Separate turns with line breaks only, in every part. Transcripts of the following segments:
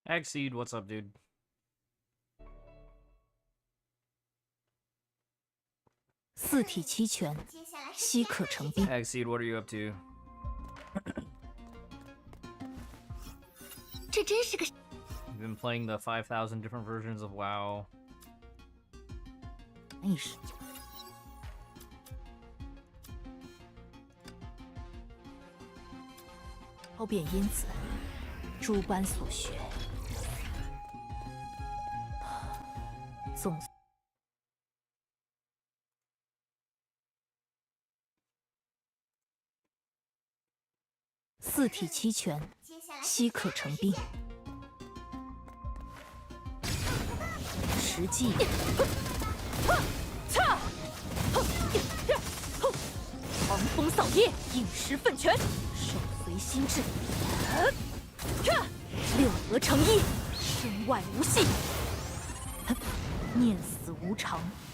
Exceed, what's up, dude? Exceed, what are you up to? You've been playing the 5,000 different versions of WoW.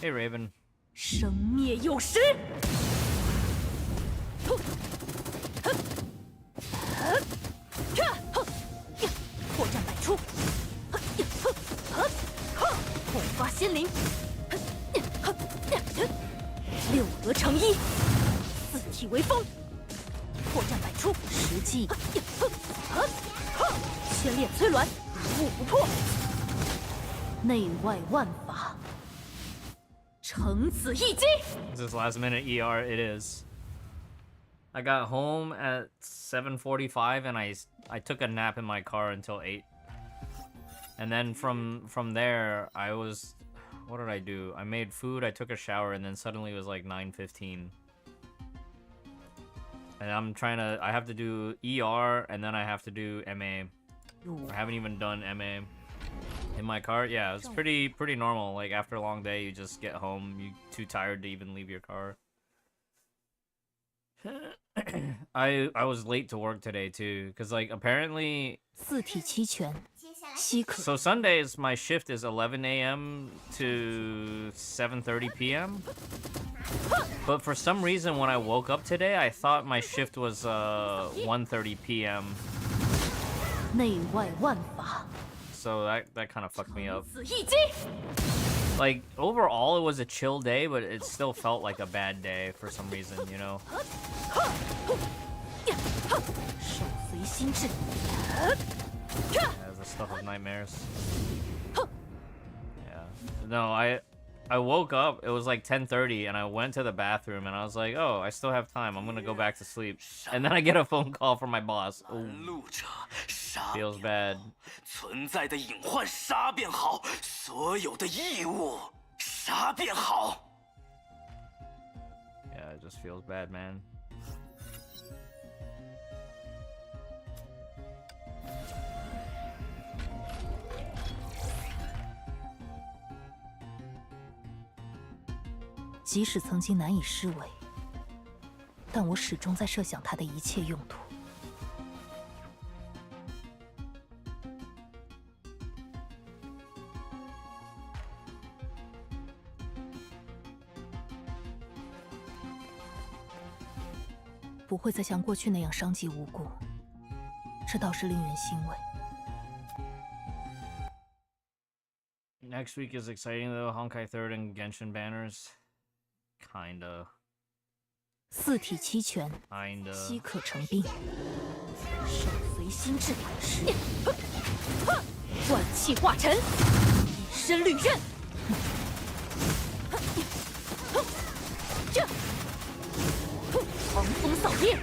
Hey, Raven.
生灭有时。破绽百出，火发仙灵，六合成一，四体为风，破绽百出，实际，千炼摧鸾，无物不破，内外万法。
This is last minute ER, it is. I got home at 7:45 and I took a nap in my car until 8. And then from there, I was... What did I do? I made food, I took a shower, and then suddenly it was like 9:15. And I'm trying to... I have to do ER, and then I have to do MA. I haven't even done MA. In my car, yeah, it's pretty normal. Like after a long day, you just get home, you're too tired to even leave your car. I was late to work today too, because like apparently, so Sundays my shift is 11 a.m. to 7:30 p.m. But for some reason when I woke up today, I thought my shift was 1:30 p.m. So that kind of fucked me up. Like, overall, it was a chill day, but it still felt like a bad day for some reason, you know?
手随心智。
Yeah, the stuff of nightmares. Yeah. No, I woke up, it was like 10:30, and I went to the bathroom, and I was like, oh, I still have time, I'm gonna go back to sleep. And then I get a phone call from my boss. Ooh. Feels bad. Yeah, it just feels bad, man.
"即使曾经难以施为，但我始终在设想它的一切用途。不会再像过去那样伤及无辜，这倒是令人欣慰。
Next week is exciting though. Honkai 3rd and Genshin banners. Kinda.
四体齐全，
Kinda.
稀可成冰。手随心智，万气化尘，一身履刃。狂风扫叶，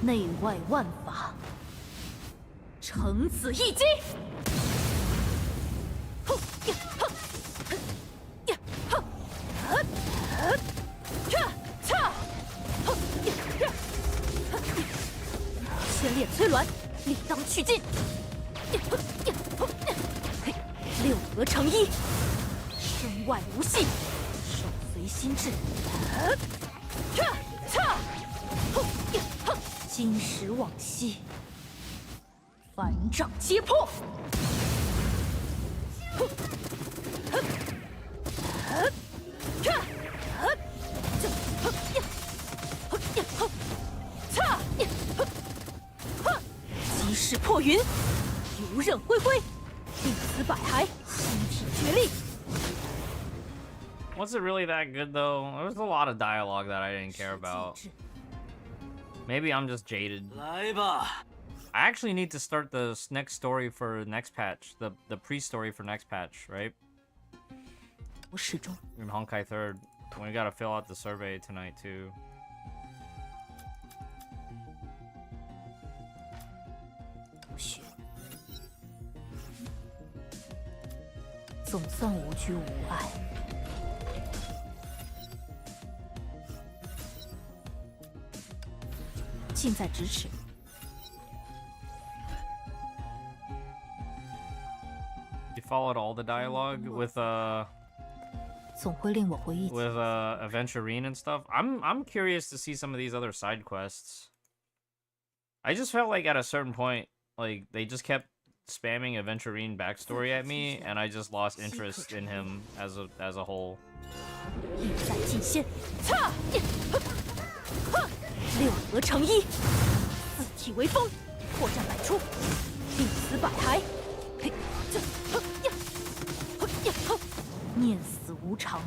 内外万法，承此一击。千炼摧鸾，理当去尽。六合成一，身外无隙，手随心智。金石往昔，反掌皆破。击势破云，游刃恢恢，定此百骸，心体绝力。
Was it really that good though? There was a lot of dialogue that I didn't care about. Maybe I'm just jaded. I actually need to start the next story for next patch, the pre-story for next patch, right?
我始终
In Honkai 3rd. We gotta fill out the survey tonight too.
学，总算无拘无碍。近在咫尺。
You followed all the dialogue with
总会令我回忆起
with Aventurine and stuff. I'm curious to see some of these other side quests. I just felt like at a certain point, like they just kept spamming Aventurine backstory at me, and I just lost interest in him as a whole.
意在尽现，擦！六合成一，四体为风，破绽百出，定此百骸。嘿，这，念死无常，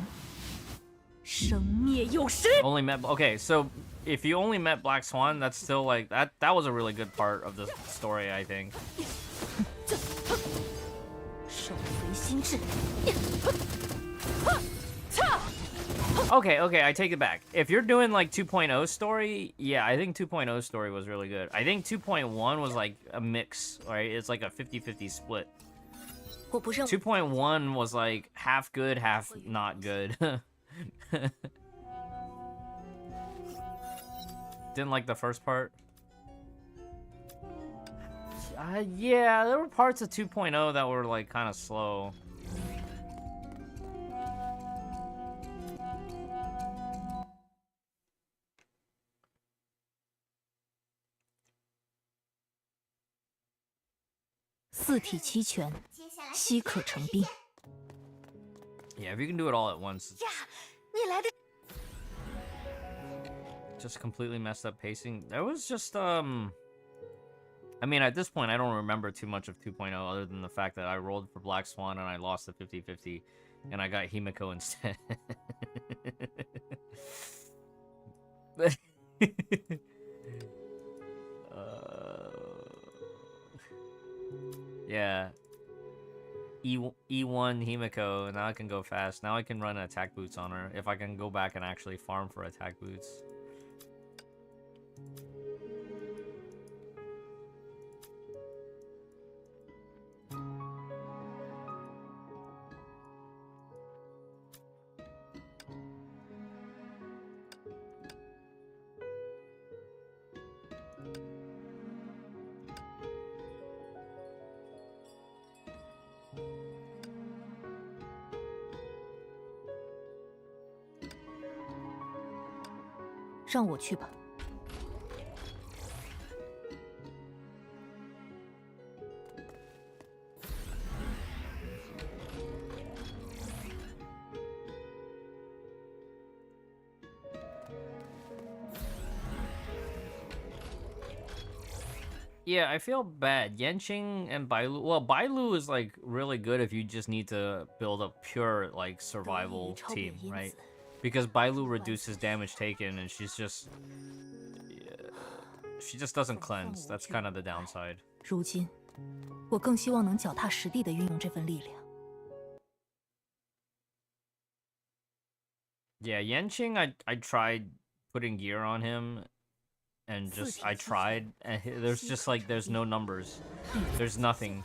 生灭有时。
Only met okay, so if you only met Black Swan, that's still like that was a really good part of the story, I think.
手随心智。
Okay, I take it back. If you're doing like 2.0 story, yeah, I think 2.0 story was really good. I think 2.1 was like a mix, right? It's like a 50-50 split.
我不认
2.1 was like half good, half not good. Didn't like the first part. Yeah, there were parts of 2.0 that were like kind of slow. Yeah, if you can do it all at once. Just completely messed up pacing. There was just I mean, at this point I don't remember too much of 2.0 other than the fact that I rolled for Black Swan and I lost the 50-50 and I got Himiko instead. Yeah. E1 Himiko. Now I can go fast. Now I can run attack boots on her if I can go back and actually farm for attack boots.
让我去吧。
Yeah, I feel bad. Yanqing and Bailu. Well, Bailu is like really good if you just need to build a pure like survival team, right? Because Bailu reduces damage taken, and she's just she just doesn't cleanse. That's kind of the downside.
如今，我更希望能脚踏实地的运用这份力量。
Yeah, Yanqing, I tried putting gear on him, and just I tried, and there's just like there's no numbers, there's nothing.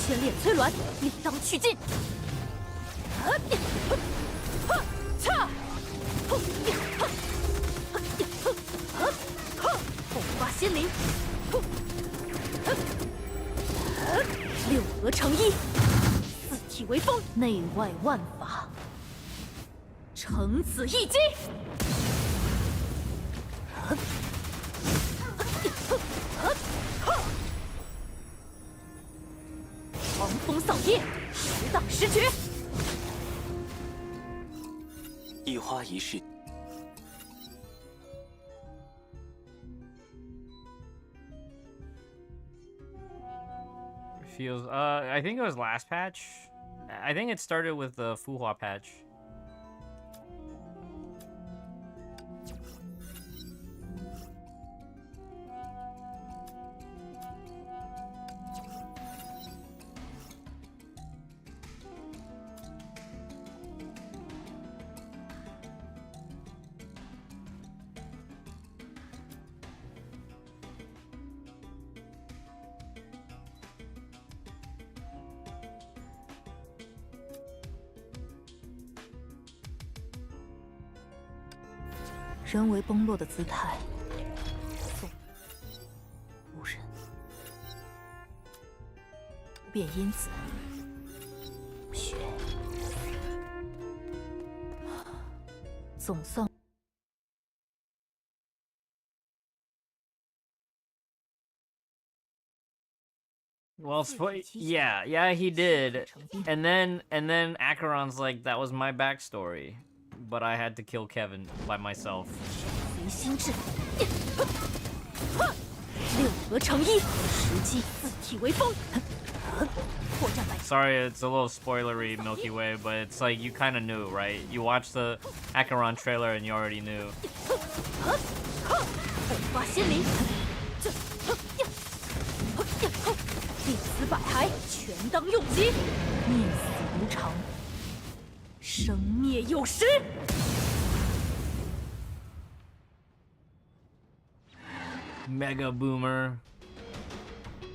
千炼催鸾，理当去尽。爆发仙灵，六合成一，四体为风，内外万法，成此一击。狂风扫叶，十挡十绝。
一花一世。
Feels I think it was last patch. I think it started with the Fuhua patch.
"人为崩落的姿态，宋无人，便因此无血，总算。
Well, yeah, he did. And then Acheron's like, that was my backstory, but I had to kill Kevin by myself.
随心智，六合成一，实际四体为风。破绽百
Sorry, it's a little spoilery, Milky Way, but it's like you kind of knew, right? You watched the Acheron trailer and you already knew.
爆发仙灵，弟子百骸，全当用击。灭死无常，生灭有时。
Mega Boomer.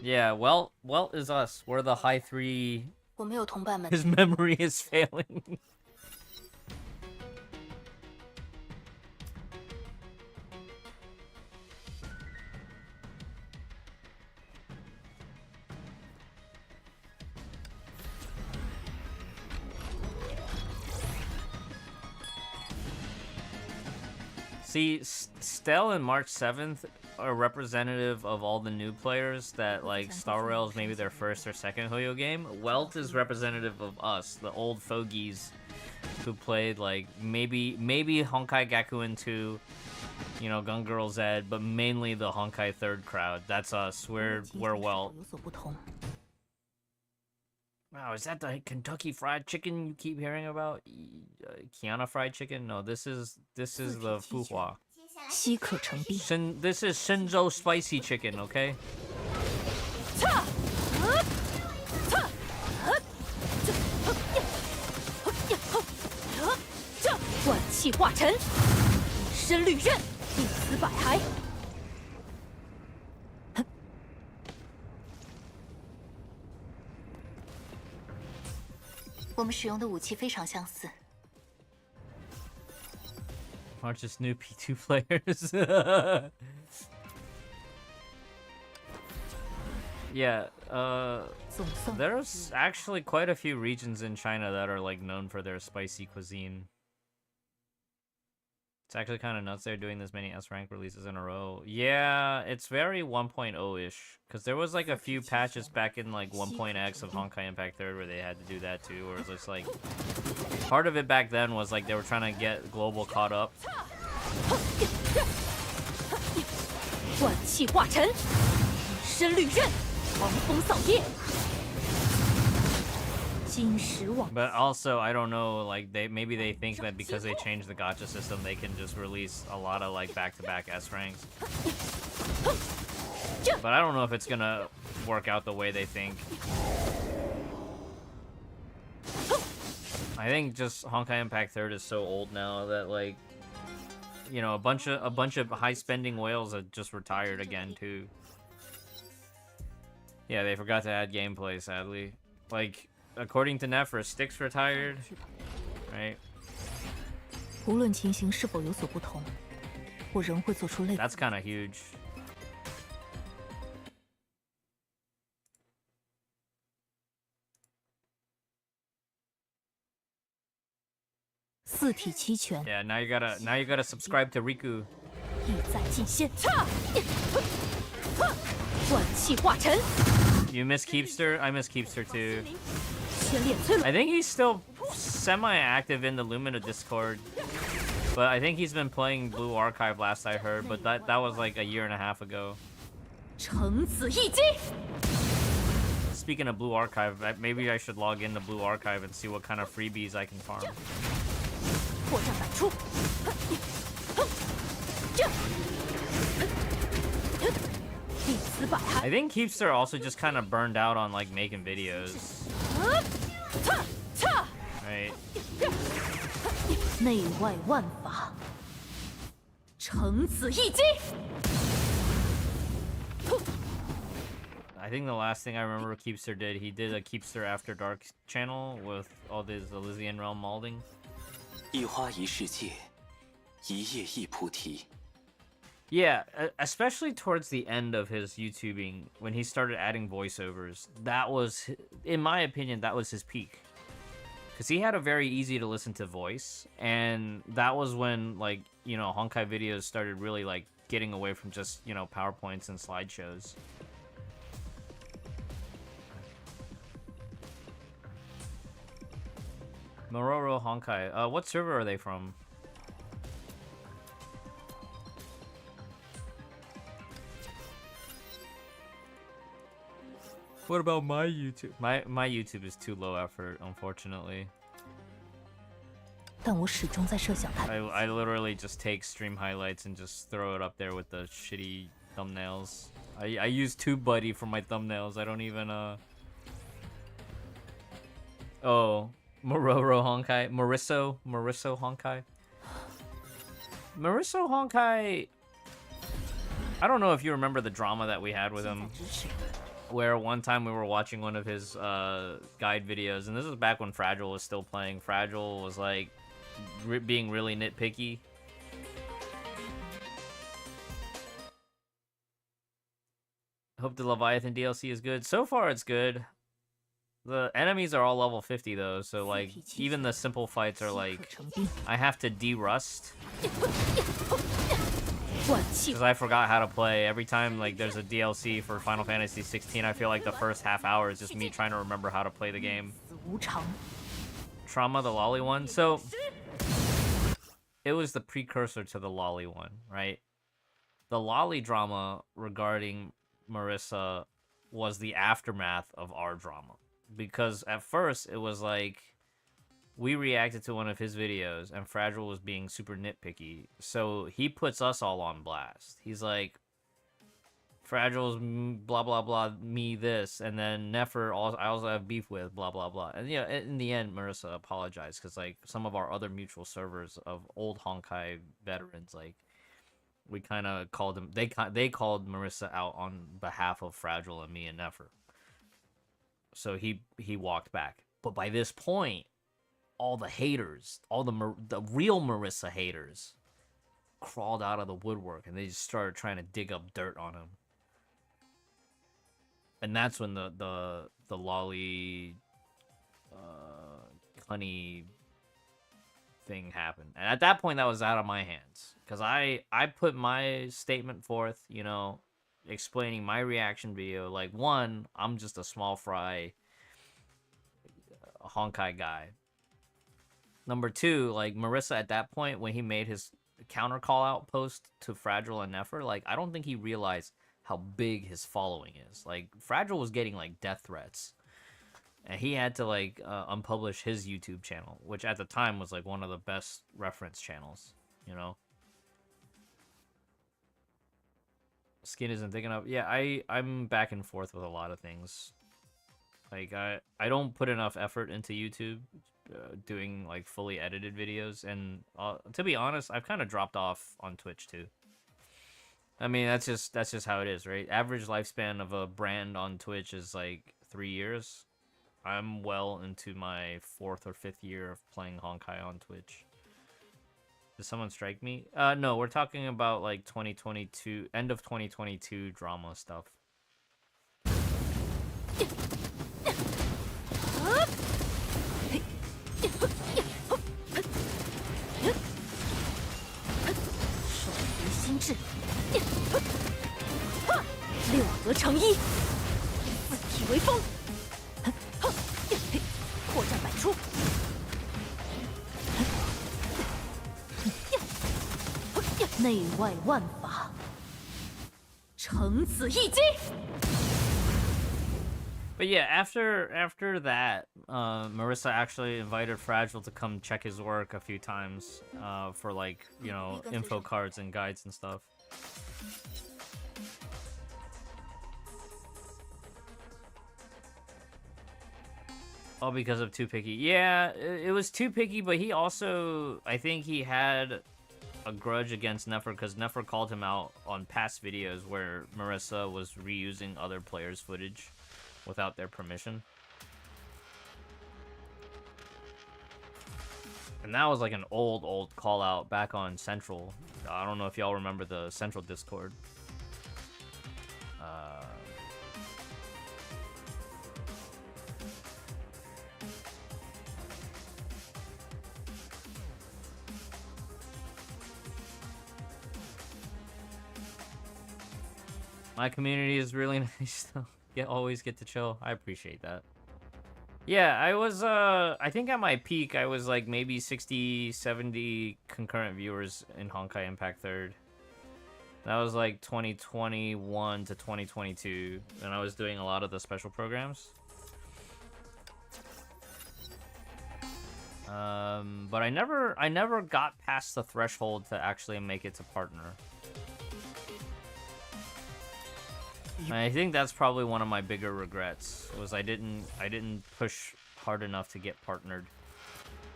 Yeah, well is us. We're the hi3.
我没有同伴们。
His memory is failing. See, Stell and March 7th are representative of all the new players that like Star Rail's maybe their first or second Hoyo game. Welt is representative of us, the old fogies who played like maybe Honkai Gakuen 2, you know, Gun Girl Z, but mainly the Honkai 3rd crowd. That's us. We're Welt. Wow, is that the Kentucky Fried Chicken you keep hearing about? Kiana Fried Chicken? No, this is the Fuhua.
稀可成冰。
This is Shenzhou Spicy Chicken, okay?
万气化尘，以身履刃，一丝百骸。
我们使用的武器非常相似。
Aren't just new P2 players. Yeah, there's actually quite a few regions in China that are like known for their spicy cuisine. It's actually kind of nuts they're doing this many S rank releases in a row. Yeah, it's very 1.0-ish, because there was like a few patches back in like 1.x of Honkai Impact 3 where they had to do that too, where it's just like part of it back then was like they were trying to get global caught up.
万气化尘，以身履刃，狂风扫叶。
But also, I don't know, like maybe they think that because they changed the gacha system, they can just release a lot of like back-to-back S ranks. But I don't know if it's gonna work out the way they think. I think just Honkai Impact 3 is so old now that like, you know, a bunch of high-spending whales have just retired again too. Yeah, they forgot to add gameplay, sadly. Like, according to Nephra, Styx retired, right?
无论情形是否有所不同，我仍会做出类。
That's kind of huge.
四体齐全。
Yeah, now you gotta subscribe to Riku.
意在尽现。万气化尘。
You miss Keepster? I miss Keepster too.
千炼催
I think he's still semi-active in the Lumina Discord, but I think he's been playing Blue Archive last I heard, but that was like a year and a half ago.
橙子一击。
Speaking of Blue Archive, maybe I should log into Blue Archive and see what kind of freebies I can farm.
破绽百出。一丝百骸。
I think Keepster also just kind of burned out on like making videos. Right.
内外万法。橙子一击。
I think the last thing I remember Keepster did, he did a Keepster After Dark channel with all this Elysian Realm molding.
一花一世界，一叶一菩提。
Yeah, especially towards the end of his YouTubing, when he started adding voiceovers, that was, in my opinion, that was his peak. Because he had a very easy to listen to voice, and that was when, like, you know, Honkai videos started really, like, getting away from just, you know, PowerPoints and slideshows. Mororo Honkai. What server are they from? What about my YouTube? My YouTube is too low effort, unfortunately.
但我始终在设想它。
I literally just take stream highlights and just throw it up there with the shitty thumbnails. I use TubeBuddy for my thumbnails. I don't even Oh, Mororo Honkai, Mariso Honkai. Mariso Honkai. I don't know if you remember the drama that we had with him, where one time we were watching one of his guide videos, and this was back when Fragile was still playing. Fragile was like being really nitpicky. Hope the Leviathan DLC is good. So far, it's good. The enemies are all level 50 though, so like even the simple fights are like I have to de-rust. Because I forgot how to play. Every time like there's a DLC for Final Fantasy 16, I feel like the first half hour is just me trying to remember how to play the game. Trauma, the lolly one. So it was the precursor to the lolly one, right? The lolly drama regarding Marissa was the aftermath of our drama. because at first it was like we reacted to one of his videos and Fragile was being super nitpicky. So he puts us all on blast. He's like, Fragile's blah blah blah me this, and then Nefer I also have beef with blah blah blah. And yeah, in the end Marissa apologized because like some of our other mutual servers of old Honkai veterans, like we kind of called them, they called Marissa out on behalf of Fragile and me and Nefer. So he walked back. But by this point, all the haters, all the real Marissa haters crawled out of the woodwork and they just started trying to dig up dirt on him. And that's when the lolly cunny thing happened. And at that point that was out of my hands. Because I put my statement forth, you know, explaining my reaction video. Like, one, I'm just a small fry Honkai guy. Number two, like, Marissa at that point, when he made his counter call-out post to Fragile and Nefer, like, I don't think he realized how big his following is. Like, Fragile was getting, like, death threats. And he had to, like, unpublish his YouTube channel, which at the time was, like, one of the best reference channels, you know? Skin isn't thick enough. Yeah, I'm back and forth with a lot of things. Like, I don't put enough effort into YouTube doing, like, fully edited videos. And to be honest, I've kind of dropped off on Twitch, too. I mean, that's just how it is, right? Average lifespan of a brand on Twitch is, like, 3 years. I'm well into my 4th or 5th year of playing Honkai on Twitch. Did someone strike me? No, we're talking about, like, 2022, end of 2022 drama stuff. But yeah, after that, Marissa actually invited Fragile to come check his work a few times for, like, you know, info cards and guides and stuff. All because of Too Picky. Yeah, it was Too Picky, but he also, I think he had a grudge against Nefer because Nefer called him out on past videos where Marissa was reusing other players' footage without their permission. And that was like an old call out back on Central. I don't know if y'all remember the Central Discord. My community is really nice though. Always get to chill. I appreciate that. Yeah, I was, I think at my peak, I was like maybe 60, 70 concurrent viewers in Honkai Impact 3rd. That was like 2021 to 2022, and I was doing a lot of the special programs. But I never got past the threshold to actually make it to partner. And I think that's probably one of my bigger regrets, was I didn't push hard enough to get partnered.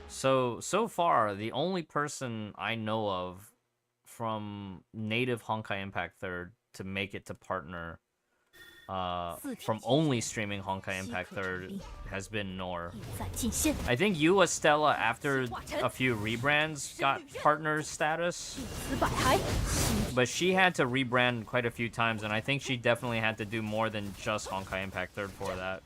So far, the only person I know of from native Honkai Impact 3rd to make it to partner from only streaming Honkai Impact 3rd has been Nor. I think you, Estella, after a few rebrands, got partner status. But she had to rebrand quite a few times, and I think she definitely had to do more than just Honkai Impact 3rd for that.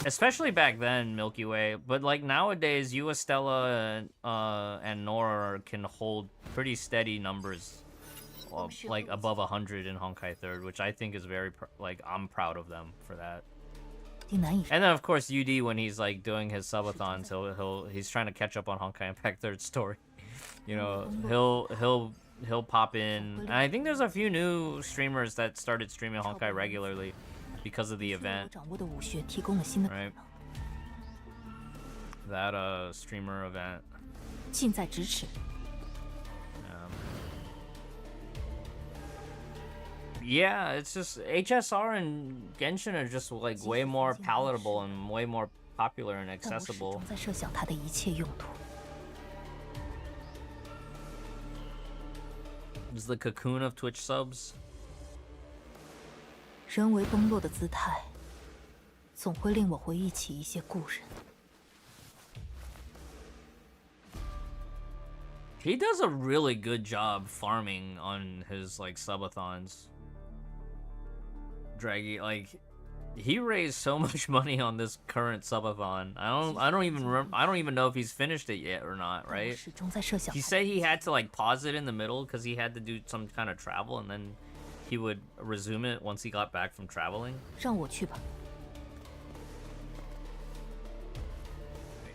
Especially back then, Milky Way. But like nowadays, you, Estella, and Nora can hold pretty steady numbers, like above 100 in Honkai 3rd, which I think is very like I'm proud of them for that. And then of course UD, when he's like doing his subathons, he's trying to catch up on Honkai Impact 3rd story. You know, he'll he'll pop in. And I think there's a few new streamers that started streaming Honkai regularly because of the event.
掌握的武学提供了新的可能
Right. That streamer event.
近在咫尺。
Yeah, it's just HSR and Genshin are just like way more palatable and way more popular and
但我始
accessible.
终在设想它的一切用途。
It's the cocoon of Twitch subs.
人为崩落的姿态，总会令我回忆起一些故人。
He does a really good job farming on his like subathons. Draggy, like, he raised so much money on this current subathon. I don't even know if he's finished it yet or not,
但我
right?
始终在设想
He said he had to like pause it in the middle because he had to do some kind of travel, and then he would resume it once he got back from traveling.
让我去吧。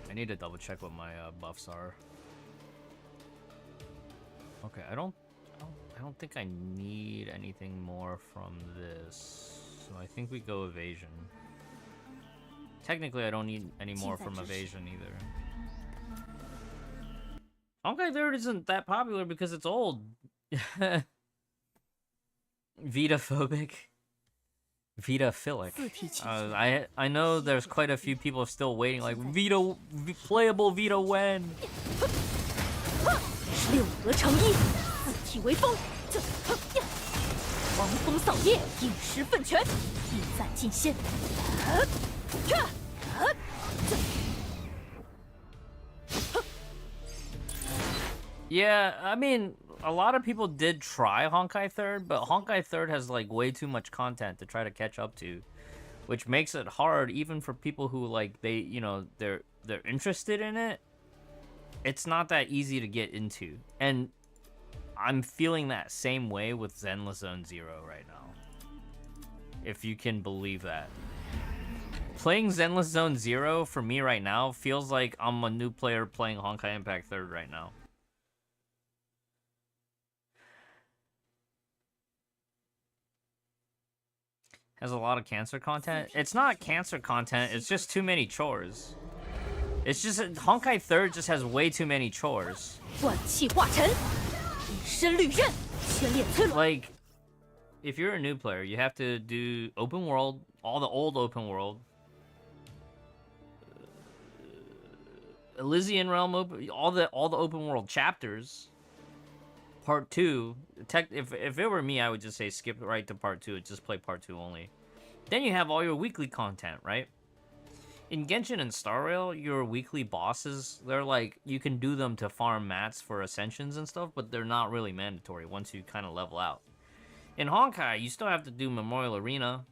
I need to double check what my buffs are. Okay, I don't think I need anything more from this. So I think we go evasion. Technically, I don't need any more from evasion either. Honkai 3rd isn't that popular because it's old. Vita-phobic. Vita-philic.
自体起身，
I know there's quite a few people still waiting, like, playable Vita when?
六合成一，四体为风。狂风扫叶，饮食奋拳，一再尽现。
Yeah, I mean, a lot of people did try Honkai 3rd, but Honkai 3rd has like way too much content to try to catch up to, which makes it hard even for people who like they're interested in it. It's not that easy to get into, and I'm feeling that same way with Zenless Zone Zero right now. If you can believe that. Playing Zenless Zone Zero for me right now feels like I'm a new player playing Honkai Impact 3rd right now. Has a lot of cancer content. It's not cancer content, it's just too many chores. It's just Honkai 3rd just has way too many chores.
万气化尘，隐身旅刃，全列摧毁。
Like, if you're a new player, you have to do open world, all the old open world, Elysian Realm, all the open world chapters. Part 2, if it were me, I would just say skip right to part 2 and just play part 2 only. Then you have all your weekly content, right? In Genshin and Star Rail, your weekly bosses, they're like, you can do them to farm mats for ascensions and stuff, but they're not really mandatory once you kind of level out. In Honkai, you still have to do Memorial Arena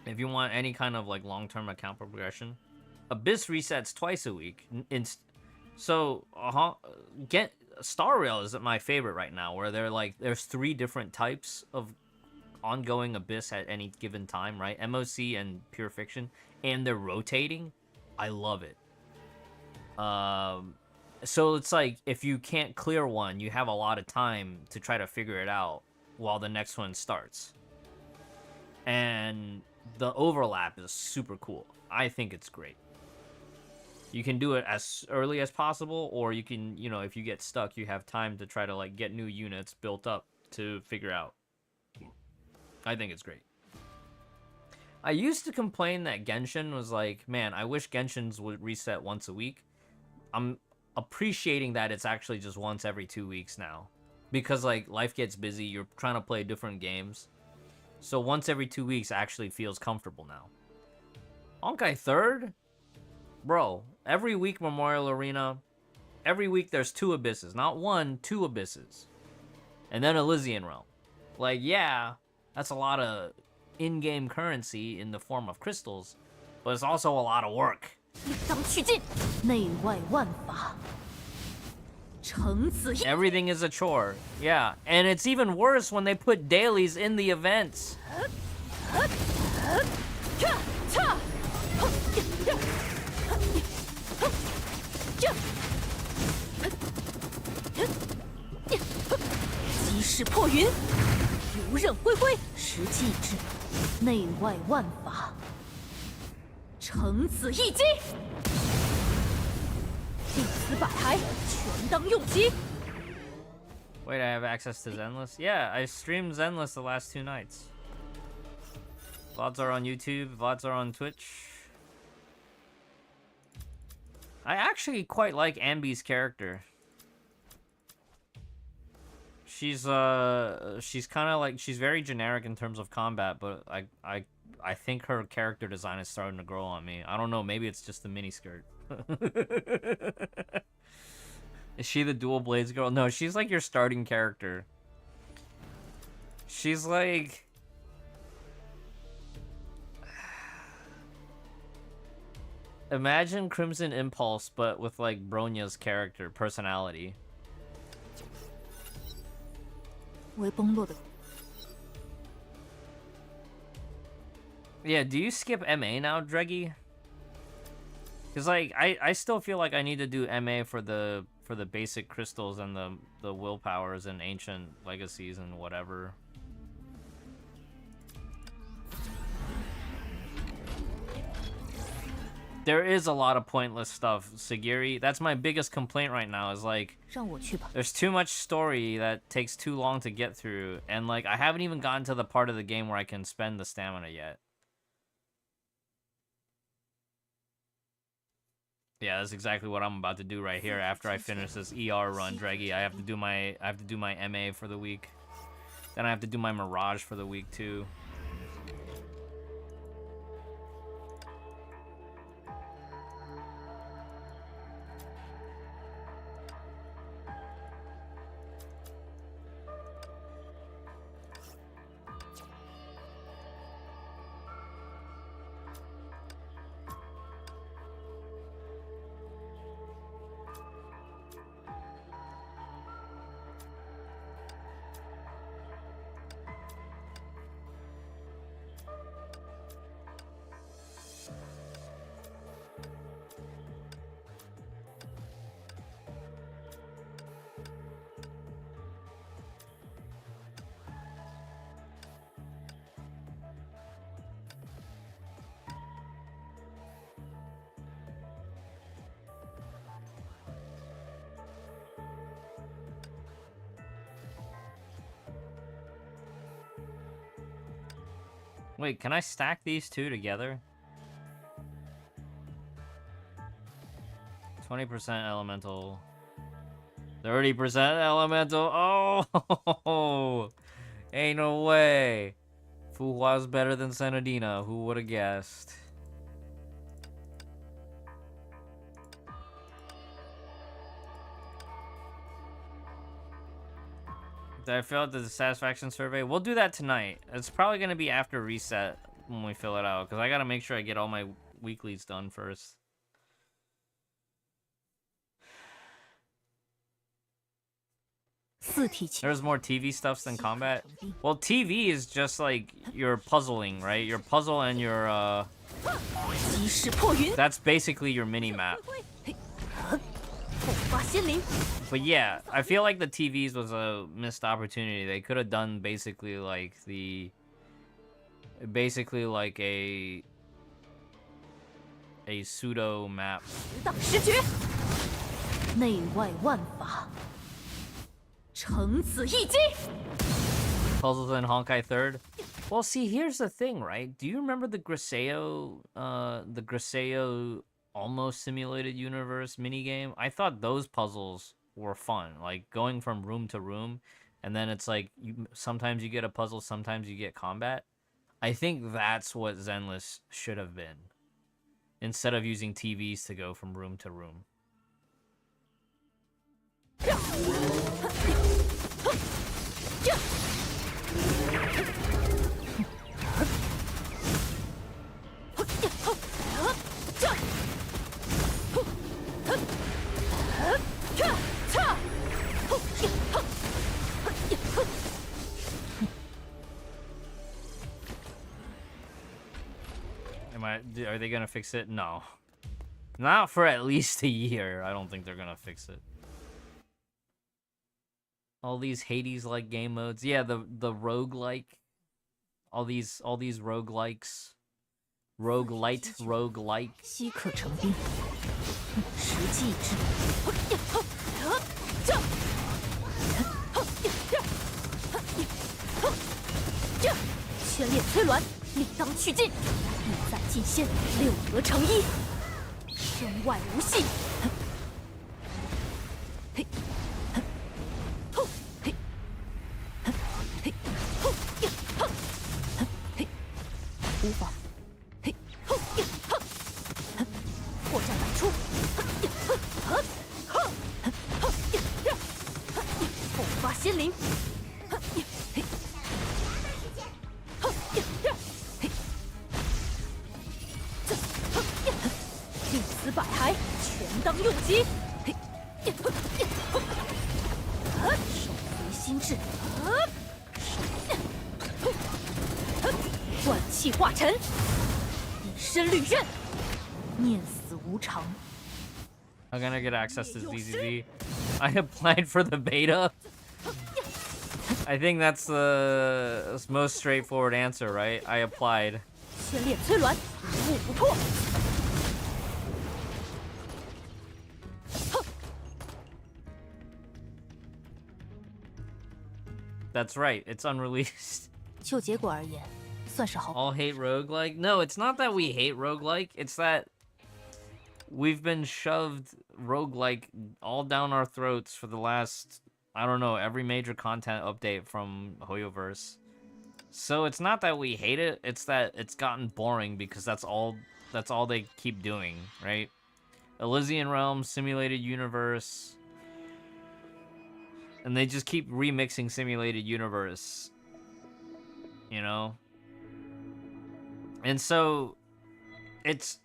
if you want any kind of like long-term account progression. Abyss resets twice a week. So, Star Rail is my favorite right now, where they're like, there's 3 different types of ongoing Abyss at any given time, right? MOC and Pure Fiction, and they're rotating. I love it. So it's like, if you can't clear one, you have a lot of time to try to figure it out while the next one starts. And the overlap is super cool. I think it's great. You can do it as early as possible, or you can, if you get stuck, you have time to try to like get new units built up to figure out. I think it's great. I used to complain that Genshin was like, man, I wish Genshins would reset once a week. I'm appreciating that it's actually just once every 2 weeks now. Because like life gets busy, you're trying to play different games. So once every 2 weeks actually feels comfortable now. Honkai 3rd? Bro, every week Memorial Arena, every week there's 2 abysses. Not 1, 2 abysses. And then Elysian Realm. Like, yeah, that's a lot of in-game currency in the form of crystals, but it's also a lot of work.
力当去尽，内外万法，成子一。
Everything is a chore. Yeah, and it's even worse when they put dailies in the events.
云，游刃恢恢，实际智，内外万法，承此一击。弟子百骸，全当用齐。
Wait, I have access to Zenless? Yeah, I streamed Zenless the last 2 nights. VODs are on YouTube, VODs are on Twitch. I actually quite like Ambi's character. She's kind of like, she's very generic in terms of combat, but I think her character design is starting to grow on me. I don't know, maybe it's just the miniskirt. Is she the dual blades girl? No, she's like your starting character. She's like... Imagine Crimson Impulse, but with like Bronya's character, personality.
为崩落的
Yeah, do you skip MA now, Dreggy? Because like I still feel like I need to do MA for the basic crystals and the willpowers and ancient legacies and whatever. There is a lot of pointless stuff, Sagiri. That's my biggest complaint right now, is like,
让我去吧。
there's too much story that takes too long to get through, and like I haven't even gotten to the part of the game where I can spend the stamina yet. Yeah, that's exactly what I'm about to do right here after I finish this ER run, Dreggy. I have to do my MA for the week. Then I have to do my Mirage for the week too. Wait, can I stack these two together? 20% elemental. 30% elemental. Oh! Ain't no way. Fuhua's better than Senadina. Who would have guessed? Did I fill out the satisfaction survey? We'll do that tonight. It's probably going to be after reset when we fill it out, because I got to make sure I get all my weeklies done first. There's more TV stuffs than combat. Well, TV is just like your puzzling, right? Your puzzle and your, that's basically your mini-map. But yeah, I feel like the TVs was a missed opportunity. They could have done basically like a pseudo map. Puzzles in Honkai 3rd. Well, see, here's the thing, right? Do you remember the Griseo almost simulated universe minigame? I thought those puzzles were fun, like going from room to room, and then it's like sometimes you get a puzzle, sometimes you get combat. I think that's what Zenless should have been, instead of using TVs to go from room to room. Are they gonna fix it? No. Not for at least a year. I don't think they're gonna fix it. All these Hades-like game modes. Yeah, the roguelike. All these roguelikes. Roguelite, roguelike.
稀可成冰，实际之。全列催鸾，理当去尽，意在尽先，六合成一，身外无戏。嘿，吼，嘿，嘿，吼，嘿，无妨。 破绽百出，爆发仙灵，定此百骸，全当用极。手随心智，万气化尘，一身利刃，念死无常。
I'm gonna get access to ZZZ. I applied for the beta. I think that's the most straightforward answer, right? I applied.
千列催鸾，无物不破。
That's right. It's unreleased.
就结果而言，算是好。
All hate roguelike? No, it's not that we hate roguelike. It's that we've been shoved roguelike all down our throats for the last, I don't know, every major content update from HOYOVERSE. So it's not that we hate it, it's that it's gotten boring because that's all they keep doing, right? Elysian Realm, Simulated Universe. And they just keep remixing Simulated Universe. You know? And so it's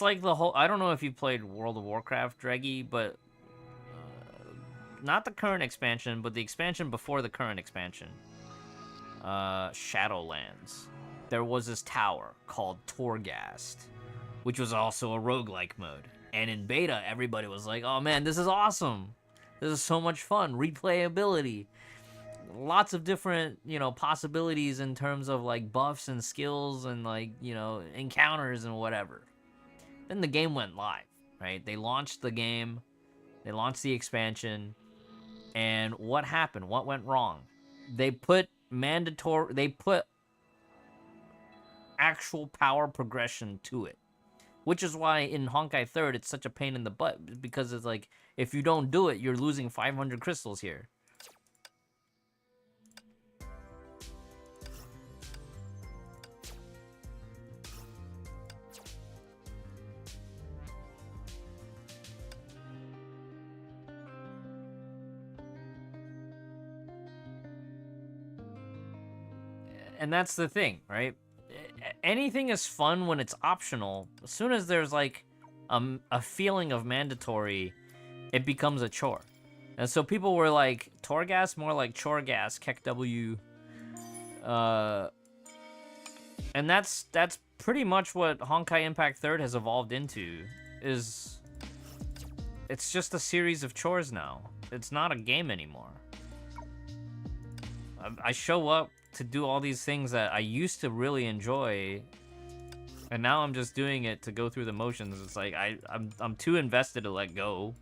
like the whole, I don't know if you played World of Warcraft, Dreggy, but not the current expansion, but the expansion before the current expansion. Shadowlands. There was this tower called Torghast, which was also a roguelike mode. And in beta, everybody was like, oh man, this is awesome. This is so much fun. Replayability. Lots of different, you know, possibilities in terms of like buffs and skills and like, you know, encounters and whatever. Then the game went live, right? They launched the game. They launched the expansion. And what happened? What went wrong? They put actual power progression to it. Which is why in Honkai 3rd it's such a pain in the butt, because it's like, if you don't do it, you're losing 500 crystals here. And that's the thing, right? Anything is fun when it's optional. As soon as there's like a feeling of mandatory, it becomes a chore. And so people were like, Torghast, more like Choregas, Kek W. And that's pretty much what Honkai Impact 3rd has evolved into. It's just a series of chores now. It's not a game anymore. I show up to do all these things that I used to really enjoy, and now I'm just doing it to go through the motions. It's like I'm too invested to let go.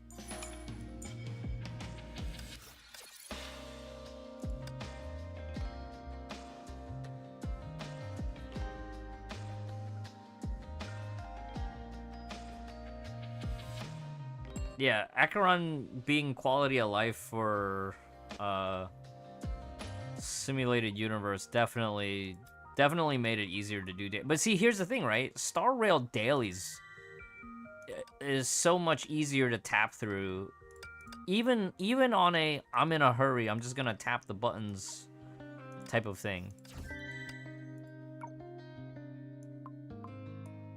Yeah, Acheron being quality of life for Simulated Universe definitely made it easier to do. But see, here's the thing, right? Star Rail dailies is so much easier to tap through. Even on a I'm in a hurry, I'm just gonna tap the buttons type of thing.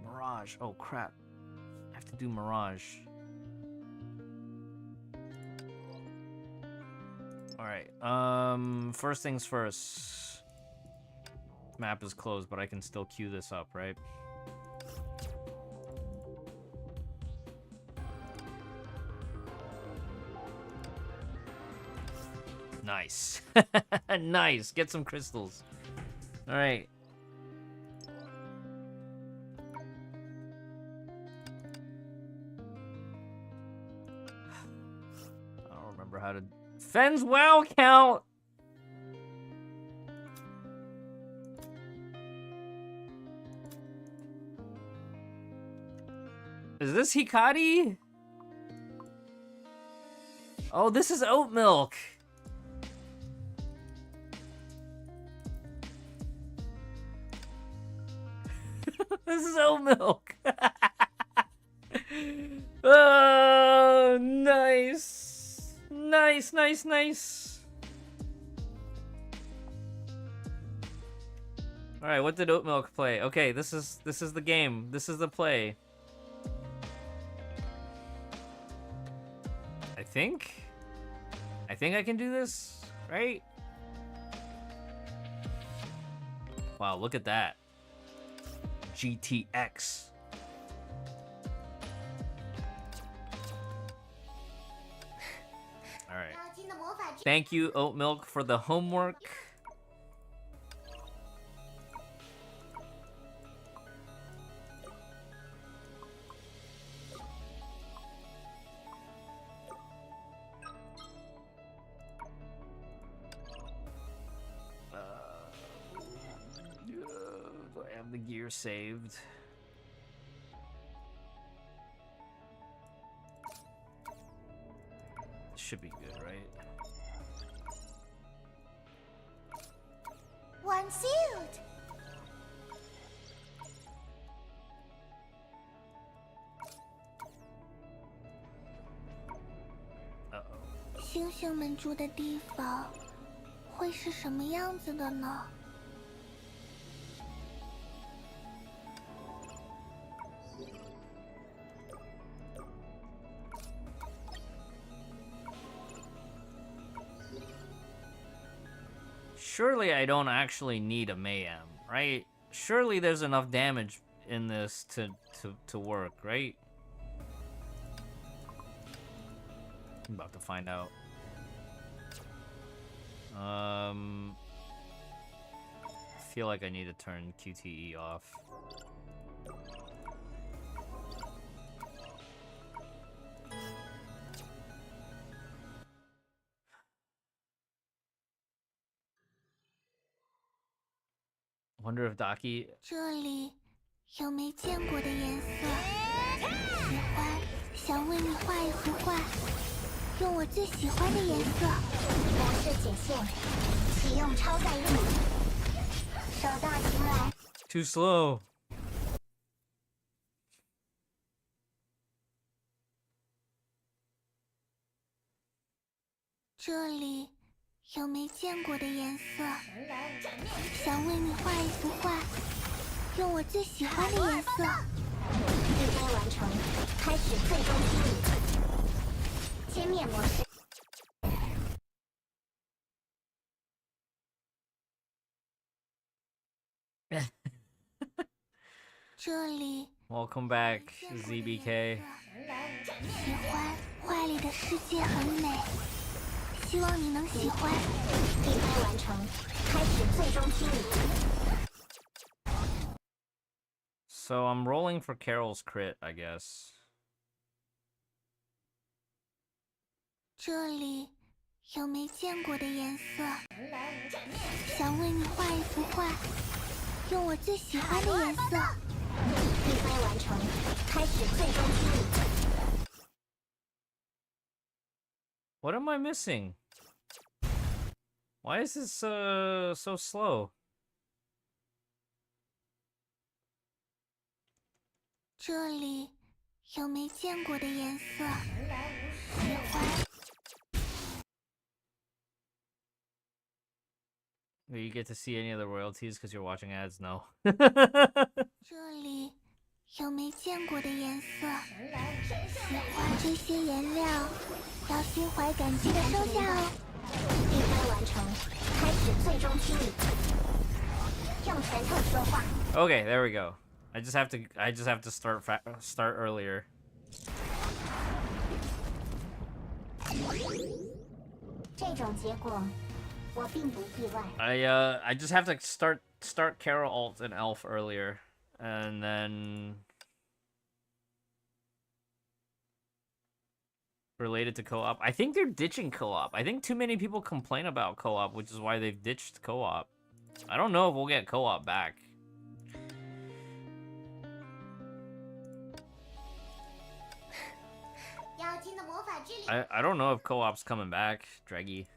Mirage. Oh crap. I have to do Mirage. Alright, first things first. Map is closed, but I can still queue this up, right? Nice. Nice. Get some crystals. All right. I don't remember how to... Fen's WoW count! Is this Hikari? Oh, this is oat milk. This is oat milk. Oh, nice. Nice, nice, nice. All right, what did oat milk play? Okay, this is the game. This is the play. I think I can do this, right? Wow, look at that. GTX. All right. Thank you, Oat Milk, for the homework. Do I have the gear saved? Should be good, right?
One sealed.
Uh-oh.
星星们住的地方会是什么样子的呢？
Surely I don't actually need a Mayhem, right? Surely there's enough damage in this to work, right? I'm about to find out. I feel like I need to turn QTE off. Wonder if Daki...
这里有没见过的颜色？喜欢，想为你画一幅画，用我最喜欢的颜色。模式解线，启用超载入，手到擒来。
Too slow.
这里有没见过的颜色？想为你画一幅画，用我最喜欢的颜色。预该完成，开始最终清理。歼灭模式。这里。
Welcome back, ZBK.
喜欢，画里的世界很美。 希望你能喜欢。预该完成，开始最终清理。
So I'm rolling for Carol's crit, I guess.
这里有没见过的颜色？想为你画一幅画，用我最喜欢的颜色。预该完成，开始最终清理。
What am I missing? Why is this so slow?
这里有没见过的颜色？喜欢。
Do you get to see any of the royalties because you're watching ads? No.
这里有没见过的颜色？喜欢这些颜料，要心怀感激的收下哦。预该完成，开始最终清理。用拳头说话。
Okay, there we go. I just have to start earlier.
这种结果我并不意外。
I just have to start Carol alt and Elf earlier, and then related to co-op. I think they're ditching co-op. I think too many people complain about co-op, which is why they've ditched co-op. I don't know if we'll get co-op back. I don't know if co-op's coming back, Draggy.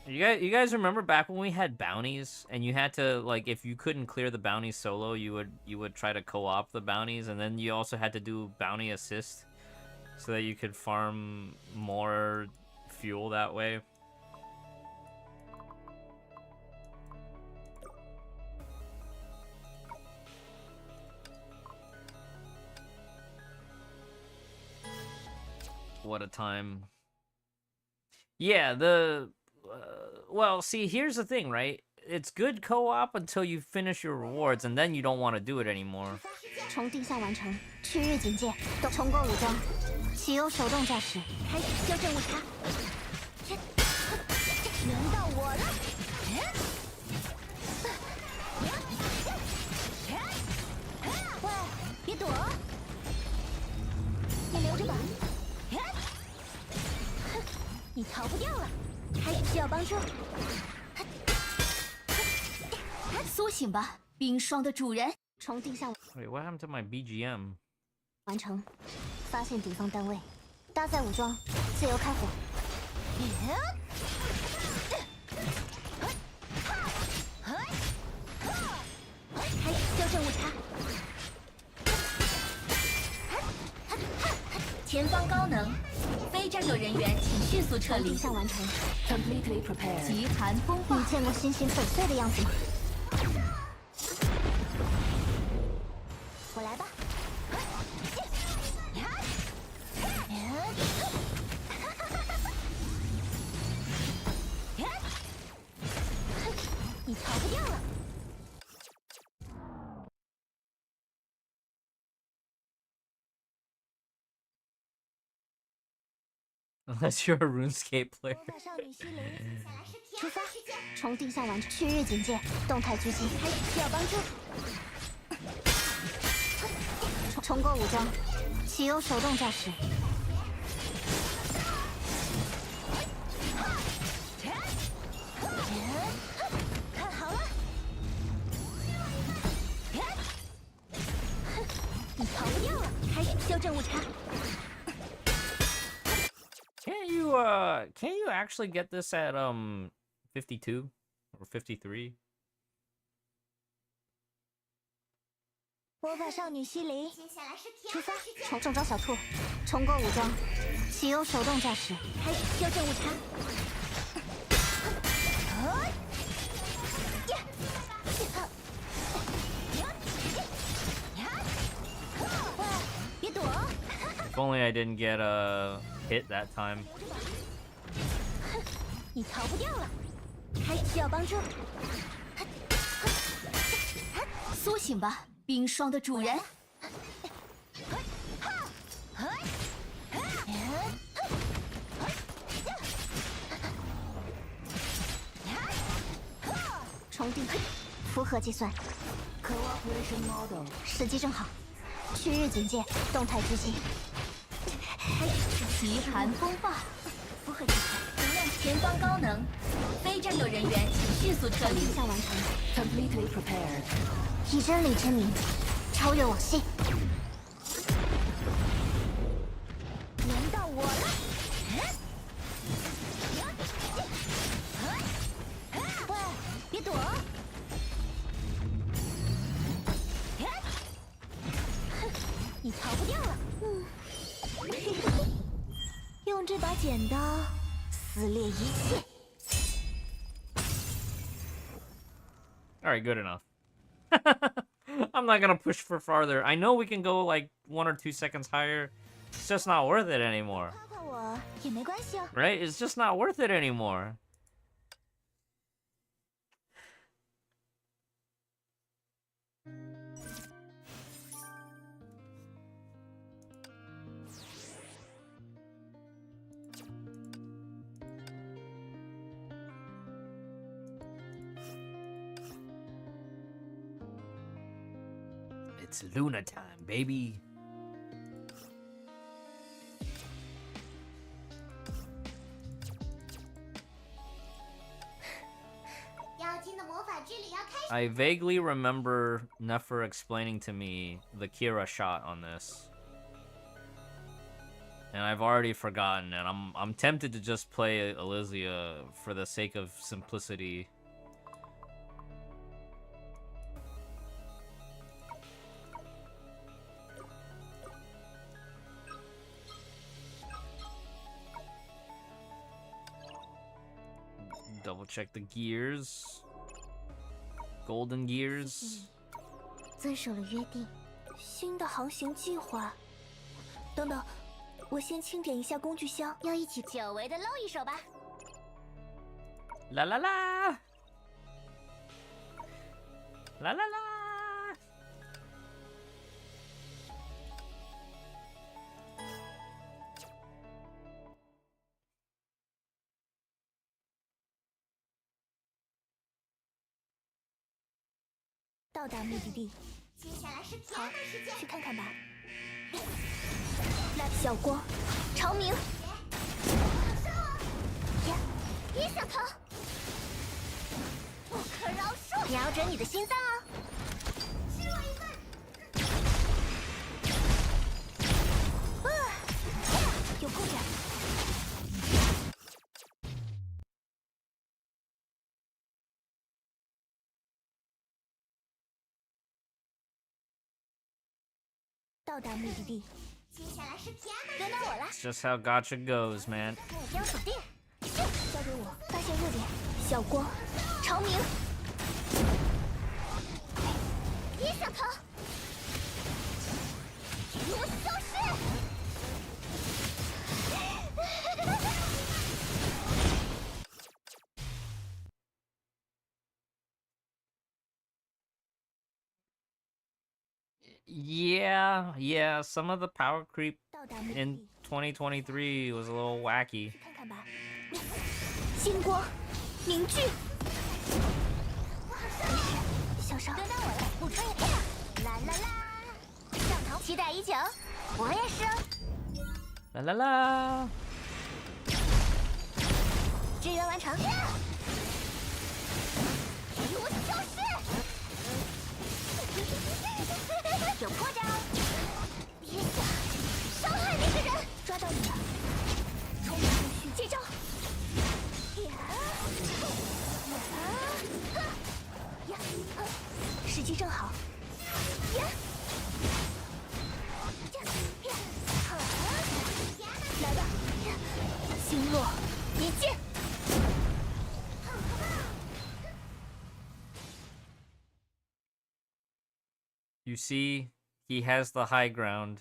You guys remember back when we had bounties and you had to, like, if you couldn't clear the bounties solo, you would try to co-op the bounties, and then you also had to do bounty assist so that you could farm more fuel that way. What a time. Yeah, well, see, here's the thing, right? It's good co-op until you finish your rewards, and then you don't want to do it anymore.
从地下完成，区域警戒，重构武装，启用手动驾驶，开始修正误差。轮到我了！喂，别躲！你留着吧。你逃不掉了。开始需要帮助。
苏醒吧，冰霜的主人。
从地下
Wait, what happened to my BGM?
完成，发现敌方单位，搭载武装，自由开火。开始修正误差。
前方高能，非战斗人员请迅速撤离。
地下完成。
Completely prepared。极寒风暴。
你见过星星粉碎的样子吗？我来吧。你逃不掉了。
Unless you're a RuneScape player.
少女西林，出发，从地下完成区域警戒，动态狙击，开始需要帮助。重构武装，启用手动驾驶。看好了，你逃不掉了，开始修正误差。
Can you actually get this at 52 or 53?
魔法少女西林，出发，重装小兔，重构武装，启用手动驾驶，开始修正误差。别躲！
If only I didn't get a hit that time.
你逃不掉了，开始需要帮助。
苏醒吧，冰霜的主人。
重定，符合计算。时机正好，区域警戒，动态狙击。
极寒风暴，
符合计算。
前方高能，非战斗人员请迅速撤离。
地下完成。
Completely prepared。
以真理之名，超越往昔。轮到我了。喂，别躲！你逃不掉了。用这把剪刀撕裂一切。
Alright, good enough. I'm not gonna push for farther. I know we can go like 1 or 2 seconds higher. It's just not worth it anymore.
夸夸我也没关系哦。
Right? It's just not worth it anymore. It's Luna time, baby.
妖精的魔法之旅要开始。
I vaguely remember Nefer explaining to me the Kira shot on this. And I've already forgotten, and I'm tempted to just play Elysia for the sake of simplicity. Double check the gears. Golden gears.
遵守了约定。新的航行计划。等等。 我先清点一下工具箱，要一起久违的露一手吧。
啦啦啦，啦啦啦。
到达目的地，接下来是甜的时间，去看看吧。 小光，长明，别想逃！不可饶恕！瞄准你的心脏哦！吃我一份！有空点。到达目的地。 接下来是甜的，轮到我了。
It's just how gacha goes, man.
目标锁定，交给我，发现弱点，小光，长明，别想逃，给我消失！Yeah,
some of the power creep in 2023 was a little wacky.
看看吧，星光，凝聚，小伤，轮到我了，不吹了，啦啦啦，上头，期待已久，我也是哦。
啦啦啦，
支援完成，给我消失！ 有破绽！别想伤害那个人！抓到你了！冲锋继续，接招！时机正好！来吧，星落一剑！
You see, he has the high ground.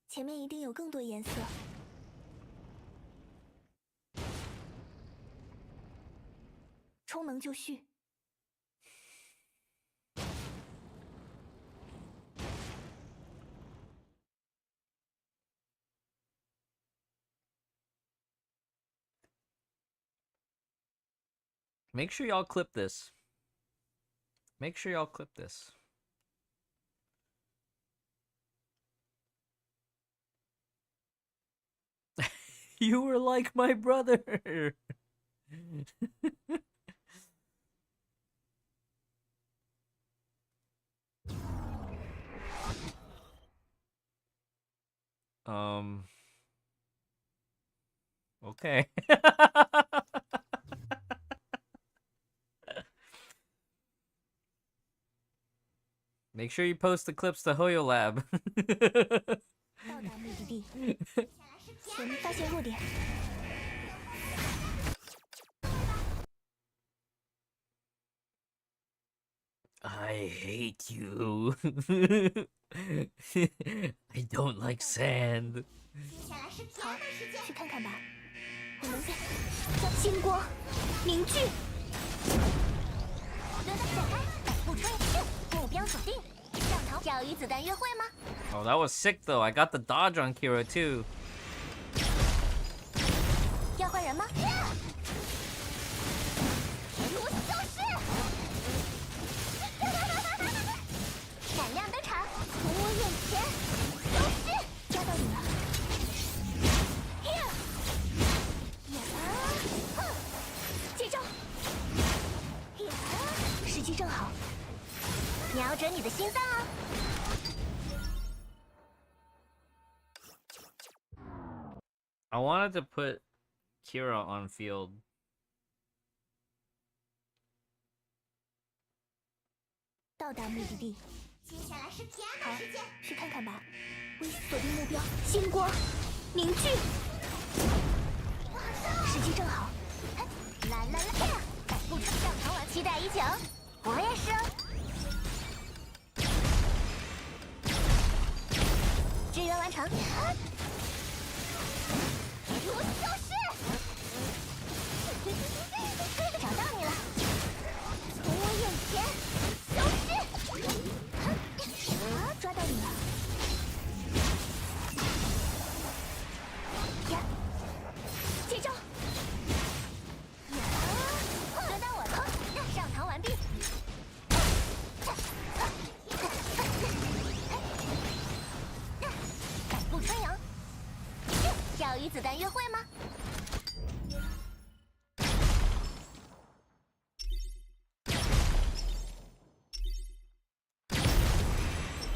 前面一定有更多颜色。充能就绪。
Make sure y'all clip this. Make sure y'all clip this. You were like my brother. Okay. Make sure you post the clips to Hoyo Lab.
到达目的地，前面发现弱点。
I hate you. I don't like sand.
好，去看看吧。我能在将星光凝聚。轮到展开，不吹，目标锁定。上头，要与子弹约会吗？
Oh, that was sick though. I got the dodge on Kira too.
要换人吗？给我消失！瞄准你的心脏哦。
I wanted to put Kira on field.
到达目的地。接下来是甜的时间，去看看吧。锁定目标，星光凝聚，时机正好。来来来，百步上场完，期待已久。我也是哦。支援完成。如消失。找到你了，从我眼前消失。啊，抓到你了。呀，接招！呀，轮到我了，上膛完毕。百步穿杨，要与子弹约会吗？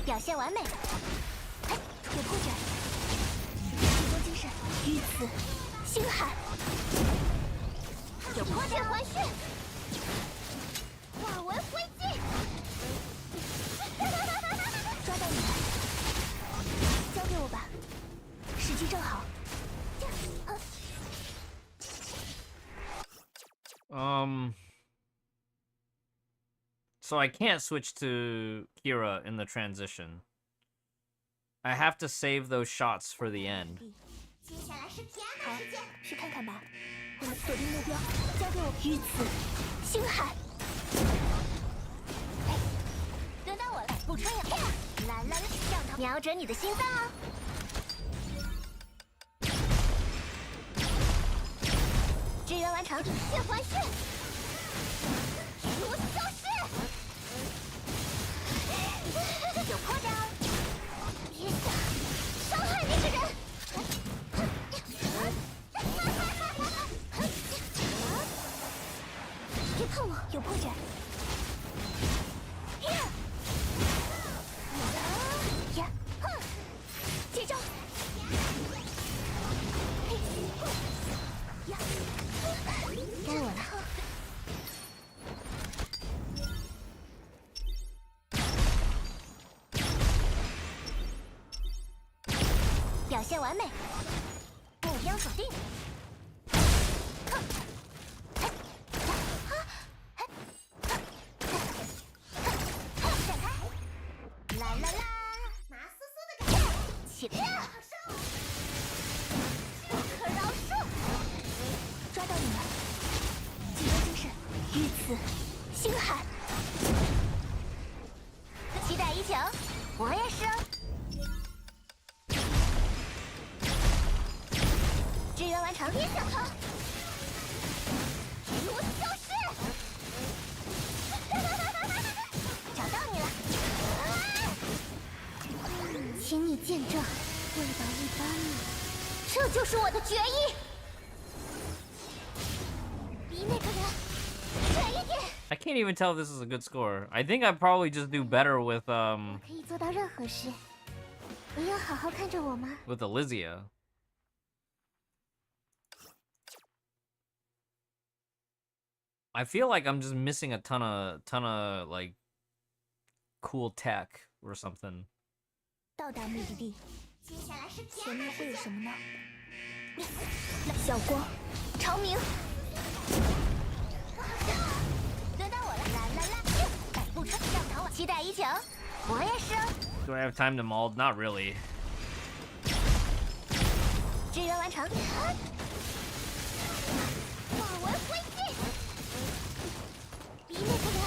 表现完美，有破绽，集中精神，遇刺，星海，有破绽，还血，化为灰烬，抓到你了，交给我吧，时机正好。
So I can't switch to Kira in the transition. I have to save those shots for the end.
接下来是甜的时间，去看看吧。我们锁定目标，交给我。遇刺，星海。轮到我了，不穿杨。来来来，上膛，瞄准你的心脏哦。支援完成，现还血，如消失。有破绽哦！别想伤害那个人！别碰我，有破绽！呀，接招！呀，该我了。表现完美，目标锁定。展开，来来啦，麻酥酥的感觉，起来，不可饶恕！抓到你了，集中精神，遇刺，星海，期待已久，我也是哦。支援完成，别想逃！如消失！找到你了！请你见证，味道一般吗？这就是我的决议！离那个人远一点！
I can't even tell if this is a good score. I think I probably just do better with
可以做到任何事。你有好好看着我吗？
with Elysia. I feel like I'm just missing a ton of like cool tech or something.
到达目的地，接下来是前面会有什么呢？小光，长明，轮到我了！来来来，百步穿上膛我期待已久，我也是哦。
Do I have time to mold? Not really.
支援完成。化为灰烬。离那个人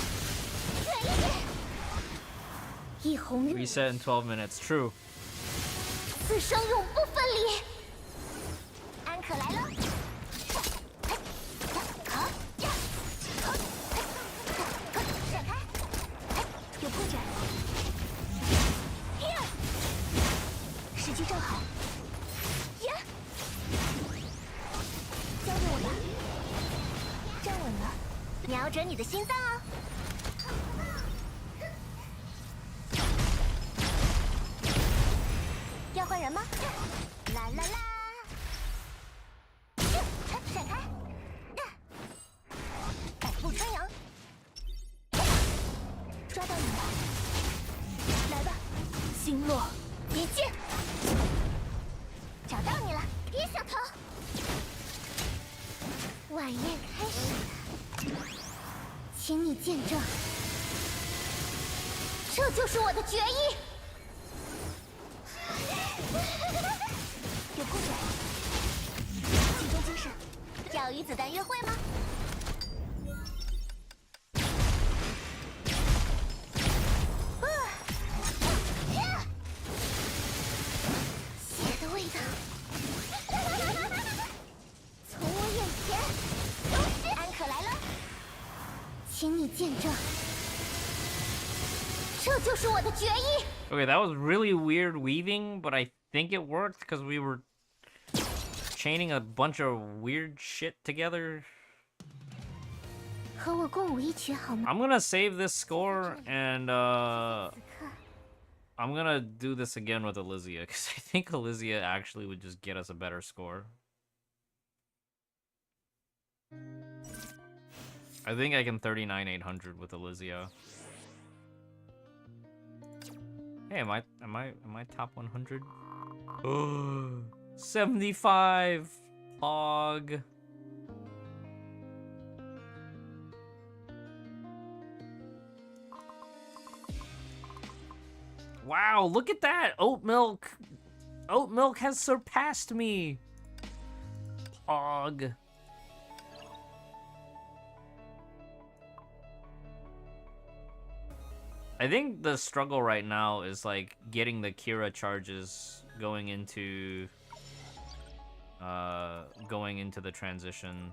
远一点。一红日。
Reset in 12 minutes. True.
此生永不分离。安可来了。闪开。有破绽。时机正好。呀！交给我吧。站稳了，瞄准你的心脏哦。伤人吗？啦啦啦！闪开！百步穿杨，抓到你了！来吧，星落一剑，找到你了，别想逃！晚宴开始了，请你见证，这就是我的决议。有空点，集中精神，要与子弹约会吗？血的味道，从我眼前消失。安可来了，请你见证，这就是我的决议。
Okay, that was really weird weaving, but I think it worked because we were chaining a bunch of weird shit together.
和我共舞一曲好吗？
I'm gonna save this score and I'm gonna do this again with Elysia because I think Elysia actually would just get us a better score. I think I can 39,800 with Elysia. Hey, am I top 100? Oh, 75. Hog. Wow, look at that! Oat milk has surpassed me. Hog. I think the struggle right now is like getting the Kira charges going into the transition.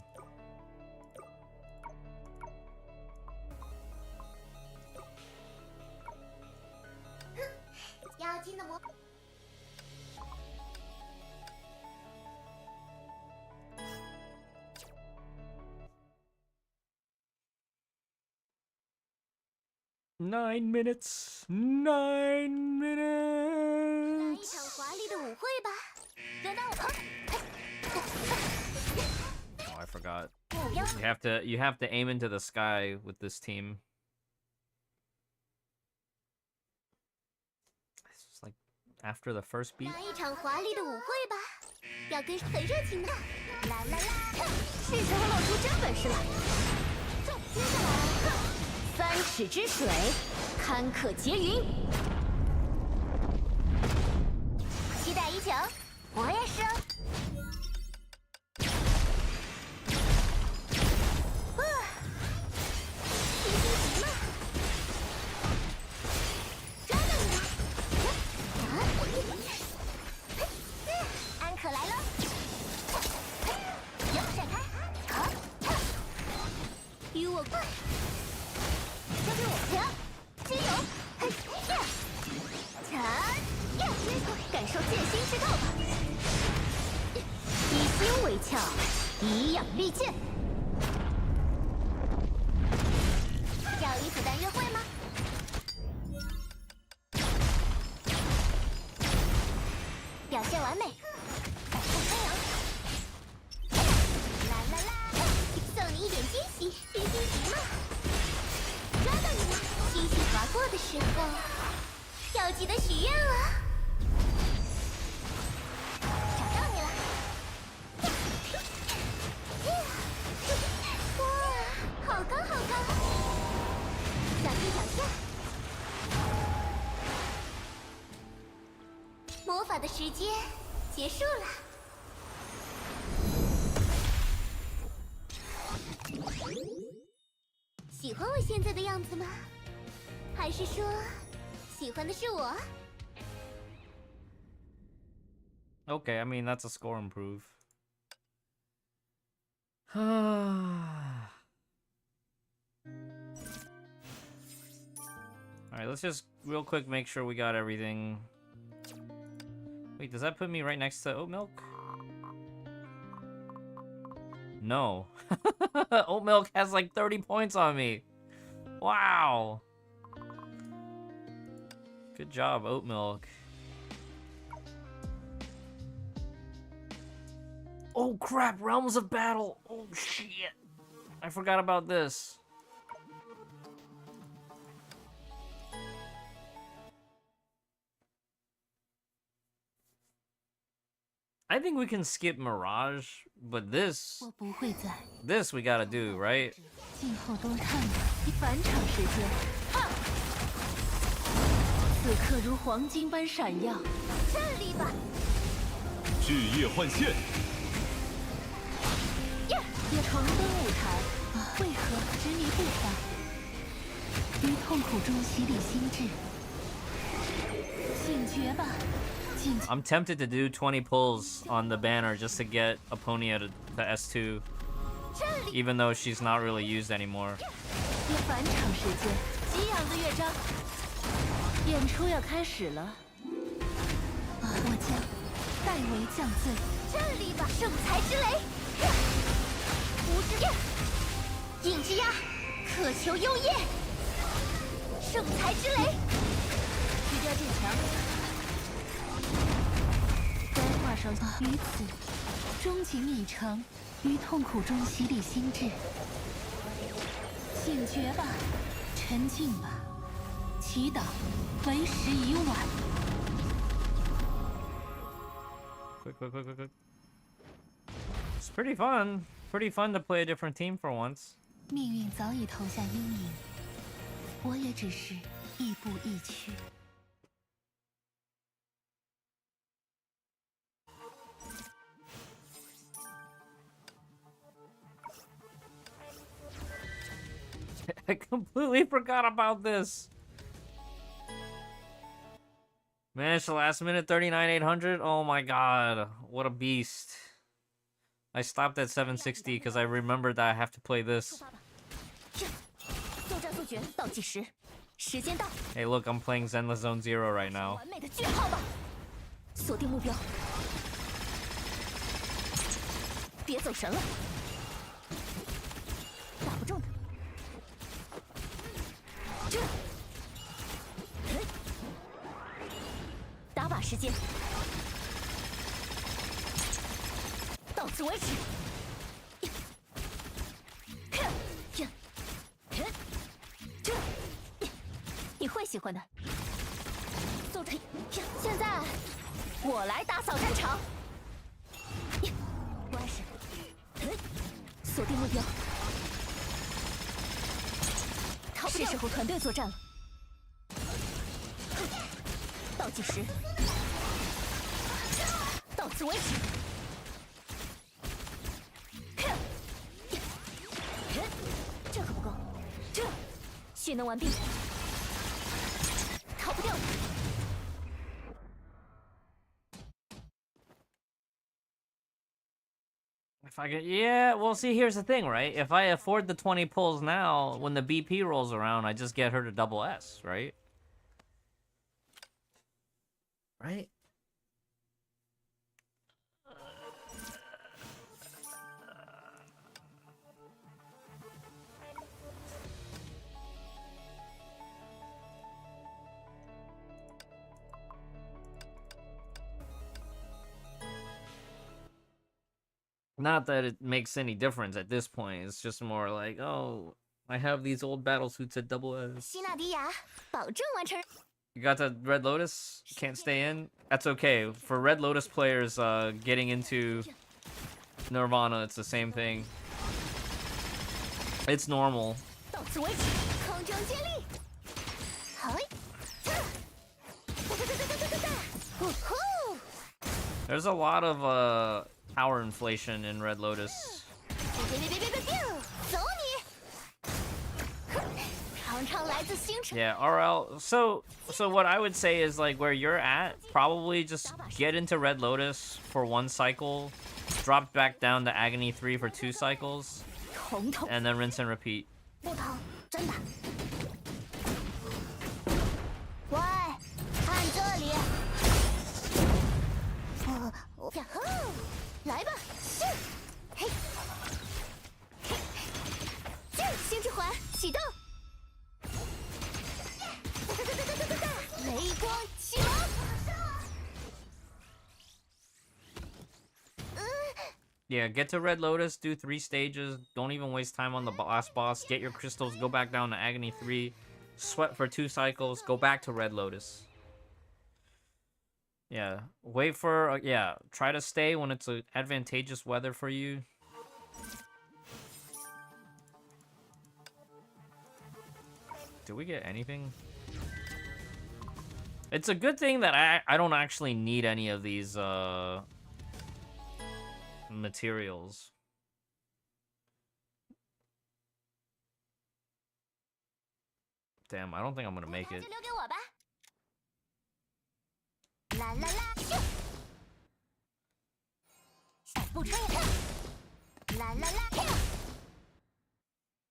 Nine minutes. 9 minutes.
来一场华丽的舞会吧，轮到我。
Oh, I forgot.
目标
You have to aim into the sky with this team. It's just like after the first beat.
来一场华丽的舞会吧，要跟很热情的。啦啦啦！是时候露出真本事了。接下来，三尺之水，堪可结云。期待已久，我也是哦。 以养利剑，要与子弹约会吗？表现完美，百步穿杨。啦啦啦，送你一点惊喜，是惊喜吗？抓到你了！星星划过的时候，要记得许愿哦。 好高好高，小心脚下。魔法的时间结束了。喜欢我现在的样子吗？还是说，喜欢的是我？
Okay, I mean that's a score improve. Alright, let's just real quick make sure we got everything. Wait, does that put me right next to oat milk? No. Oat milk has like 30 points on me. Wow. Good job, oat milk. Oh crap, Realms of Battle. Oh shit. I forgot about this. I think we can skip Mirage, but this we gotta do, right?
静候多看吧，返场时间，哈！此刻如黄金般闪耀，站立吧！
巨夜幻现，
也重登舞台，为何执迷不悔？于痛苦中洗礼心智，醒觉吧！
I'm tempted to do 20 pulls on the banner just to get Aponia to S2, even though she's not really used anymore.
返场时间，激昂的乐章，演出要开始了。我将代为降罪。站立吧，圣才之雷！无之影之压，渴求幽夜。圣才之雷，去掉剑墙。 该画上于此，终极已成，于痛苦中洗礼心智。醒觉吧，沉静吧，祈祷，为时已晚。
Quick. It's pretty fun. Pretty fun to play a different team for once.
命运早已投下阴影，我也只是亦步亦趋。
I completely forgot about this. Managed the last minute 39,800. Oh my god, what a beast. I stopped at 760 because I remembered that I have to play this. Hey look, I'm playing Zenless Zone Zero right now.
锁定目标，别走神了，打不中的。 打靶时间，到此为止。你会喜欢的。现在我来打扫战场。不碍事。锁定目标。是时候团队作战了。倒计时，到此为止。这可不够，蓄能完毕，逃不掉了。
If I get, yeah, well, see, here's the thing, right? If I afford the 20 pulls now, when the BP rolls around, I just get her to double S, right? Right? Not that it makes any difference at this point. It's just more like, oh, I have these old battle suits at double S. You got the Red Lotus? Can't stay in? That's okay. For Red Lotus players getting into Nirvana, it's the same thing. It's normal. There's a lot of power inflation in Red Lotus. Yeah, RL. So what I would say is, like, where you're at, probably just get into Red Lotus for 1 cycle, drop back down to Agony 3 for 2 cycles, and then rinse and repeat. Yeah, get to Red Lotus, do 3 stages, don't even waste time on the last boss, get your crystals, go back down to Agony 3, sweat for 2 cycles, go back to Red Lotus. Yeah, wait for, yeah, try to stay when it's advantageous weather for you. Do we get anything? It's a good thing that I don't actually need any of these, materials. Damn, I don't think I'm gonna make it.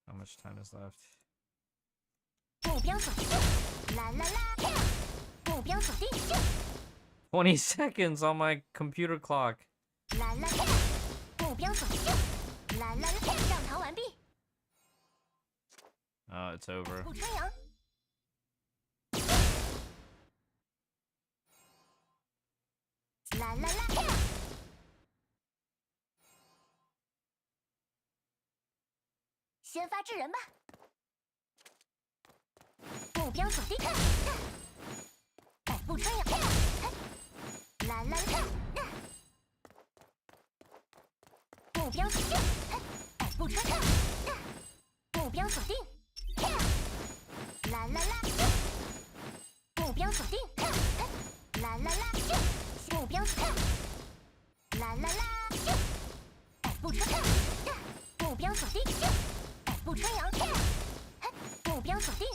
How much time is left? 20 seconds on my computer clock. Oh, it's over.
先发制人吧。目标锁定，百步穿杨，啦啦啦，目标锁定，百步穿杨，目标锁定，啦啦啦，目标锁定，啦啦啦，目标锁定，啦啦啦，百步穿杨，目标锁定。 不穿杨，目标锁定，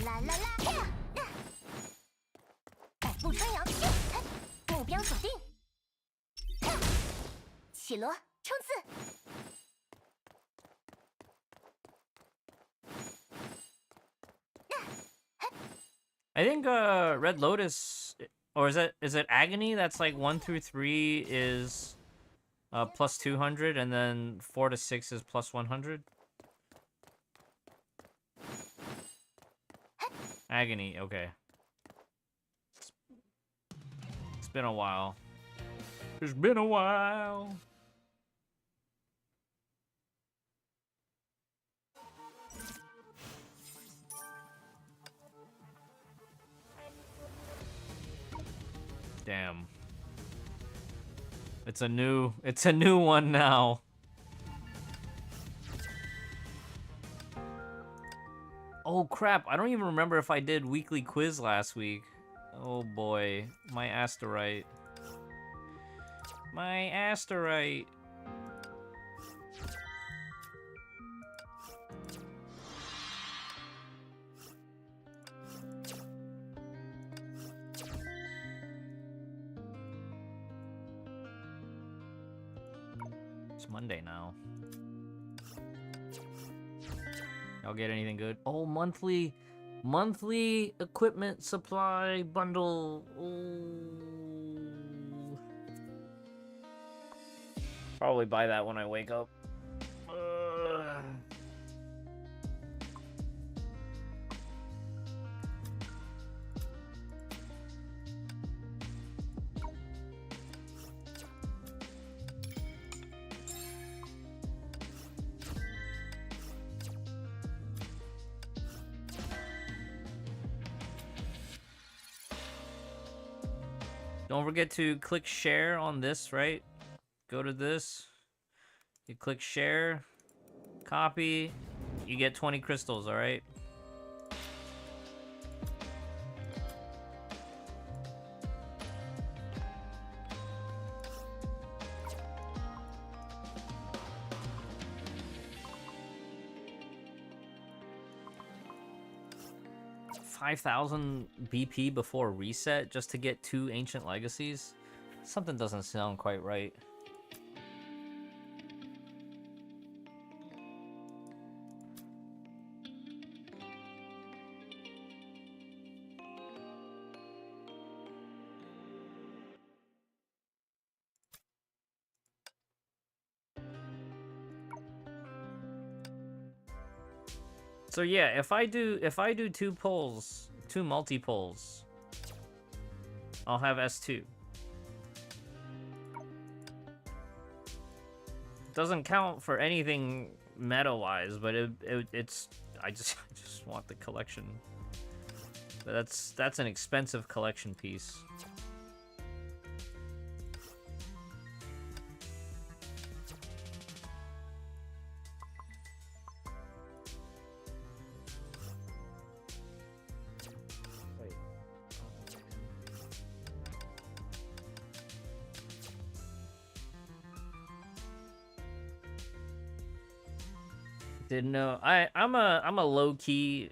啦啦啦，百步穿杨，目标锁定，起罗冲刺。
I think Red Lotus, or is it Agony? That's like 1 through 3 is plus 200, and then 4 to 6 is plus 100. Agony, okay. It's been a while. It's been a while. Damn. It's a new one now. Oh crap, I don't even remember if I did weekly quiz last week. Oh boy, my asterite. My asterite. It's Monday now. Y'all get anything good? Oh, monthly equipment supply bundle. Ooh. Probably buy that when I wake up. Don't forget to click share on this, right? Go to this. You click share, copy, you get 20 crystals, all right? $5,000 BP before reset just to get 2 ancient legacies? Something doesn't sound quite right. So yeah, if I do 2 pulls, 2 multi-pulls, I'll have S2. doesn't count for anything meta-wise, but it's I just want the collection. But that's an expensive collection piece. Didn't know. I'm a low-key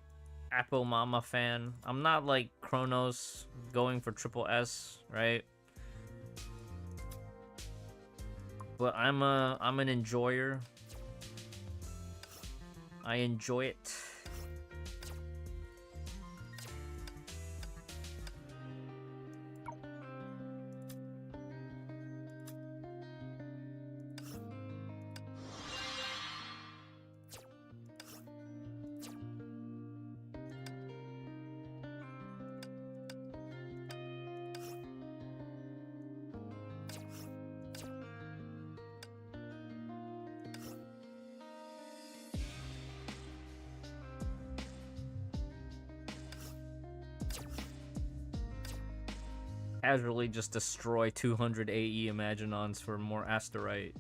Apple Mama fan. I'm not like Kronos going for triple S, right? But I'm an enjoyer. I enjoy it. Casually just destroy 200 AE Imaginons for more Asterite.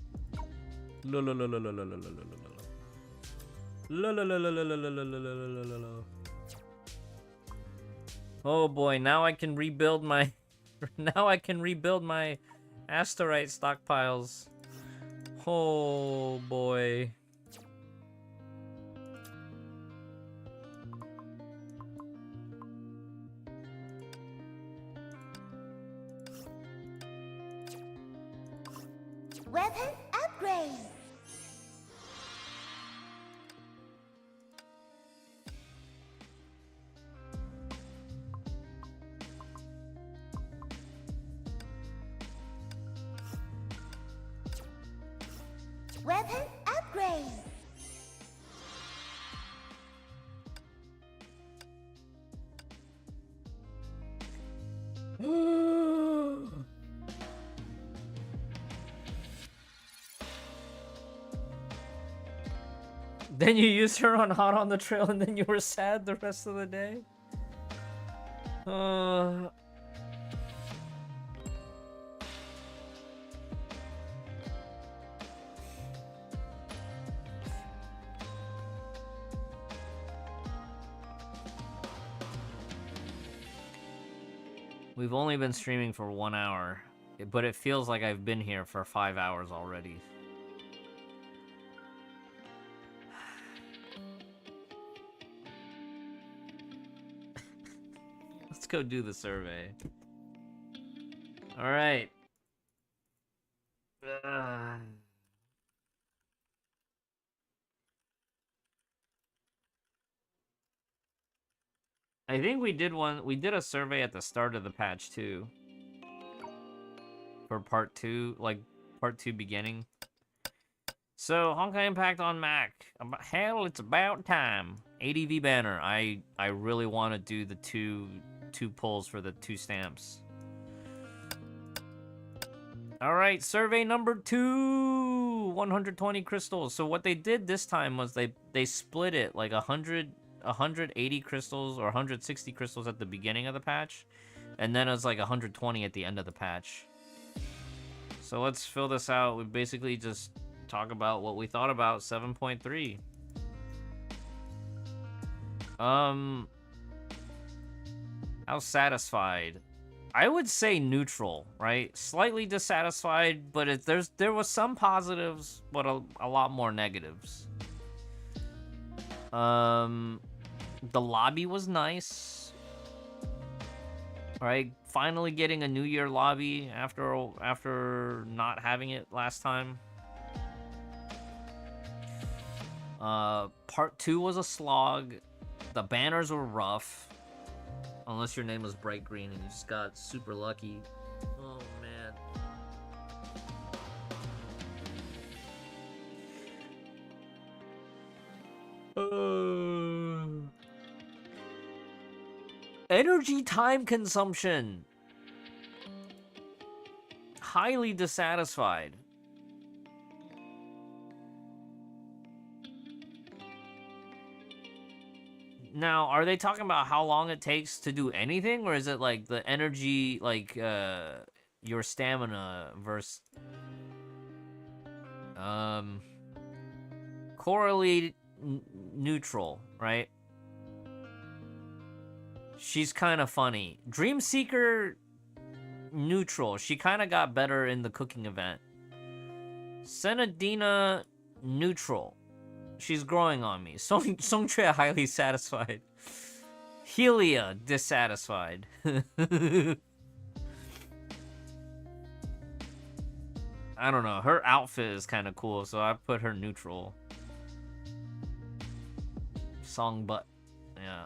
Oh boy, now I can rebuild my now I can rebuild my Asterite stockpiles. Oh boy.
Weapon upgrade. Weapon upgrade.
Then you used her on Hot on the Trail and then you were sad the rest of the day? We've only been streaming for 1 hour, but it feels like I've been here for 5 hours already. Let's go do the survey. All right. I think we did a survey at the start of the patch too. For part 2, like part 2 beginning. So, Honkai Impact on Mac. Hell, it's about time. ADV banner. I really want to do the two pulls for the 2 stamps. All right, survey number 2. 120 crystals. So what they did this time was they split it like 180 crystals or 160 crystals at the beginning of the patch, and then it was like 120 at the end of the patch. So let's fill this out. We basically just talk about what we thought about 7.3. How satisfied? I would say neutral, right? Slightly dissatisfied, but there was some positives, but a lot more negatives. The lobby was nice. Right? Finally getting a New Year lobby after not having it last time. Part 2 was a slog. The banners were rough. Unless your name was Bright Green and you just got super lucky. Oh, man. Energy time consumption. Highly dissatisfied. Now, are they talking about how long it takes to do anything, or is it like the energy, like your stamina versus correlate neutral, right? She's kind of funny. Dreamseeker neutral. She kind of got better in the cooking event. Senadina neutral. She's growing on me. Songtre highly satisfied. Helia dissatisfied. I don't know. Her outfit is kind of cool, so I put her neutral. Song butt. Yeah.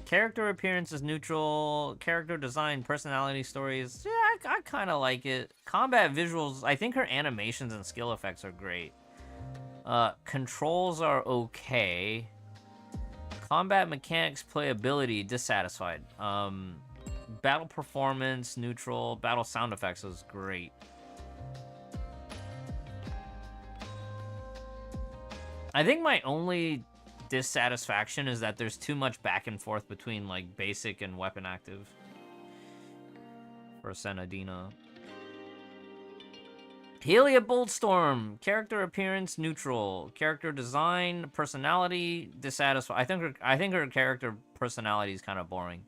Character appearance is neutral. Character design, personality stories. Yeah, I kind of like it. Combat visuals, I think her animations and skill effects are great. Controls are okay. Combat mechanics, playability, dissatisfied. Battle performance, neutral. Battle sound effects is great. I think my only dissatisfaction is that there's too much back and forth between like basic and weapon active for Senadina. Helia Boltstorm, character appearance neutral, character design, personality dissatisfied. I think her character personality is kind of boring.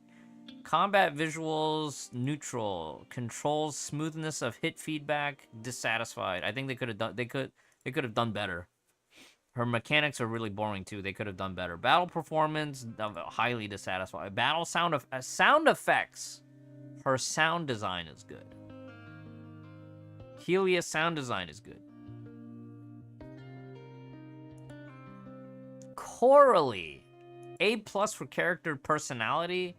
Combat visuals neutral, controls smoothness of hit feedback dissatisfied. I think they could have done better. Her mechanics are really boring too. They could have done better. Battle performance, highly dissatisfied. Battle sound effects. Her sound design is good. Helia's sound design is good. Coralie, A+ for character personality.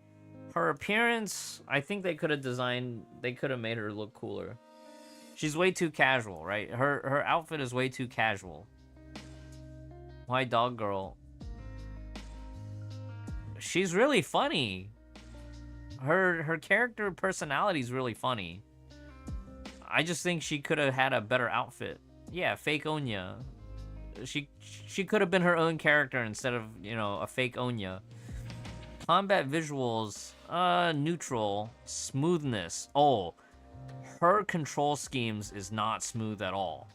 Her appearance, I think they could have made her look cooler. She's way too casual, right? Her outfit is way too casual. Why dog girl? She's really funny. Her character personality is really funny. I just think she could have had a better outfit. Yeah, fake Onya. She could have been her own character instead of, you know, a fake Onya. Combat visuals, neutral. Smoothness. Oh, her control schemes is not smooth at all.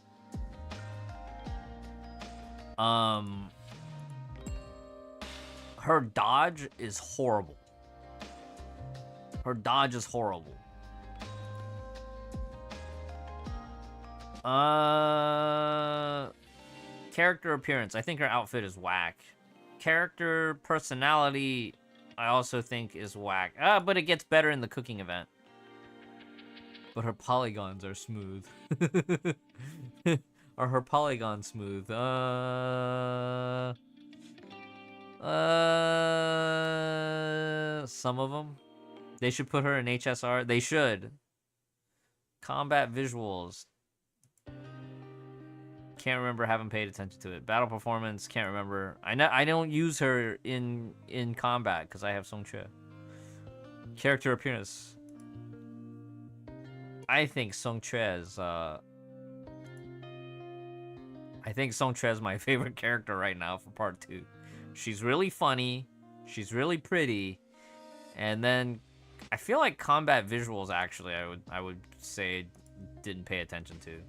Her dodge is horrible. Her dodge is horrible. Character appearance. I think her outfit is whack. Character personality, I also think is whack. But it gets better in the cooking event. But her polygons are smooth. Are her polygons smooth? Some of them. They should put her in HSR. They should. Combat visuals. Can't remember, haven't paid attention to it. Battle performance, can't remember. I don't use her in combat because I have Songche. Character appearance. I think Songche is my favorite character right now for part 2. She's really funny, she's really pretty, and then I feel like combat visuals actually I would say didn't pay attention to.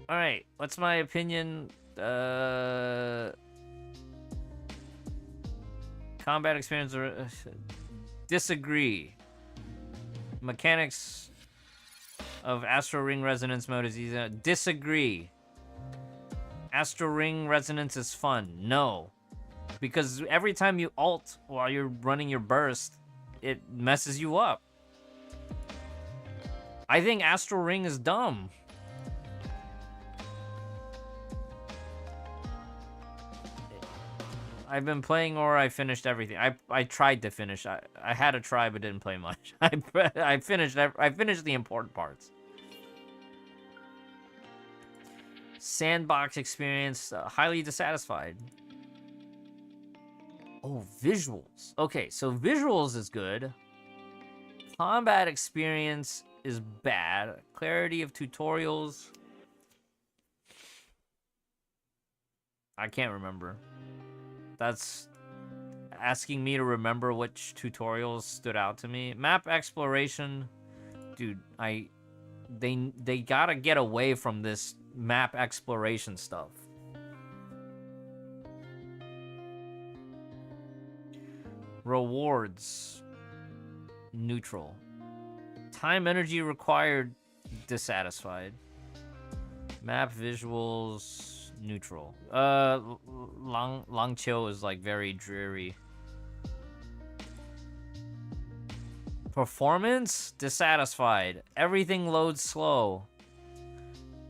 All right, what's my opinion? Combat experience, disagree. Mechanics of Astro Ring Resonance mode is easy. Disagree. Astro Ring Resonance is fun. No. Because every time you ult while you're running your burst, it messes you up. I think Astro Ring is dumb. I've been playing or I finished everything. I tried to finish. I had a try but didn't play much. I finished the important parts. Sandbox experience, highly dissatisfied. Oh, visuals. Okay, so visuals is good. Combat experience is bad. Clarity of tutorials. I can't remember. That's asking me to remember which tutorials stood out to me. Map exploration. Dude, they gotta get away from this map exploration stuff. Rewards. Neutral. Time energy required. Dissatisfied. Map visuals. Neutral. Langqiu is like very dreary. Performance. Dissatisfied. Everything loads slow.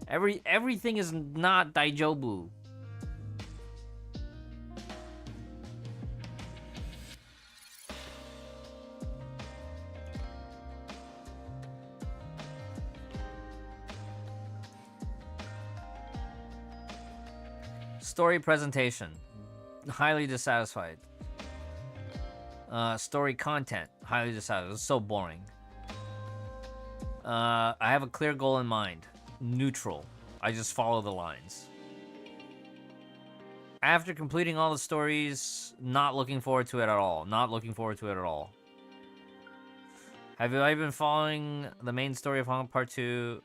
Everything is not daijobu. Story presentation. Highly dissatisfied. Story content. Highly dissatisfied. It's so boring. I have a clear goal in mind. Neutral. I just follow the lines. After completing all the stories, not looking forward to it at all. Not looking forward to it at all. Have I been following the main story of Hong Part 2?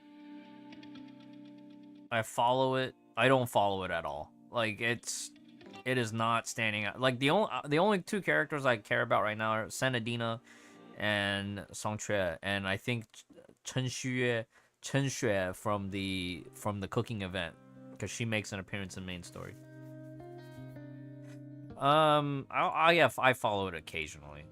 I follow it. I don't follow it at all. Like, it is not standing out. Like, the only two characters I care about right now are Senadina and Song Chue, and I think Chen Xue from the cooking event, because she makes an appearance in main story. I follow it occasionally.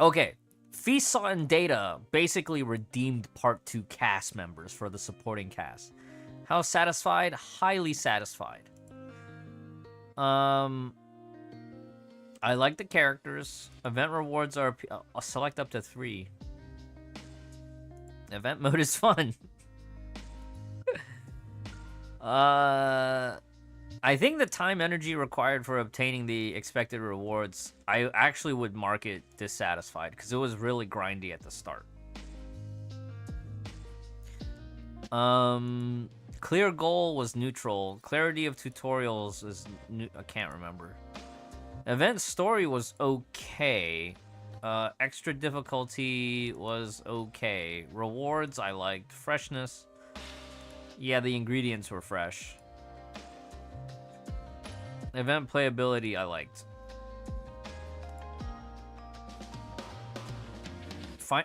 Okay, Feast and Data basically redeemed Part 2 cast members for the supporting cast. How satisfied? Highly satisfied. I like the characters. Event rewards are... I'll select up to 3. Event mode is fun. I think the time energy required for obtaining the expected rewards, I actually would mark it dissatisfied, because it was really grindy at the start. Clear goal was neutral. Clarity of tutorials is I can't remember. Event story was okay. Extra difficulty was okay. Rewards I liked. Freshness. Yeah, the ingredients were fresh. Event playability I liked.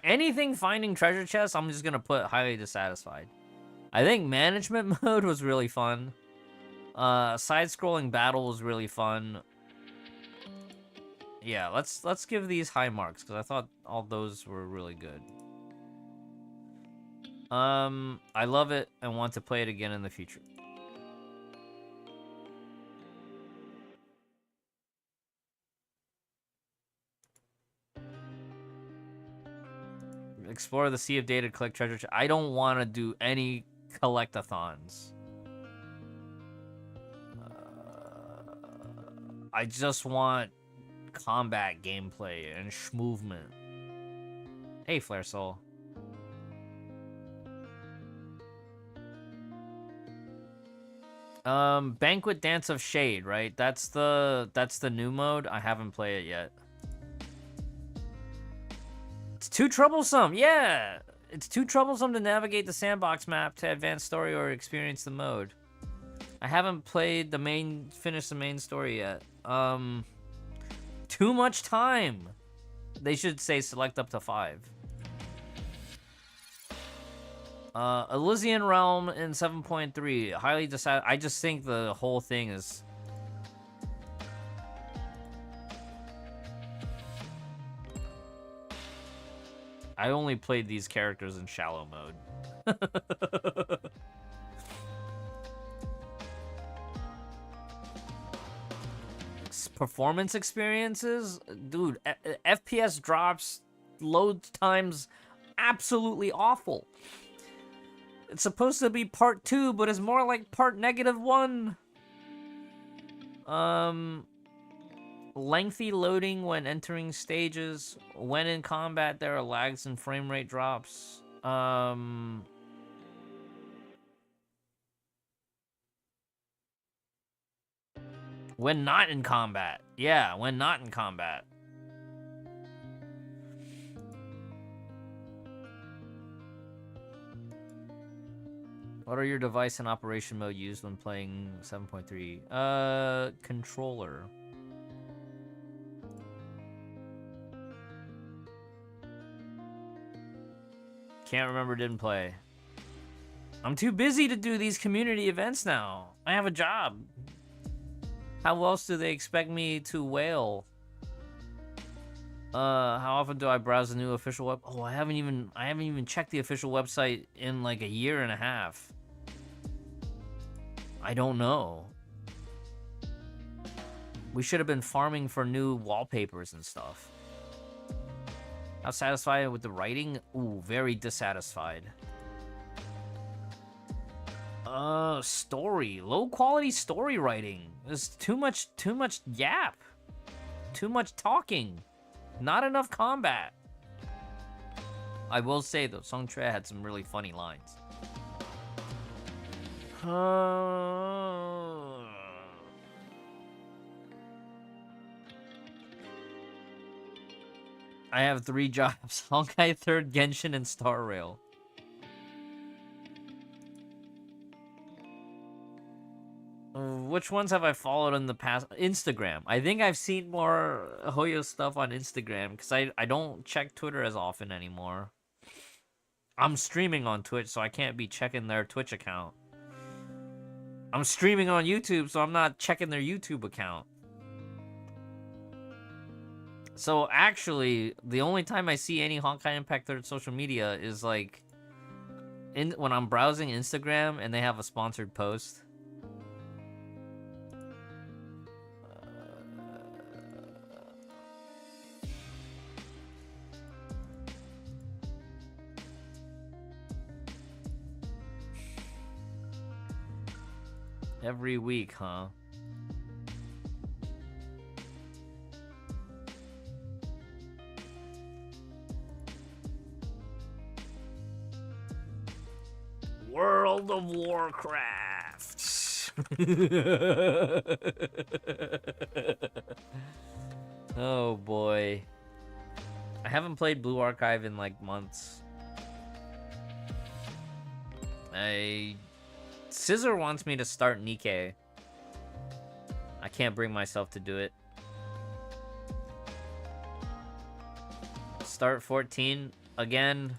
Anything finding treasure chests, I'm just gonna put highly dissatisfied. I think management mode was really fun. Side-scrolling battle was really fun. Yeah, let's give these high marks, because I thought all those were really good. I love it and want to play it again in the future. Explore the sea of data, collect treasure. I don't want to do any collectathons. I just want combat gameplay and movement. Hey, Flare Soul. Banquet Dance of Shade, right? That's the new mode. I haven't played it yet. It's too troublesome. Yeah, it's too troublesome to navigate the sandbox map to advance story or experience the mode. I haven't played finished the main story yet. Too much time. They should say select up to 5. Elysian Realm in 7.3. Highly decided. I just think the whole thing is... I only played these characters in shallow mode. Performance experiences? Dude, FPS drops, load times, absolutely awful. It's supposed to be part 2, but it's more like part -1. Lengthy loading when entering stages. When in combat, there are lags and frame rate drops. When not in combat. Yeah, when not in combat. What are your device and operation mode used when playing 7.3? Controller. Can't remember, didn't play. I'm too busy to do these community events now. I have a job. How else do they expect me to wail? How often do I browse the new official web? Oh, I haven't even checked the official website in like a year and a half. I don't know. We should have been farming for new wallpapers and stuff. How satisfied with the writing? Ooh, very dissatisfied. Story. Low quality story writing. There's too much yap. Too much talking. Not enough combat. I will say though, Song Tre had some really funny lines. I have 3 jobs. Honkai 3rd, Genshin, and Star Rail. Which ones have I followed in the past? Instagram. I think I've seen more Hoyo stuff on Instagram because I don't check Twitter as often anymore. I'm streaming on Twitch, so I can't be checking their Twitch account. I'm streaming on YouTube, so I'm not checking their YouTube account. So actually, the only time I see any Honkai Impact 3rd social media is like when I'm browsing Instagram and they have a sponsored post. Every week, huh? World of Warcraft. Oh boy. I haven't played Blue Archive in like months. Scissor wants me to start Nikkei. I can't bring myself to do it. Start 14 again.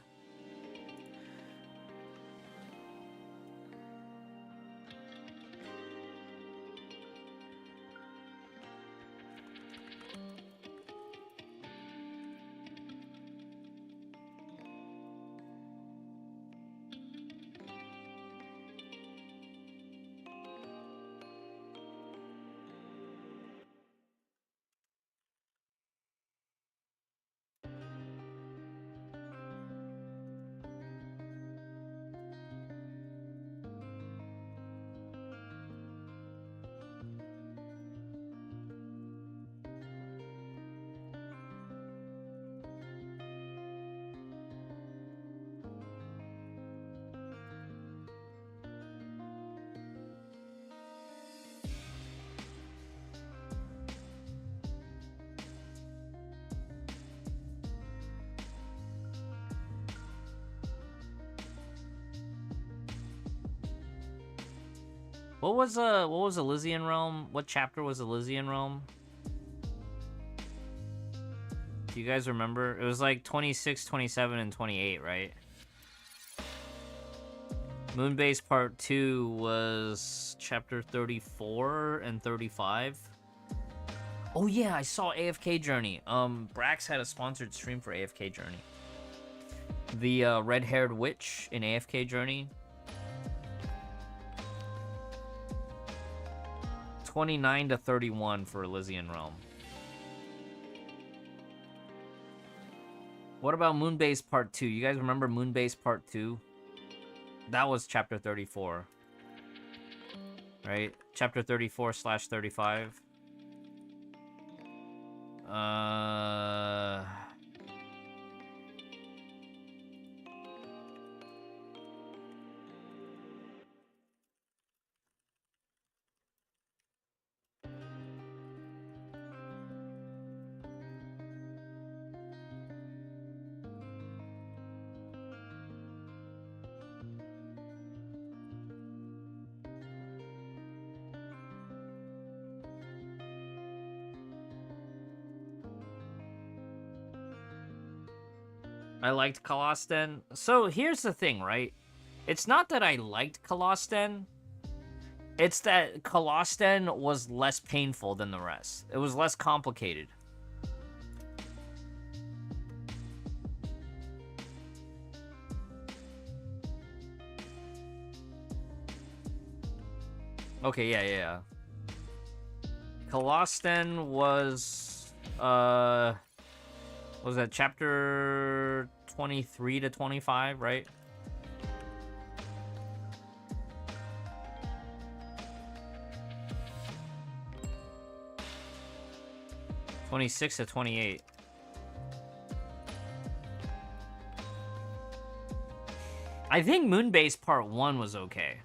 What was Elysian Realm? What chapter was Elysian Realm? Do you guys remember? It was like 26, 27, and 28, right? Moonbase Part 2 was chapter 34 and 35. Oh yeah, I saw AFK Journey. Brax had a sponsored stream for AFK Journey. The red-haired witch in AFK Journey. 29 to 31 for Elysian Realm. What about Moonbase Part 2? You guys remember Moonbase Part 2? That was chapter 34. Right? Chapter 34/35. I liked Colosten. So here's the thing, right? It's not that I liked Colosten. It's that Colosten was less painful than the rest. It was less complicated. Okay, yeah. Colosten was that chapter 23 to 25, right? (26 to 28). I think Moonbase Part 1 was okay.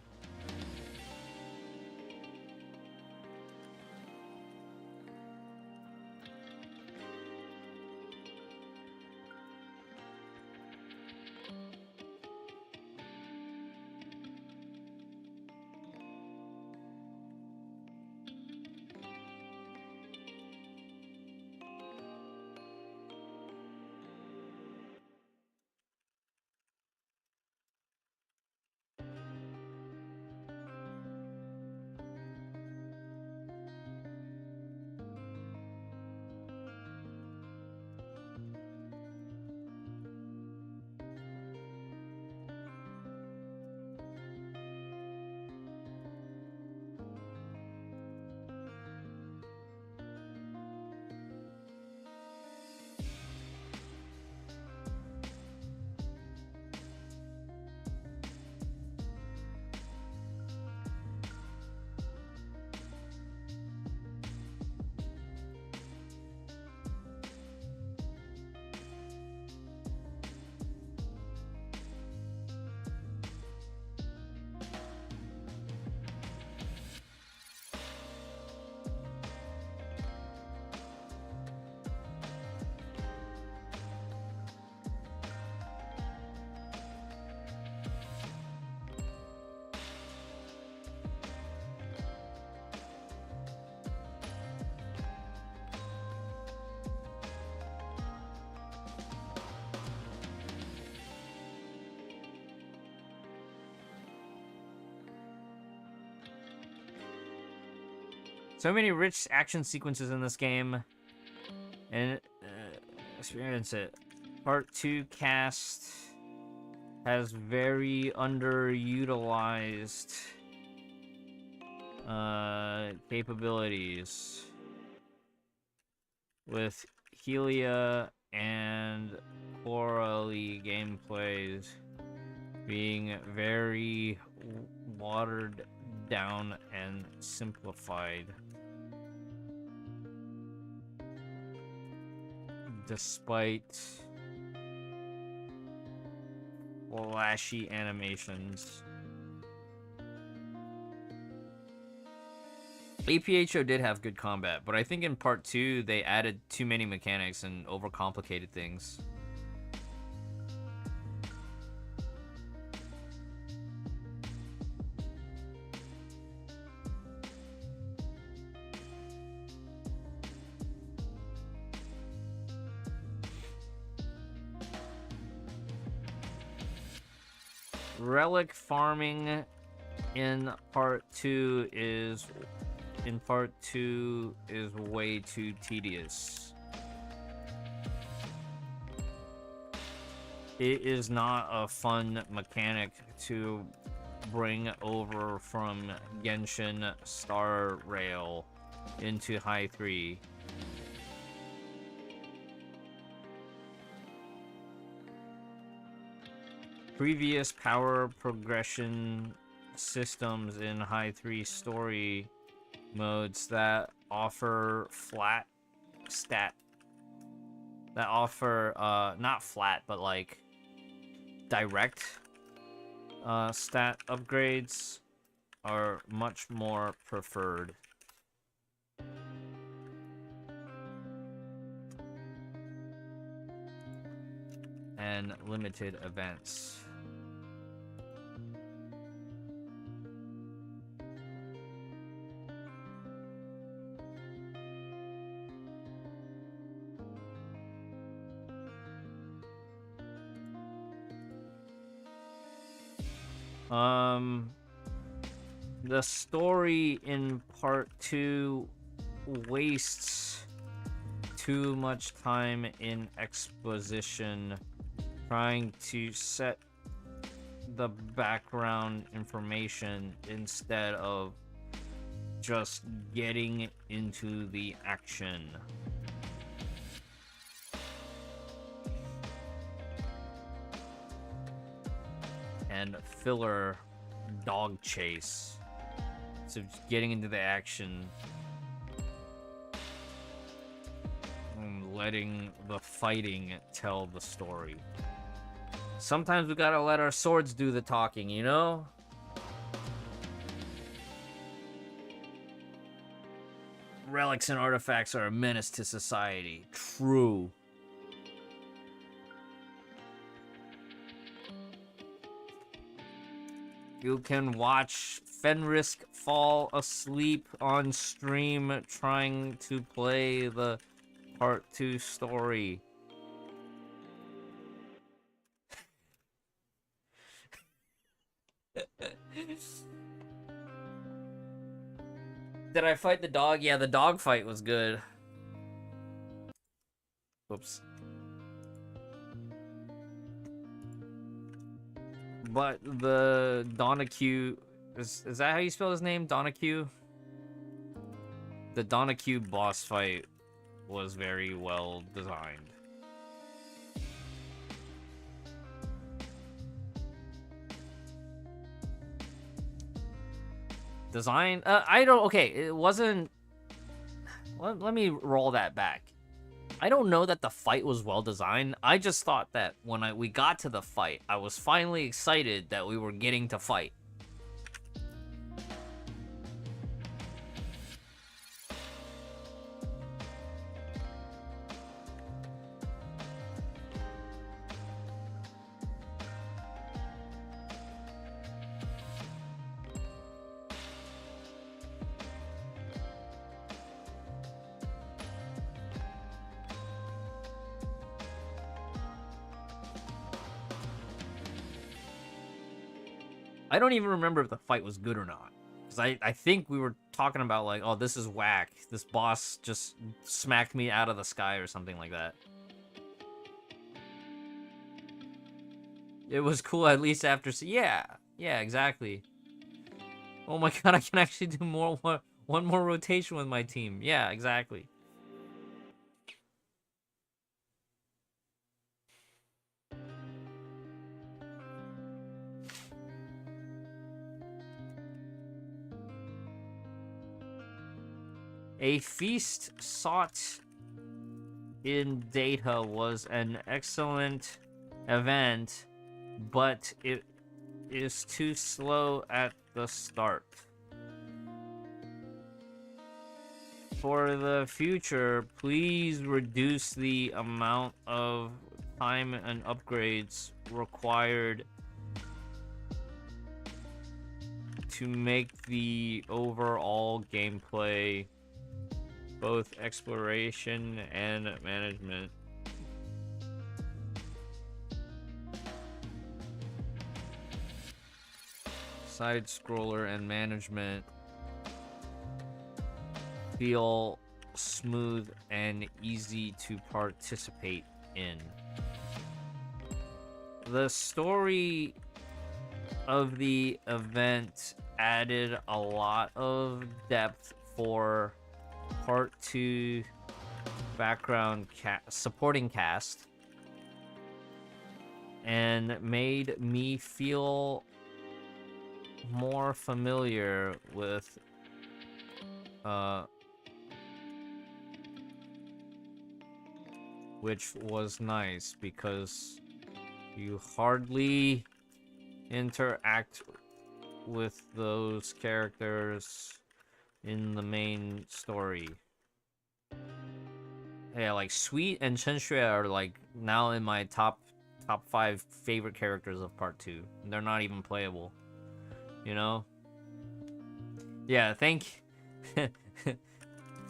So many rich action sequences in this game, and experience it. Part 2 cast has very underutilized capabilities with Helia and Coralie gameplays being very watered down and simplified. Despite flashy animations. APHO did have good combat, but I think in part 2 they added too many mechanics and overcomplicated things. Relic farming in part 2 is way too tedious. It is not a fun mechanic to bring over from Genshin Star Rail into hi3. Previous power progression systems in hi3 story modes that offer flat stat that offer not flat but like direct stat upgrades are much more preferred. And limited events. The story in part 2 wastes too much time in exposition trying to set the background information instead of just getting into the action. And filler dog chase. So just getting into the action and letting the fighting tell the story. Sometimes we gotta let our swords do the talking, you know? Relics and artifacts are a menace to society. True. You can watch Fenrisk fall asleep on stream trying to play the part 2 story. Did I fight the dog? Yeah, the dog fight was good. Whoops. But the Donahue... Is that how you spell his name? Donahue? The Donahue boss fight was very well designed. I don't... Okay, it wasn't... Let me roll that back. I don't know that the fight was well designed. I just thought that when we got to the fight, I was finally excited that we were getting to fight. I don't even remember if the fight was good or not. Because I think we were talking about like, oh, this is whack. This boss just smacked me out of the sky or something like that. It was cool at least after... Yeah, exactly. Oh my god, I can actually do one more rotation with my team. Yeah, exactly. A feast sought in data was an excellent event, but it is too slow at the start. For the future, please reduce the amount of time and upgrades required to make the overall gameplay both exploration and management. Side scroller and management feel smooth and easy to participate in. The story of the event added a lot of depth for part 2 background supporting cast and made me feel more familiar with which was nice because you hardly interact with those characters in the main story. Yeah, like Sweet and Chen-Xue are like now in my top 5 favorite characters of part 2. They're not even playable, you know? Yeah, thank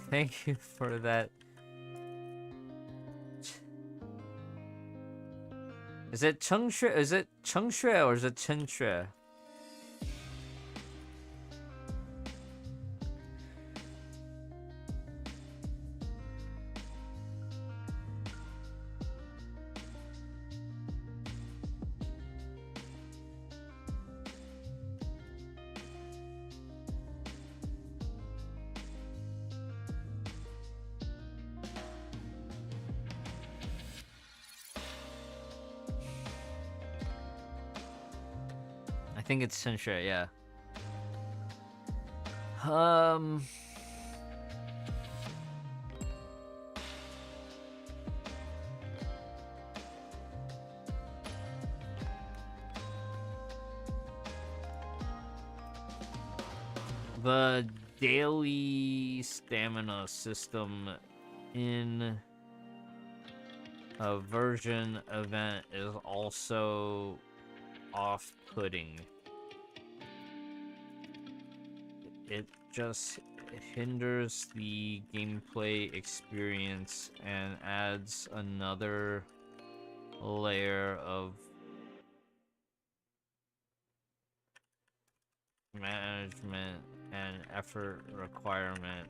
thank you for that. Is it Chen-Xue? Is it Chen-Xue or is it Chen-Xue? I think it's Chen-Xue, yeah. The daily stamina system in a version event is also off-putting. It just hinders the gameplay experience and adds another layer of management and effort requirement.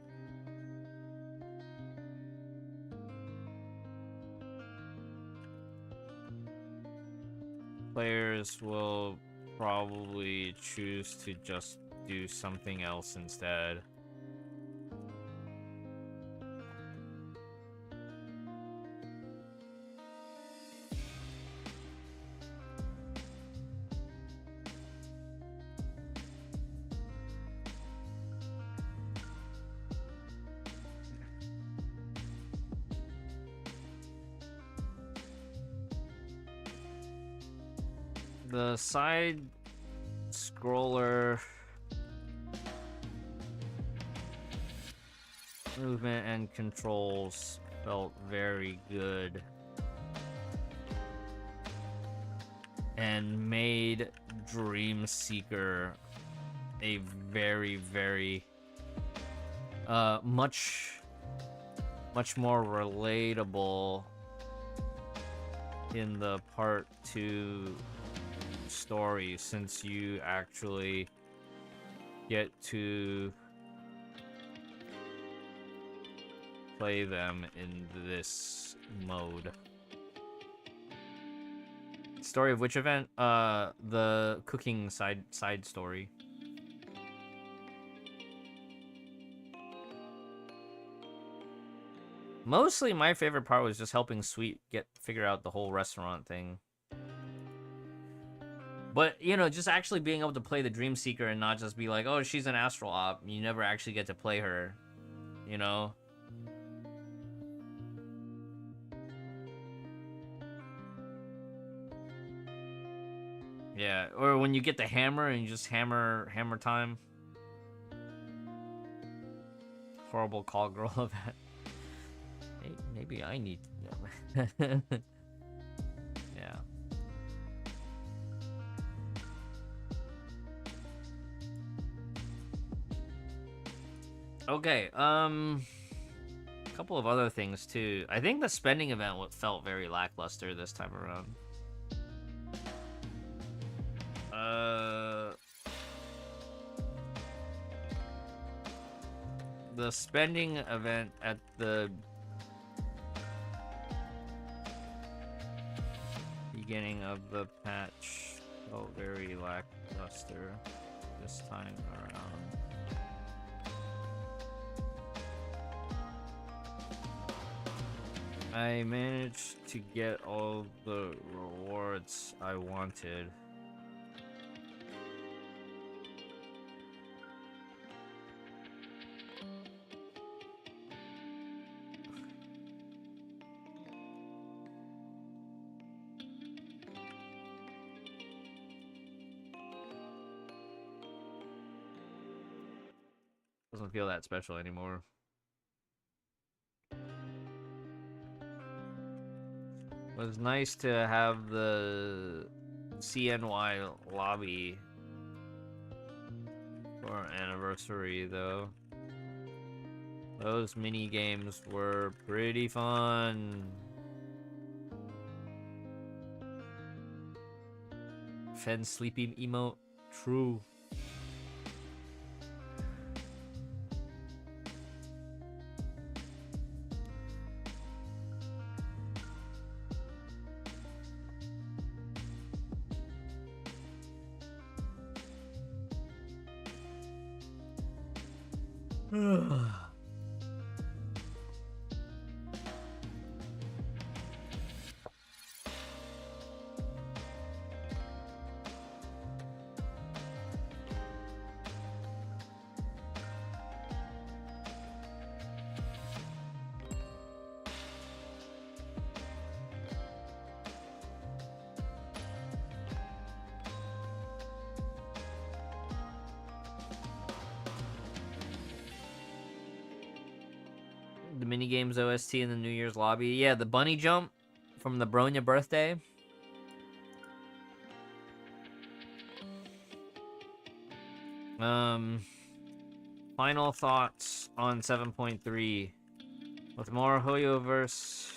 Players will probably choose to just do something else instead. The side scroller movement and controls felt very good and made Dream Seeker a very, very much more relatable in the part 2 story, since you actually get to play them in this mode. Story of which event? The cooking side story. Mostly my favorite part was just helping Sweet figure out the whole restaurant thing. But, you know, just actually being able to play the Dream Seeker and not just be like, oh, she's an astral op. You never actually get to play her, you know? Yeah, or when you get the hammer and you just hammer time. Horrible call girl event. Maybe I need to. Yeah. Okay, a couple of other things too. I think the spending event felt very lackluster this time around. The spending event at the beginning of the patch felt very lackluster this time around. I managed to get all the rewards I wanted. doesn't feel that special anymore. It was nice to have the CNY lobby for our anniversary, though. Those mini games were pretty fun. Fen sleeping emote, true. The minigames OST in the New Year's lobby. Yeah, the bunny jump from the Bronya birthday. Final thoughts on 7.3. With more HOYOverse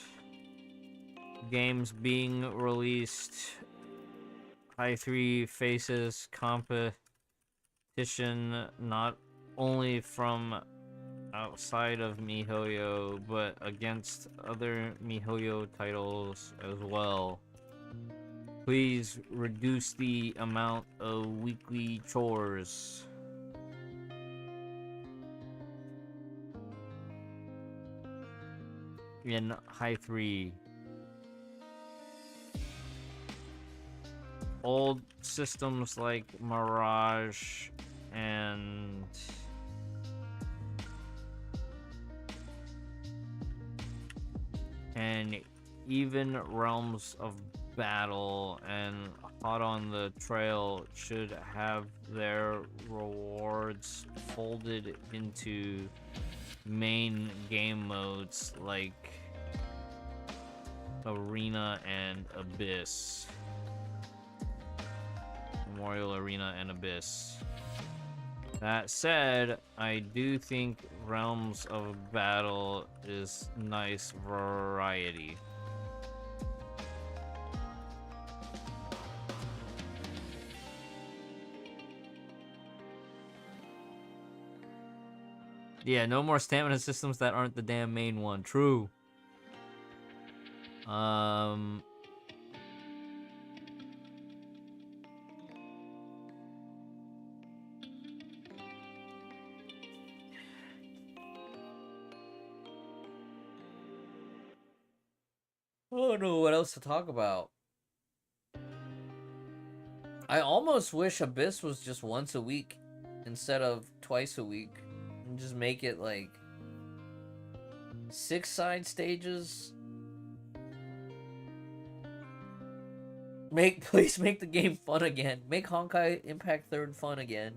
games being released, hi3 faces competition not only from outside of mihoyo, but against other mihoyo titles as well. Please reduce the amount of weekly chores. In hi3. Old systems like Mirage and even Realms of Battle and Hot on the Trail should have their rewards folded into main game modes like Arena and Abyss. Memorial Arena and Abyss. That said, I do think Realms of Battle is nice variety. Yeah, no more stamina systems that aren't the damn main one. True. I don't know what else to talk about. I almost wish Abyss was just once a week instead of twice a week. And just make it like 6 side stages. Please make the game fun again. Make Honkai Impact 3rd fun again.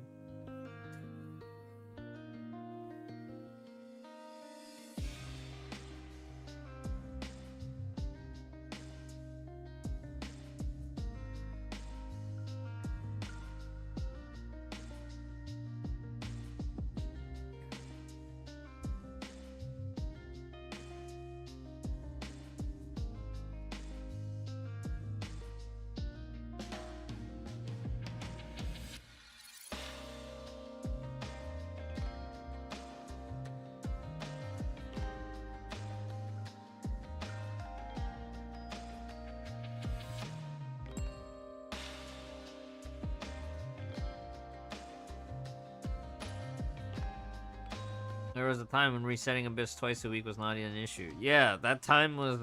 There was a time when resetting Abyss twice a week was not an issue. Yeah, that time was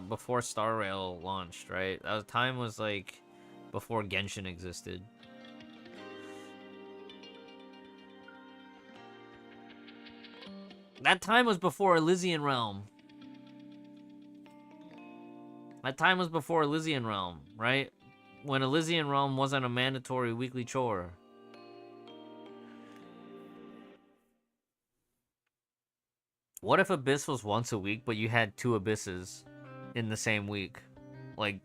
before Star Rail launched, right? That time was like before Genshin existed. That time was before Elysian Realm. That time was before Elysian Realm, right? When Elysian Realm wasn't a mandatory weekly chore. What if Abyss was once a week, but you had 2 Abysses in the same week? Like,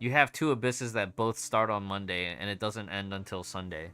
you have 2 Abysses that both start on Monday, and it doesn't end until Sunday.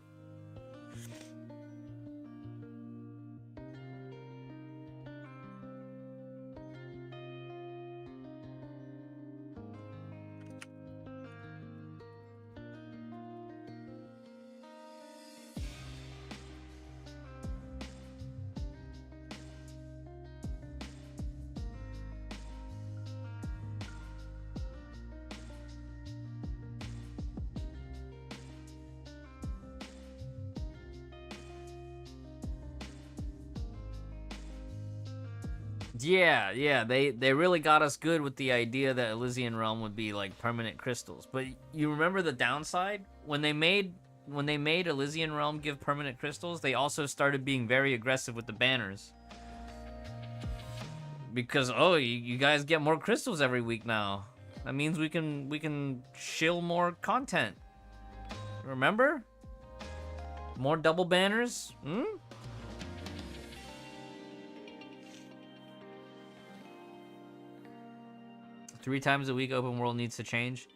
Yeah, they really got us good with the idea that Elysian Realm would be like permanent crystals. But you remember the downside? When they made Elysian Realm give permanent crystals, they also started being very aggressive with the banners. Because you guys get more crystals every week now. That means we can shill more content. Remember? More double banners? 3 times a week open world needs to change.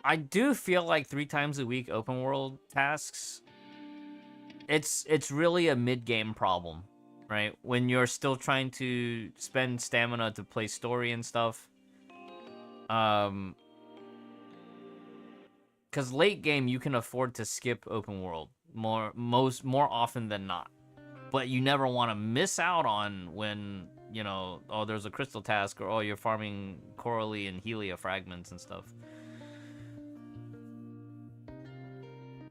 I do feel like 3 times a week open world tasks, it's really a mid-game problem, right? When you're still trying to spend stamina to play story and stuff. Because late game you can afford to skip open world more often than not. But you never want to miss out on when, you know, there's a crystal task, or you're farming Coralie and Helia fragments and stuff.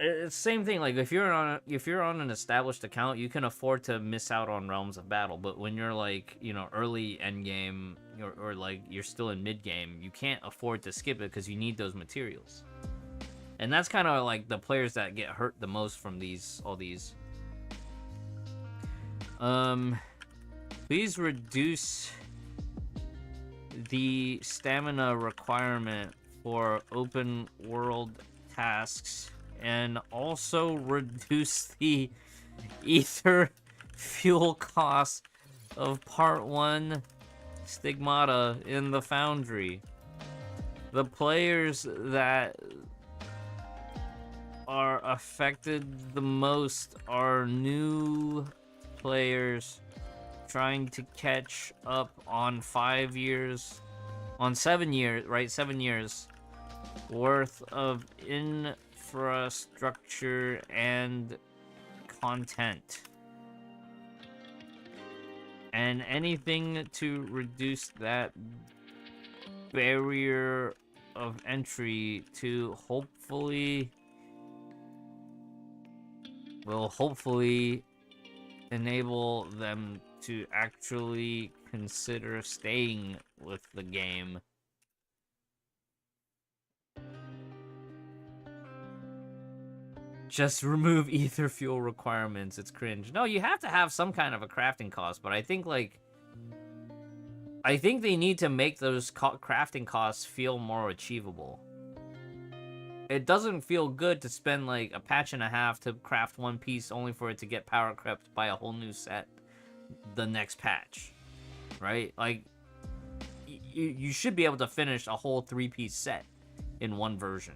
It's the same thing. Like if you're on an established account, you can afford to miss out on Realms of Battle. But when you're like, you know, early end game or like you're still in mid game, you can't afford to skip it because you need those materials. And that's kind of like the players that get hurt the most from all these. Please reduce the stamina requirement for open world tasks, and also reduce the ether fuel cost of Part 1 Stigmata in the Foundry. The players that are affected the most are new players trying to catch up on 7 years, right? 7 years worth of infrastructure and content. And anything to reduce that barrier of entry to hopefully enable them to actually consider staying with the game. Just remove ether fuel requirements. It's cringe. No, you have to have some kind of a crafting cost, but I think they need to make those crafting costs feel more achievable. It doesn't feel good to spend like a patch and a half to craft one piece only for it to get power crept by a whole new set the next patch, right? Like, you should be able to finish a whole 3-piece set in one version.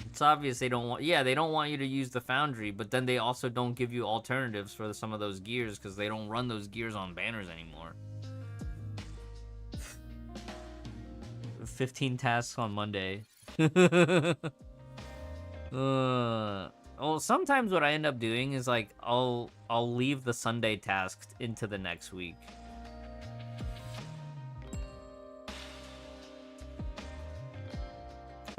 It's obvious they don't want you to use the Foundry, but then they also don't give you alternatives for some of those gears because they don't run those gears on banners anymore. 15 tasks on Monday. Well, sometimes what I end up doing is like I'll leave the Sunday task into the next week.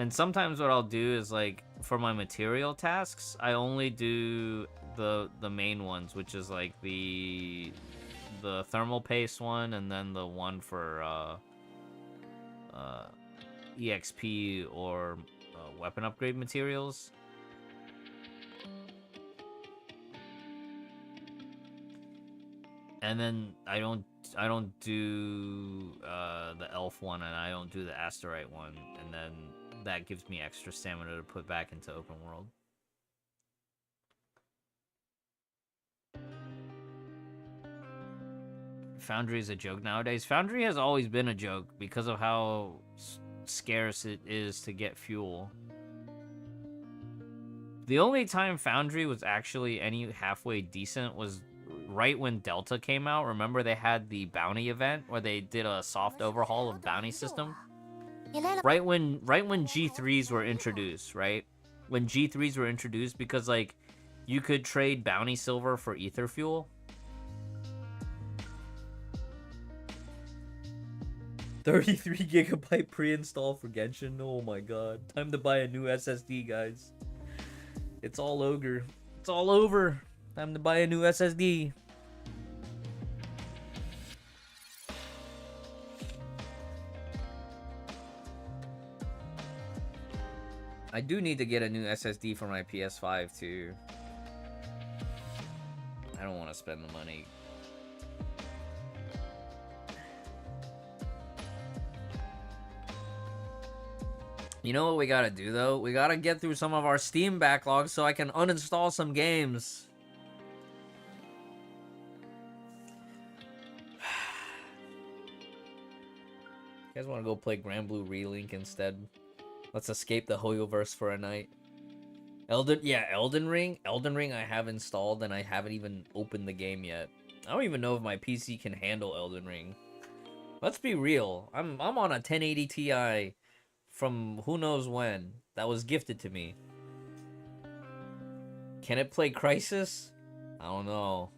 And sometimes what I'll do is like for my material tasks, I only do the main ones, which is like the thermal paste one and then the one for EXP or weapon upgrade materials. And then I don't do the elf one, and I don't do the asterite one, and then that gives me extra stamina to put back into open world. Foundry is a joke nowadays. Foundry has always been a joke because of how scarce it is to get fuel. The only time Foundry was actually any halfway decent was right when Delta came out. Remember they had the bounty event where they did a soft overhaul of bounty system? Right when G3s were introduced, right? When G3s were introduced, because like you could trade bounty silver for ether fuel. 33 gigabyte pre-install for Genshin. Oh my god. Time to buy a new SSD, guys. It's all ogre. It's all over. Time to buy a new SSD. I do need to get a new SSD for my PS5 too. I don't want to spend the money. You know what we gotta do though? We gotta get through some of our Steam backlogs so I can uninstall some games. You guys wanna go play Grand Blue Relink instead? Let's escape the Hoyoverse for a night. Elden Ring. Elden Ring I have installed and I haven't even opened the game yet. I don't even know if my PC can handle Elden Ring. Let's be real. I'm on a 1080 Ti from who knows when that was gifted to me. Can it play Crisis? I don't know.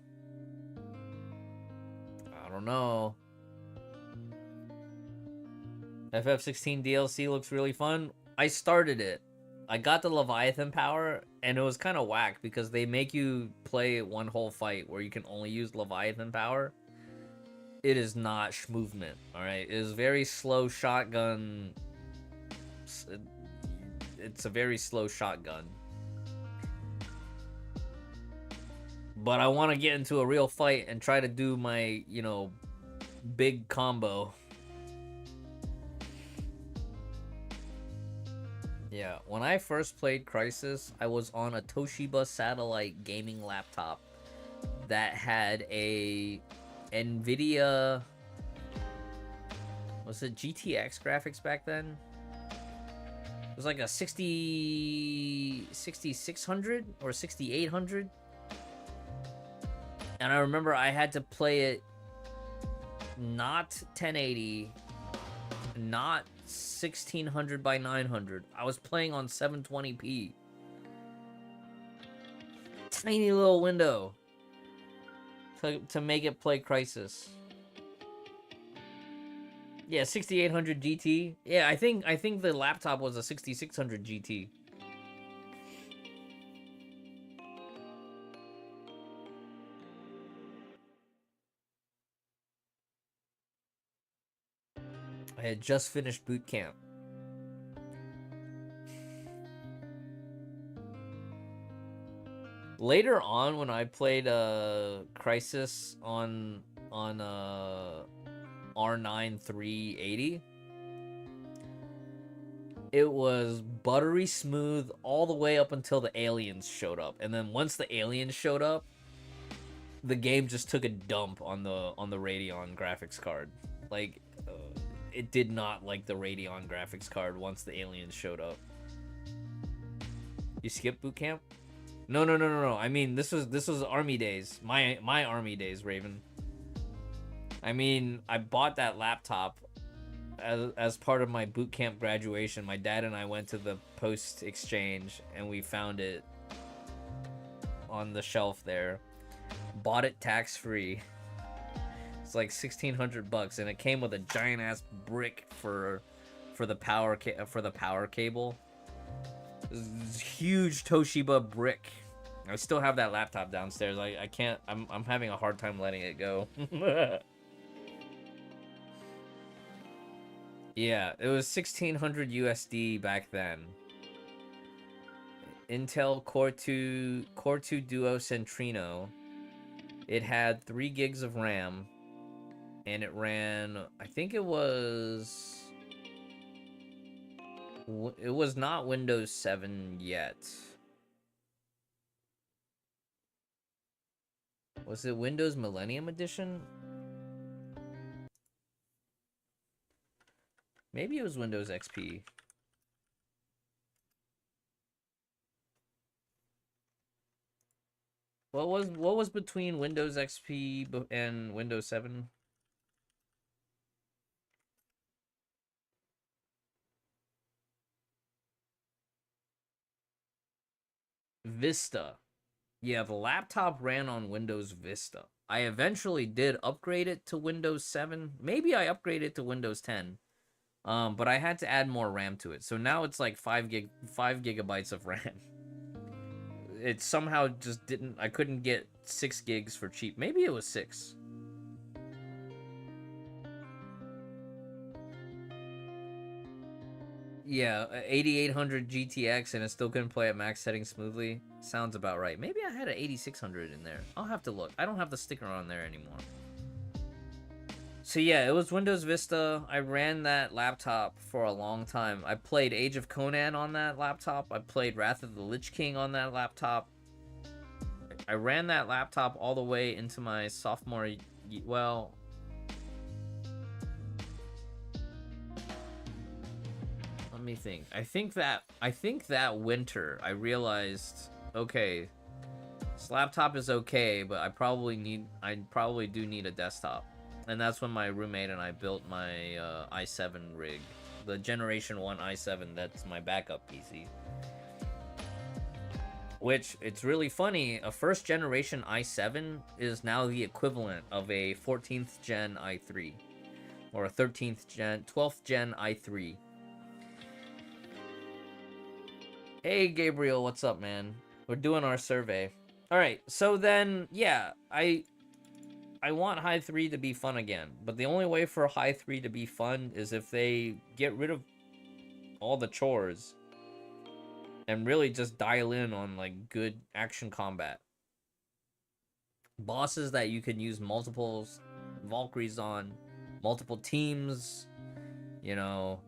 I don't know. FF16 DLC looks really fun. I started it. I got the Leviathan power, and it was kind of whack because they make you play one whole fight where you can only use Leviathan power. It is not movement, alright? It is very slow shotgun. It's a very slow shotgun. But I want to get into a real fight and try to do my, you know, big combo. Yeah, when I first played Crisis, I was on a Toshiba satellite gaming laptop that had a NVIDIA... Was it GTX graphics back then? It was like a 6600 or 6800. And I remember I had to play it not 1080, not 1600 by 900. I was playing on 720p. Tiny little window to make it play Crisis. Yeah, 6800 GT. Yeah, I think the laptop was a 6600 GT. I had just finished boot camp. Later on, when I played Crisis on R9 380, it was buttery smooth all the way up until the aliens showed up, and then once the aliens showed up, the game just took a dump on the Radeon graphics card. Like, it did not like the Radeon graphics card once the aliens showed up. You skipped boot camp? No. I mean, this was army days. My army days, Raven. I mean, I bought that laptop as part of my boot camp graduation. My dad and I went to the post exchange and we found it on the shelf there. Bought it tax free. It's like $1,600, and it came with a giant ass brick for the power cable. This huge Toshiba brick. I still have that laptop downstairs. I can't. I'm having a hard time letting it go. Yeah, it was 1600 USD back then. Intel Core 2 Duo Centrino. It had 3 gigs of RAM, and it ran, I think it was not Windows 7 yet. Was it Windows Millennium Edition? Maybe it was Windows XP. What was between Windows XP and Windows 7? Vista. Yeah, the laptop ran on Windows Vista. I eventually did upgrade it to Windows 7. Maybe I upgraded to Windows 10. But I had to add more RAM to it. So now it's like 5 gigabytes of RAM. It somehow just didn't, I couldn't get 6 gigs for cheap. Maybe it was 6. Yeah, 8800 GTX and it still couldn't play at max settings smoothly. Sounds about right. Maybe I had an 8600 in there. I'll have to look. I don't have the sticker on there anymore. So yeah, it was Windows Vista. I ran that laptop for a long time. I played Age of Conan on that laptop. I played Wrath of the Lich King on that laptop. I ran that laptop all the way into my sophomore, well, let me think. I think that winter I realized, okay, this laptop is okay, but I probably do need a desktop. And that's when my roommate and I built my i7 rig. The Generation 1 i7, that's my backup PC. Which, it's really funny, a first generation i7 is now the equivalent of a 14th gen i3. Or a 12th gen i3. Hey Gabriel, what's up, man? We're doing our survey. Alright, so then, yeah, I want hi3 to be fun again, but the only way for hi3 to be fun is if they get rid of all the chores and really just dial in on like good action combat. Bosses that you can use multiple Valkyries on, multiple teams, you know.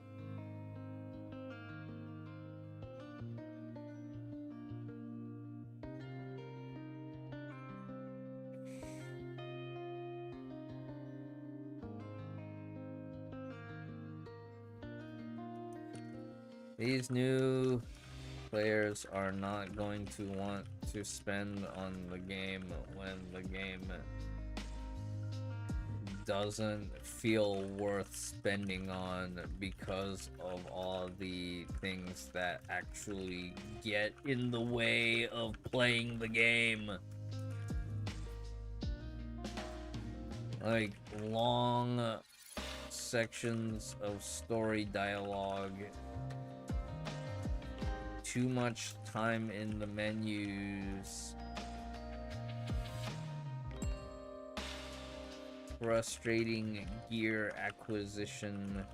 These new players are not going to want to spend on the game when the game doesn't feel worth spending on because of all the things that actually get in the way of playing the game. Like long sections of story dialogue, too much time in the menus, frustrating gear acquisition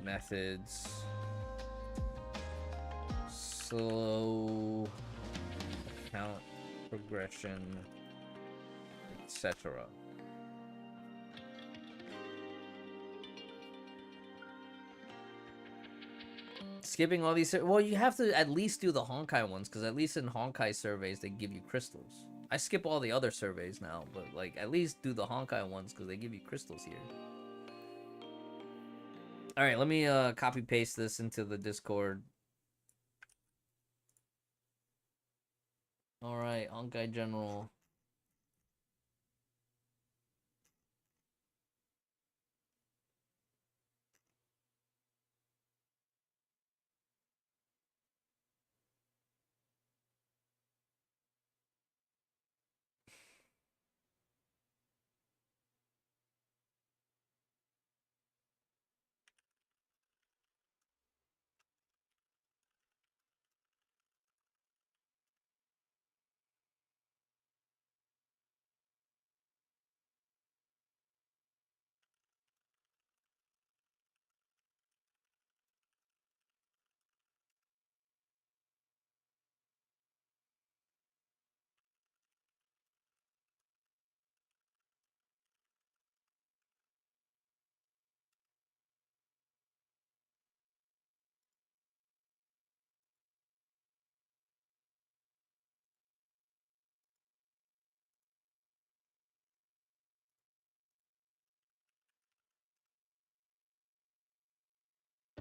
methods, slow account progression, etc. Skipping all these, well, you have to at least do the Honkai ones, because at least in Honkai surveys they give you crystals. I skip all the other surveys now, but like at least do the Honkai ones because they give you crystals here. All right, let me copy paste this into the Discord. All right, Honkai General.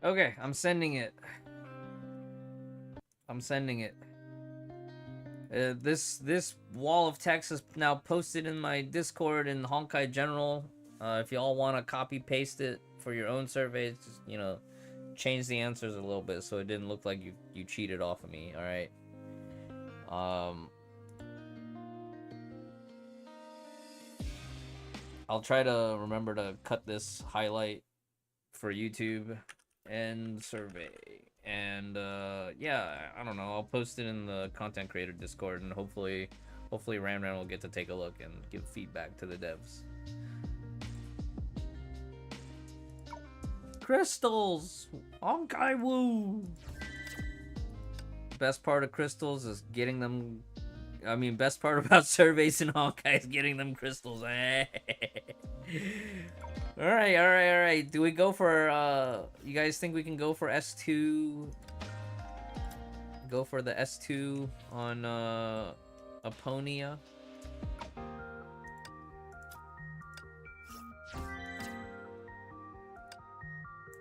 Okay, I'm sending it. I'm sending it. This wall of text is now posted in my Discord in Honkai General. If y'all want to copy paste it for your own surveys, just, you know, change the answers a little bit so it didn't look like you cheated off of me. All right. I'll try to remember to cut this highlight for YouTube and survey. And yeah, I don't know. I'll post it in the content creator Discord, and hopefully Ran will get to take a look and give feedback to the devs. Crystals! Honkai Woo! Best part of crystals is getting them. I mean, best part about surveys in Honkai is getting them crystals. Alright. Do we go for, you guys think we can go for S2? Go for the S2 on, Aponia?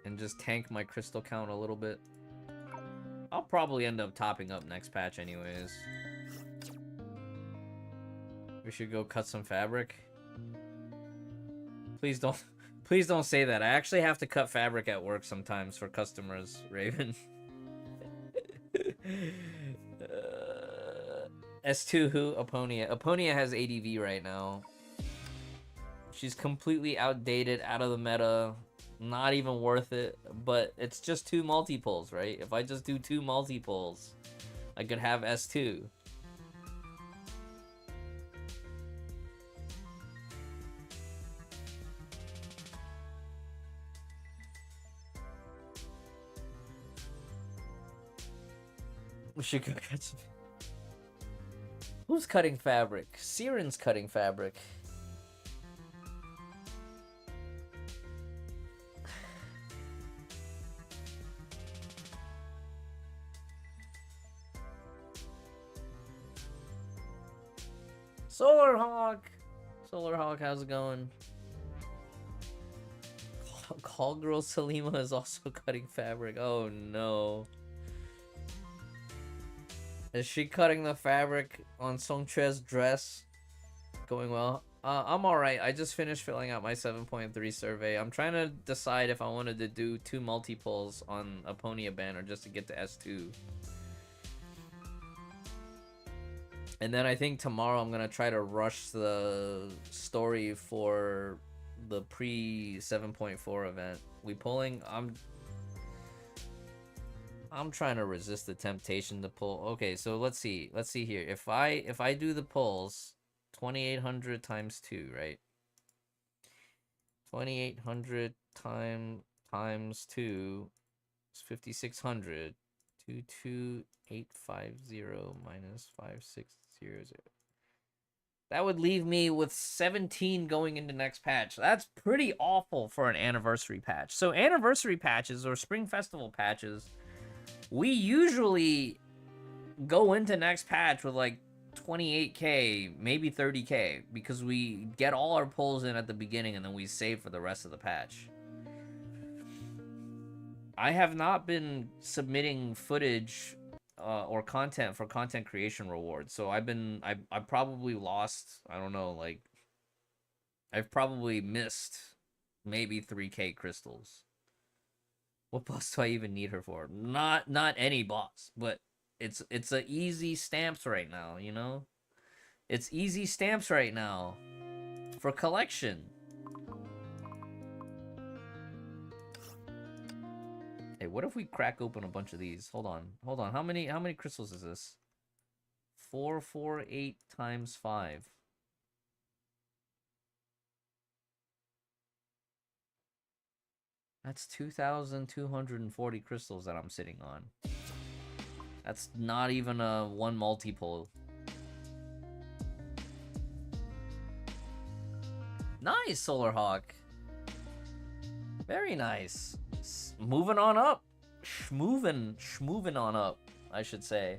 And just tank my crystal count a little bit. I'll probably end up topping up next patch anyways. We should go cut some fabric. Please don't say that. I actually have to cut fabric at work sometimes for customers, Raven. S2 who? Aponia. Aponia has ADV right now. She's completely outdated, out of the meta. Not even worth it, but it's just 2 multiples, right? If I just do 2 multiples, I could have S2. We should go cut some... Who's cutting fabric? Siren's cutting fabric. Solar Hawk! Solar Hawk, how's it going? Call Girl Salima is also cutting fabric. Oh no. Is she cutting the fabric on Songtre's dress? Going well. I'm alright. I just finished filling out my 7.3 survey. I'm trying to decide if I wanted to do 2 multiples on Aponia banner just to get to S2. And then I think tomorrow I'm gonna try to rush the story for the pre 7.4 event. We pulling? I'm trying to resist the temptation to pull. Okay, so let's see here. If I do the pulls, 2800 times 2, right? 2800 times 2 is 5600. 22850 minus 5600. That would leave me with 17 going into next patch. That's pretty awful for an anniversary patch. So anniversary patches or spring festival patches, we usually go into next patch with like 28k, maybe 30k, because we get all our pulls in at the beginning and then we save for the rest of the patch. I have not been submitting footage or content for content creation rewards, so I probably lost, I don't know, like, I've probably missed maybe 3k crystals. What boss do I even need her for? Not any boss, but it's a easy stamps right now, you know? It's easy stamps right now for collection. Hey, what if we crack open a bunch of these? Hold on. How many crystals is this? 448 times 5. That's 2,240 crystals that I'm sitting on. That's not even a 1 multiple. Nice, Solar Hawk. Very nice. Moving on up. Schmoving on up, I should say.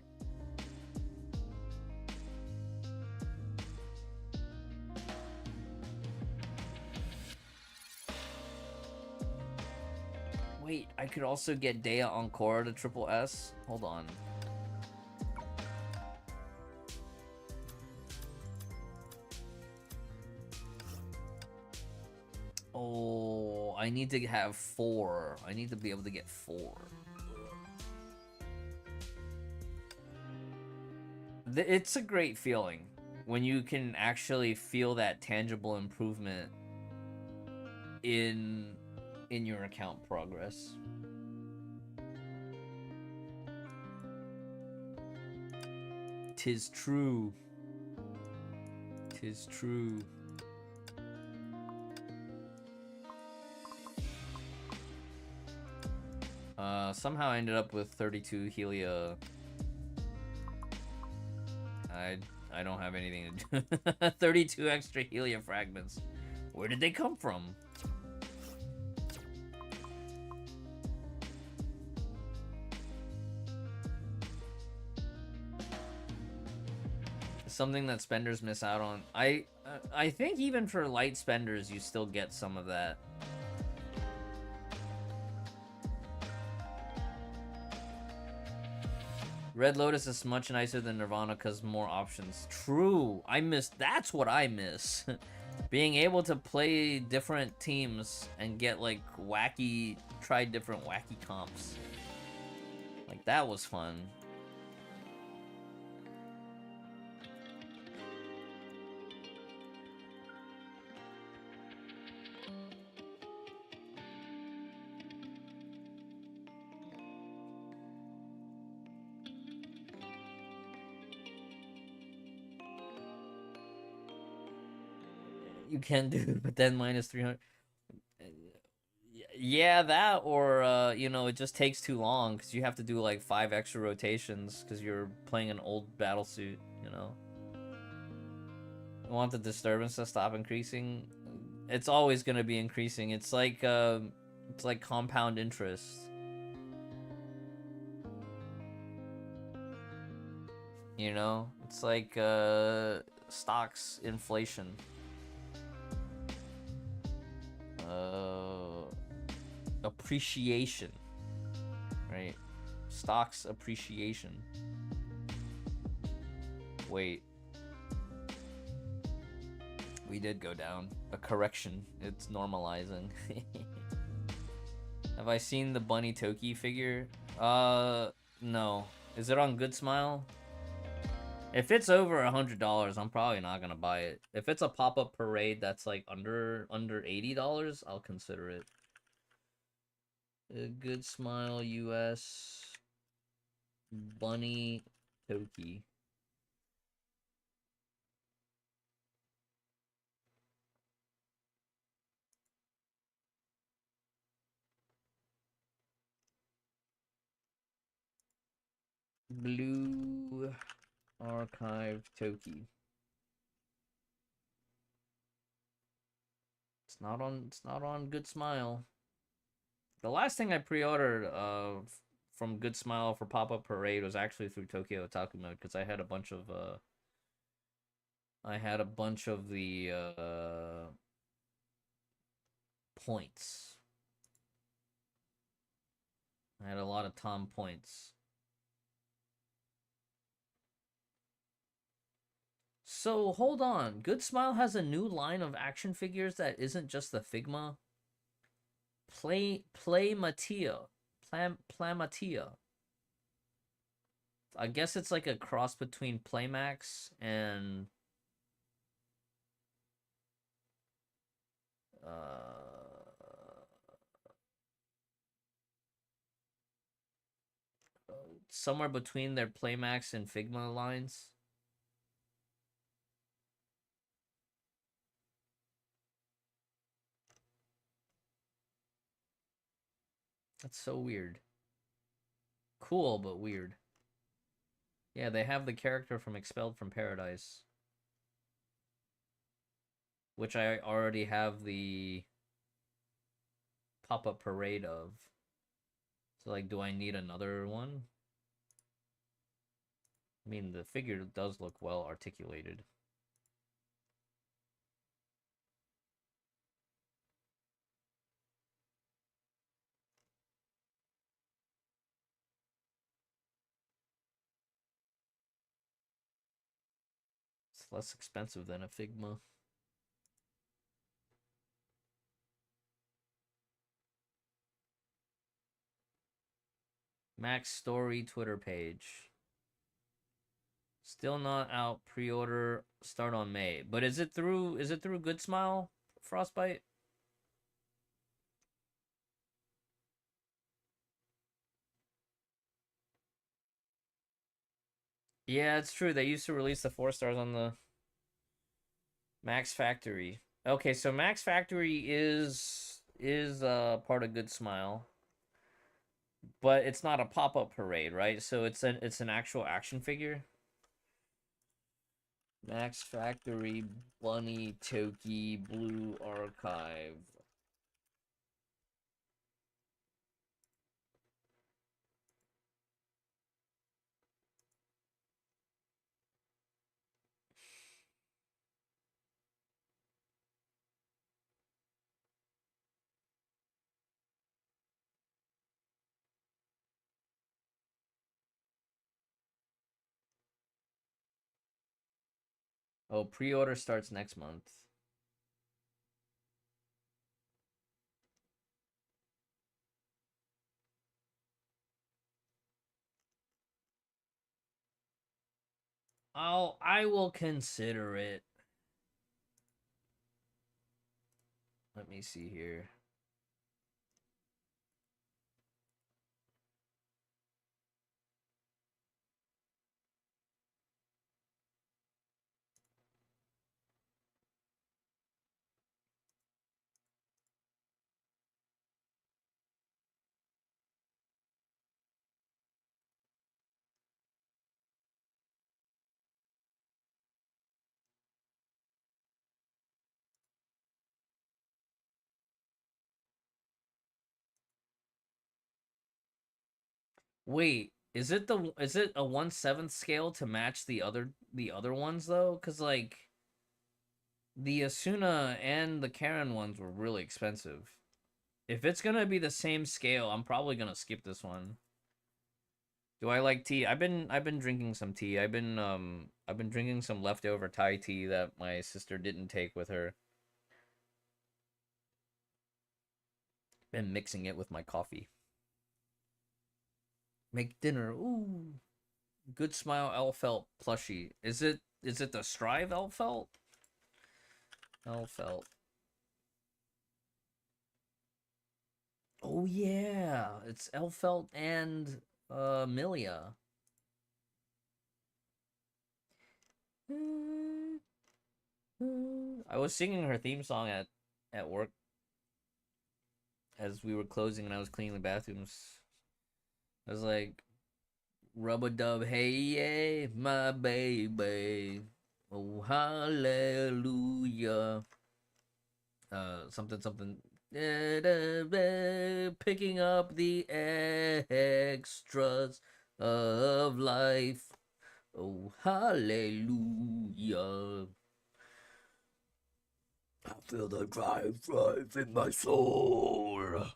Wait, I could also get Dea Encore to triple S? Hold on. Oh, I need to have 4. I need to be able to get 4. It's a great feeling when you can actually feel that tangible improvement in your account progress. Tis true. Tis true. Somehow I ended up with 32 Helia. I don't have anything to do. 32 extra Helia fragments. Where did they come from? Something that spenders miss out on. I think even for light spenders, you still get some of that. Red Lotus is much nicer than Nirvana because more options. True. That's what I miss. Being able to play different teams and get like try different wacky comps. Like that was fun. You can do, but then minus 300. Yeah, that or you know, it just takes too long because you have to do like 5 extra rotations because you're playing an old battle suit, you know. I want the disturbance to stop increasing. It's always gonna be increasing. It's like compound interest. You know, it's like stocks inflation. Appreciation, right? Stocks appreciation. Wait, we did go down. A correction. It's normalizing. Have I seen the Bunny Toki figure? No. Is it on Good Smile? If it's over $100, I'm probably not gonna buy it. If it's a pop-up parade that's like under $80, I'll consider it. A Good Smile US Bunny Toki. Blue Archive Toki. It's not on Good Smile. The last thing I pre-ordered from Good Smile for Pop-Up Parade was actually through Tokyo Otaku Mode because I had a bunch of the points. I had a lot of Tom points. So hold on, Good Smile has a new line of action figures that isn't just the Figma. Plamatia. I guess it's like a cross between Playmax and somewhere between their Playmax and Figma lines. That's so weird. Cool, but weird. Yeah, they have the character from Expelled from Paradise. Which I already have the pop-up parade of. So, like, do I need another one? I mean, the figure does look well articulated. less expensive than a Figma. Max Story Twitter page. Still not out. Pre-order start on May. But is it through Good Smile Frostbite? Yeah, it's true. They used to release the 4 stars on the Max Factory. Okay, so Max Factory is part of Good Smile. But it's not a pop-up parade, right? So it's an actual action figure. Max Factory Bunny Toki Blue Archive. Oh, pre-order starts next month. I will consider it. Let me see here. Wait, is it a 1/7 scale to match the other ones though? Cause like the Asuna and the Karen ones were really expensive. If it's gonna be the same scale, I'm probably gonna skip this one. Do I like tea? I've been drinking some tea. I've been drinking some leftover Thai tea that my sister didn't take with her. Been mixing it with my coffee. Make dinner. Ooh. Good Smile Elfelt plushie. Is it the Strive Elfelt? Elfelt. Oh yeah, it's Elfelt and Milia. I was singing her theme song at work as we were closing and I was cleaning the bathrooms. I was like, rub a dub, hey yeah, my baby, oh hallelujah. Something something. Picking up the extras of life. Oh hallelujah. I feel the drive in my soul.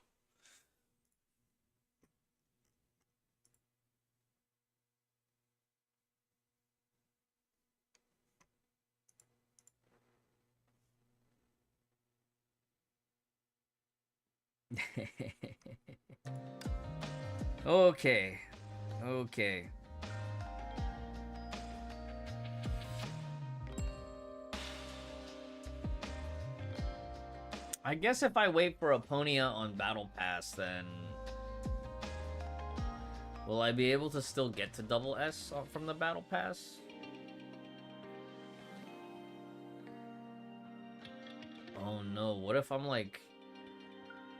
Okay. Okay. I guess if I wait for Aponia on Battle Pass, then will I be able to still get to double S from the Battle Pass? Oh no, what if I'm like...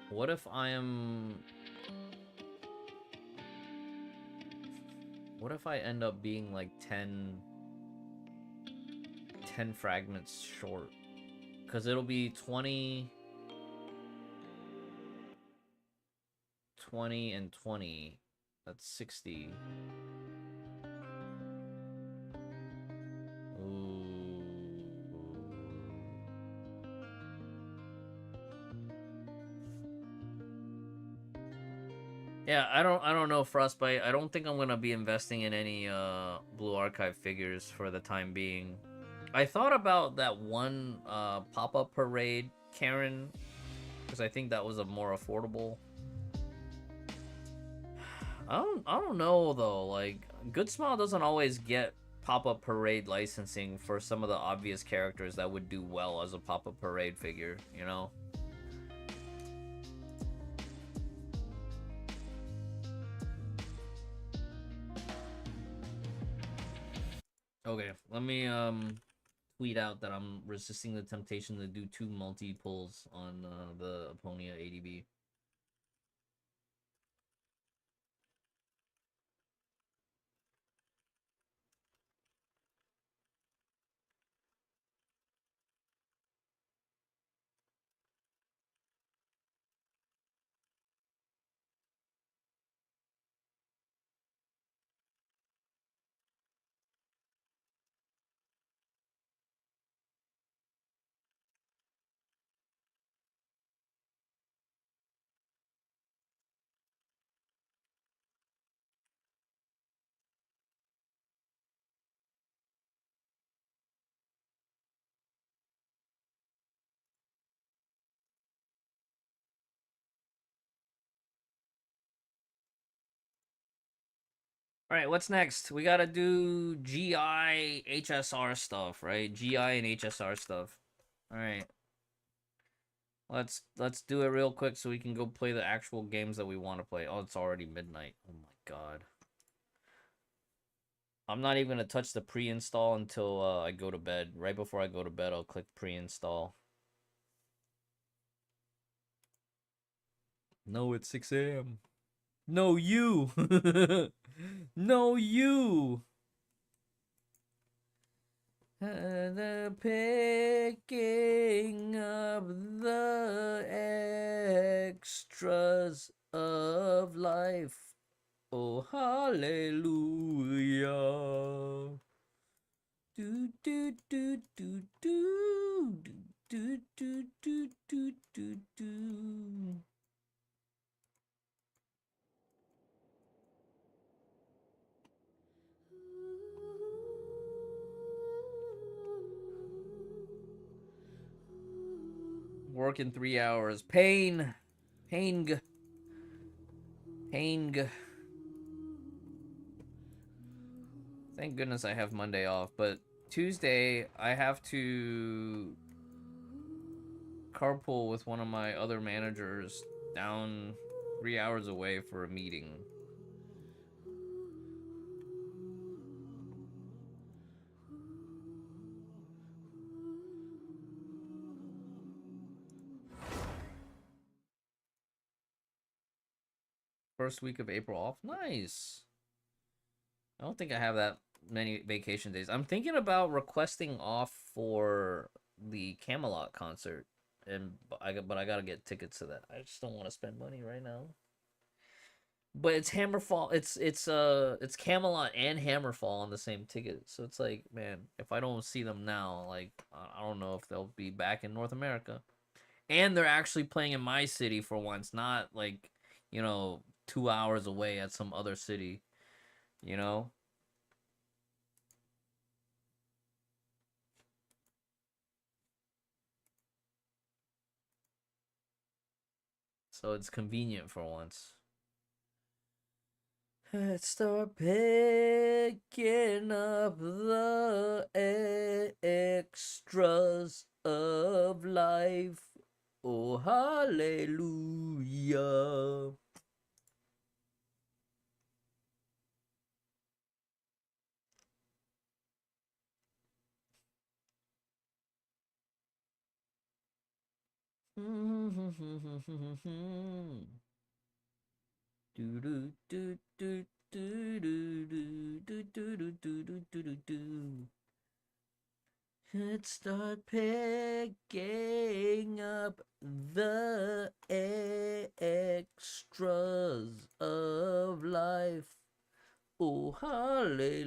What if I am... What if I end up being like 10 fragments short? Because it'll be 20 and 20. That's 60. Ooh. Yeah, I don't know, Frostbite. I don't think I'm gonna be investing in any Blue Archive figures for the time being. I thought about that one pop-up parade, Karen, because I think that was a more affordable. I don't know though. Like, Good Smile doesn't always get pop-up parade licensing for some of the obvious characters that would do well as a pop-up parade figure, you know? Okay, let me tweet out that I'm resisting the temptation to do 2 multi-pulls on the Aponia ADB. All right, what's next? We gotta do GI HSR stuff, right? GI and HSR stuff. All right, let's do it real quick so we can go play the actual games that we want to play. Oh, it's already midnight. Oh my god. I'm not even gonna touch the pre-install until I go to bed. Right before I go to bed, I'll click pre-install. No, it's 6 a.m. No, you. No, you. The picking up the extras of life. Oh, hallelujah. Do do do do do do do do do do do. Working 3 hours. Pain. Pain. Pain. Thank goodness I have Monday off, but Tuesday I have to carpool with one of my other managers down 3 hours away for a meeting. First week of April off. Nice. I don't think I have that many vacation days. I'm thinking about requesting off for the Camelot concert, but I gotta get tickets to that. I just don't want to spend money right now. But it's Hammerfall. It's Camelot and Hammerfall on the same ticket. So it's like, man, if I don't see them now, like I don't know if they'll be back in North America. And they're actually playing in my city for once, not like, 2 hours away at some other city, you know? So it's convenient for once. Let's start picking up the extras of life. Oh, hallelujah. Do do do do do do do do do do do do do. Let's start picking up the extras of life. Oh, hallelujah.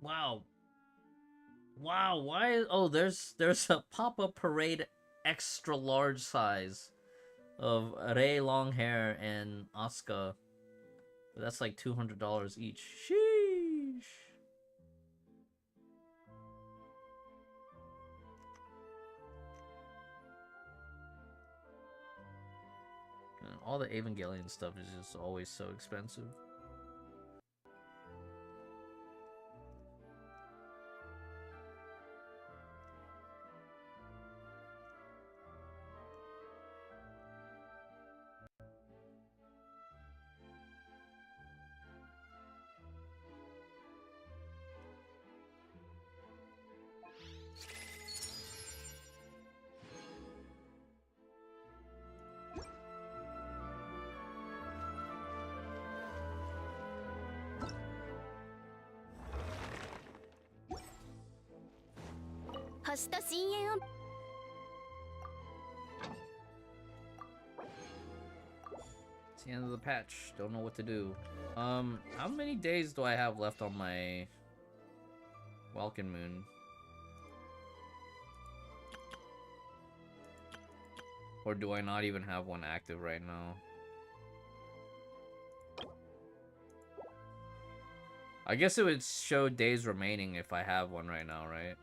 Wow. Wow, why? Oh, there's a pop-up parade extra large size of Rei long hair and Asuka. That's like $200 each. Sheesh. Man, all the Evangelion stuff is just always so expensive.
It's
the end of the patch. Don't know what to do. How many days do I have left on my Welkin Moon? Or do I not even have one active right now? I guess it would show days remaining if I have one right now, right?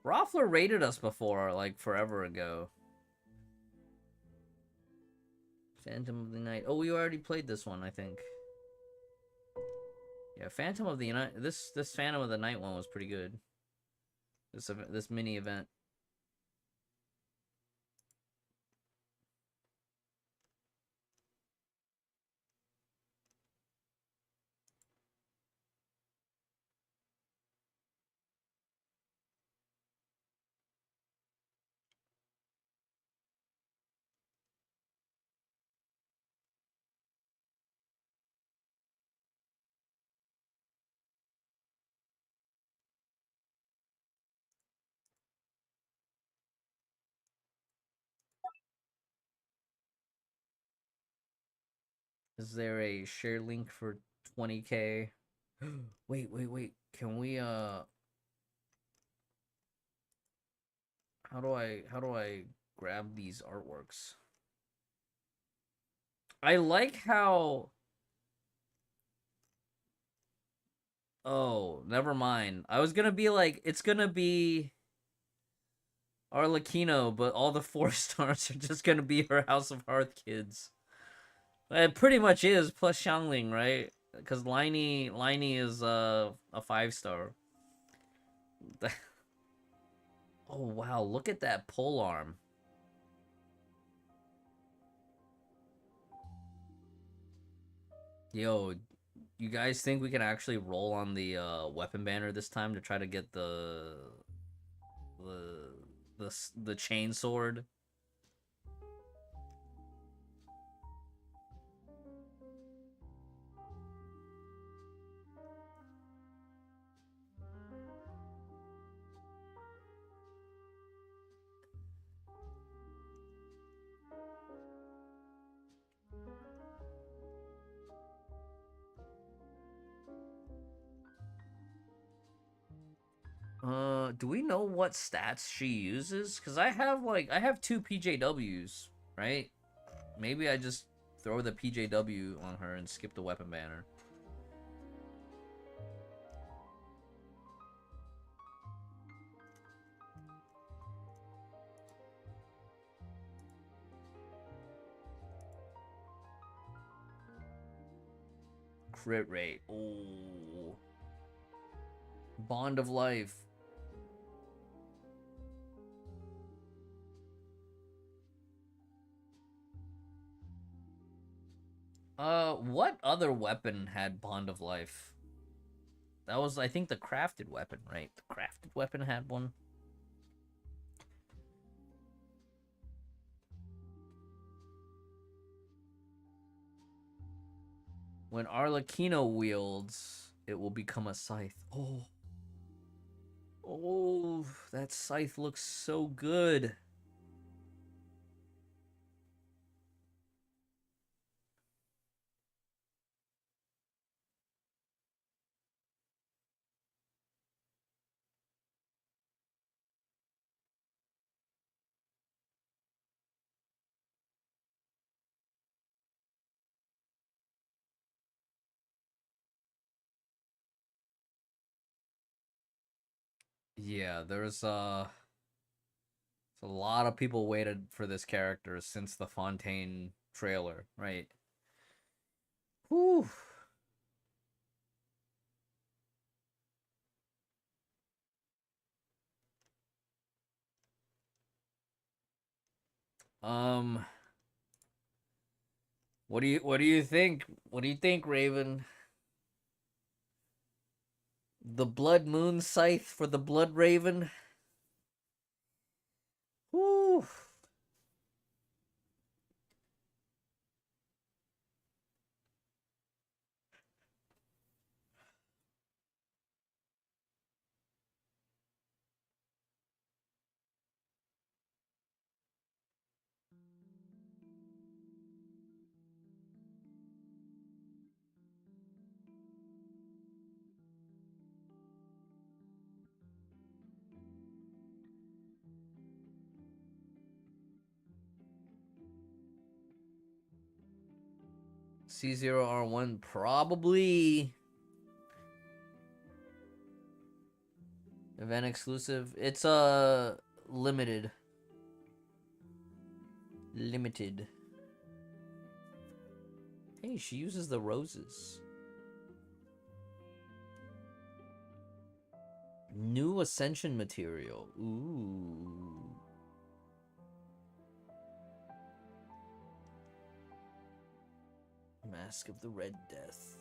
Roffler raided us before, like forever ago. Phantom of the Night. Oh, we already played this one, I think. Yeah, Phantom of the Night. This Phantom of the Night one was pretty good. This mini event. Is there a share link for 20K? Wait. Can we how do I grab these artworks? I like how Oh, never mind. I was gonna be like, it's gonna be Arlecchino, but all the 4 stars are just gonna be her House of Hearth kids. It pretty much is, plus Xiangling, right? Because Liney is a 5-star. Oh wow, look at that pole arm. Yo, you guys think we can actually roll on the weapon banner this time to try to get the chain sword? Do we know what stats she uses? Because I have 2 PJWs, right? Maybe I just throw the PJW on her and skip the weapon banner. Crit rate. Ooh. Bond of Life. What other weapon had Bond of Life? That was, I think, the crafted weapon, right? The crafted weapon had one. When Arlecchino wields, it will become a scythe. Oh. Oh, that scythe looks so good. Yeah, there's a lot of people waited for this character since the Fontaine trailer, right? Whew. Um, what do you think? What do you think, Raven? The Blood Moon Scythe for the Blood Raven? Whew. C0R1 probably event exclusive. It's limited. Limited. Hey, she uses the roses. New Ascension material. Ooh. Mask of the Red Death.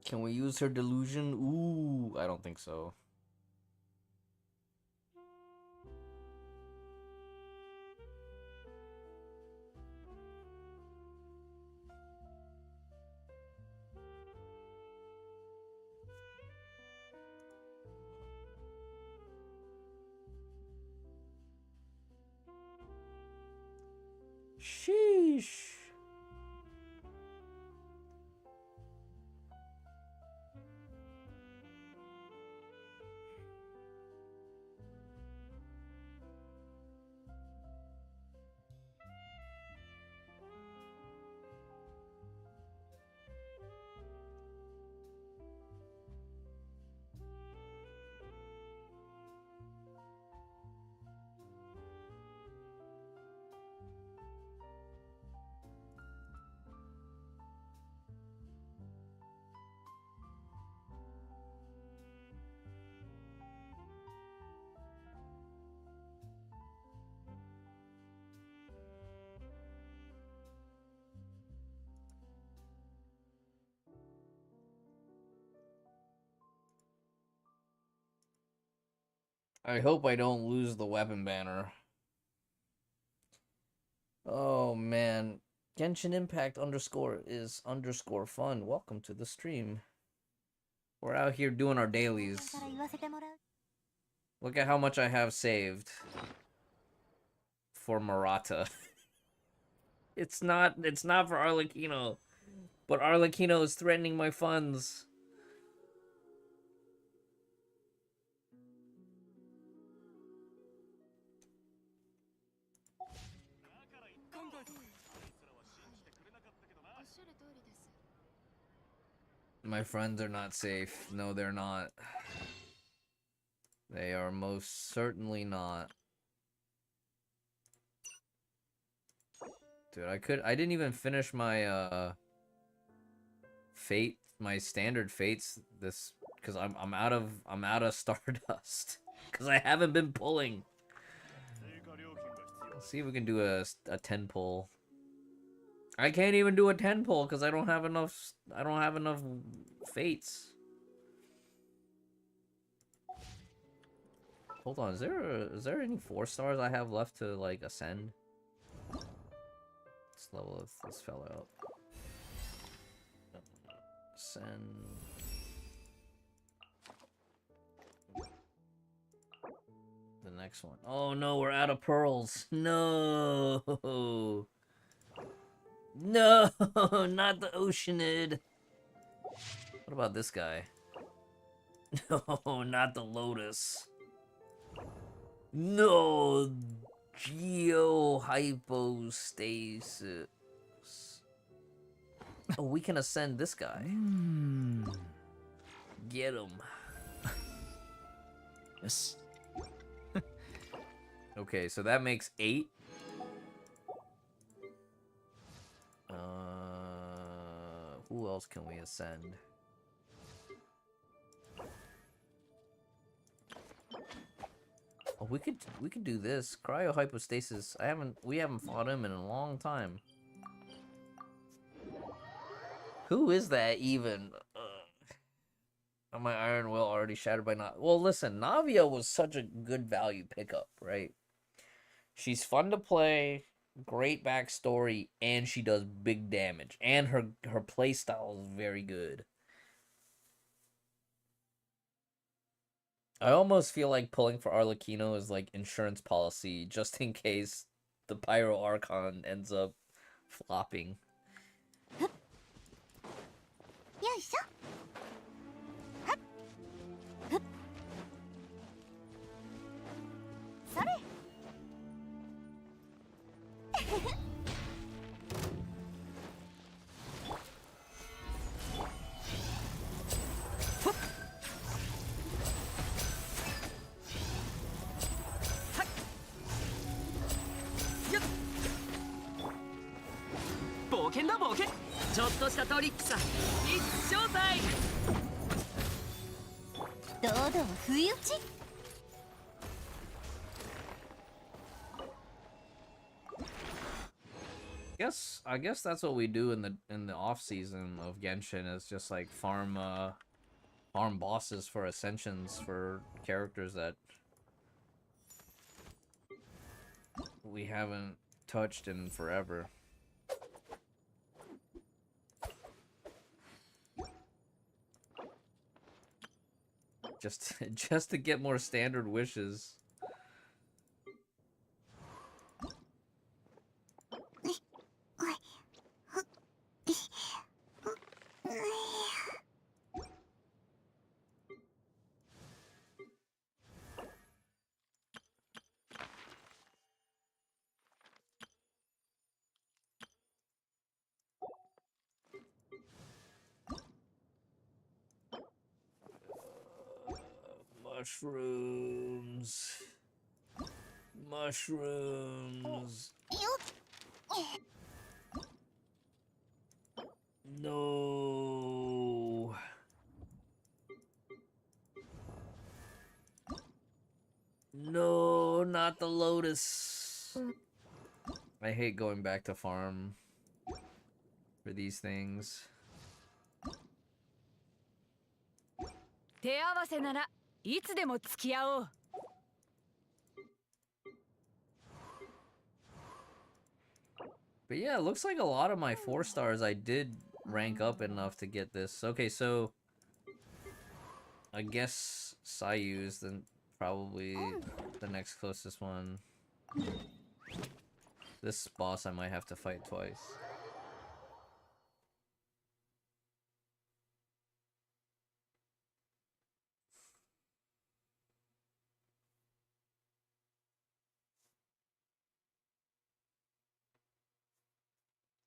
Can we use her delusion? Ooh, I don't think so. I hope I don't lose the weapon banner. Oh man. Genshin Impact underscore is underscore fun. Welcome to the stream. We're out here doing our dailies. Look at how much I have saved for Murata. It's not for Arlecchino. But Arlecchino is threatening my funds. My friends are not safe. No, they're not. They are most certainly not. Dude, I didn't even finish my fate, my standard fates this because I'm out of Stardust because I haven't been pulling. Let's see if we can do a 10 pull. I can't even do a 10 pull because I don't have enough fates. Hold on, is there any 4 stars I have left to like ascend? Let's level this fella up. Ascend. The next one. Oh no, we're out of pearls. No. No, not the Oceanid. What about this guy? No, not the Lotus. No, Geohypostasis. Oh, we can ascend this guy. Get him.
Yes.
Okay, so that makes 8. Who else can we ascend? Oh, we could do this. Cryohypostasis. We haven't fought him in a long time. Who is that even? My Iron Will already shattered by Navia. Well, listen, Navia was such a good value pickup, right? She's fun to play, great backstory, and she does big damage. And her playstyle is very good. I almost feel like pulling for Arlecchino is like insurance policy, just in case the Pyro Archon ends up flopping. I guess that's what we do in the off season of Genshin, is just like farm bosses for ascensions for characters that we haven't touched in forever. Just to get more standard wishes. Mushrooms. No. No, not the Lotus. I hate going back to farm for these things.
手合わせならいつでも付き合おう。
But yeah, it looks like a lot of my 4 stars I did rank up enough to get this. Okay, so I guess Sayu is then probably the next closest one. This boss I might have to fight twice.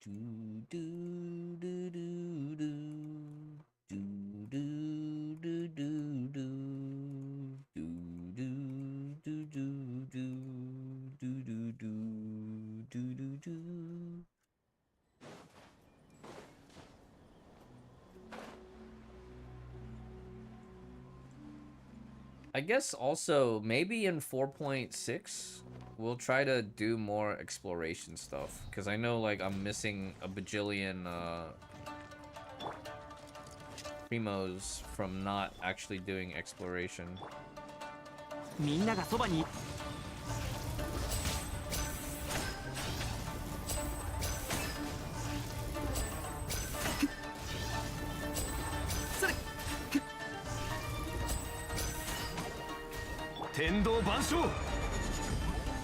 Do do do do do do do do do do do do do do do do do do. I guess also maybe in 4.6 we'll try to do more exploration stuff, because I know like I'm missing a bajillion primos from not actually doing exploration.
みんながそばに 天道万象は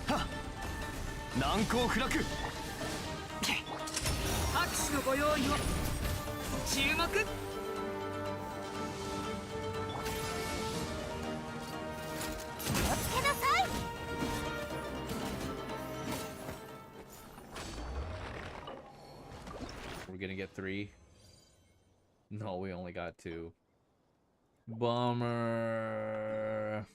っ難攻不落拍手のご用意を注目
We're gonna get 3. No, we only got 2. Bummer.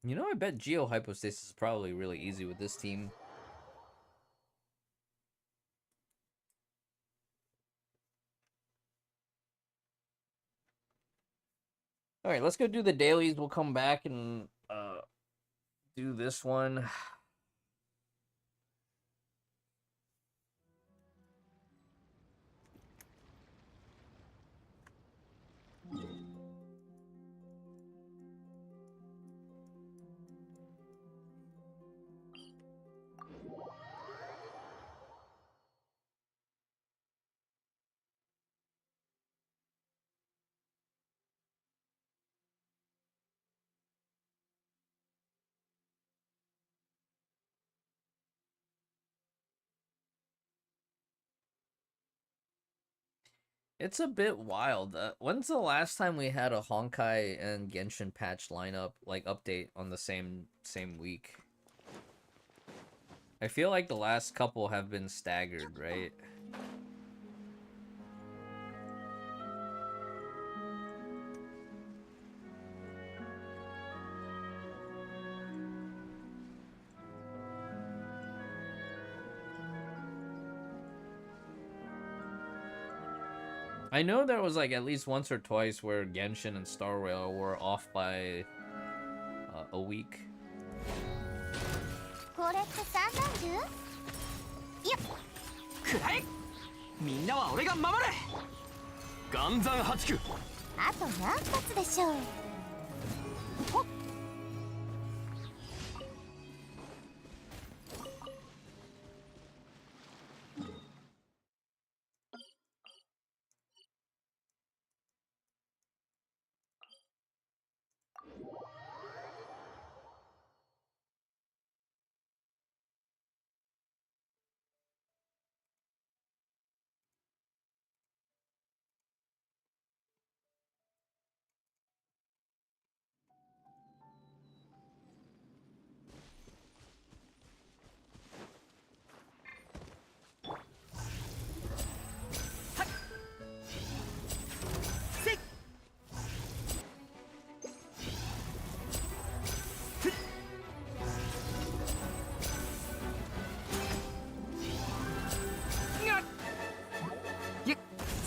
You know, I bet Geo Hypostasis is probably really easy with this team. Alright, let's go do the dailies. We'll come back and do this one. It's a bit wild. When's the last time we had a Honkai and Genshin patch lineup, like, update on the same week? I feel like the last couple have been staggered, right? I know there was like at least once or twice where Genshin and Star Rail were off by a week.
これって三段銃？いや、
くらえみんなは俺が守る岩山八九
あと何発でしょう。ほっ。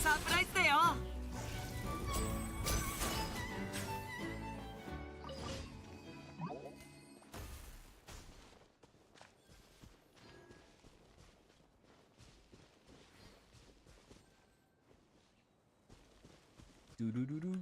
サプライズだよ
Do do do do.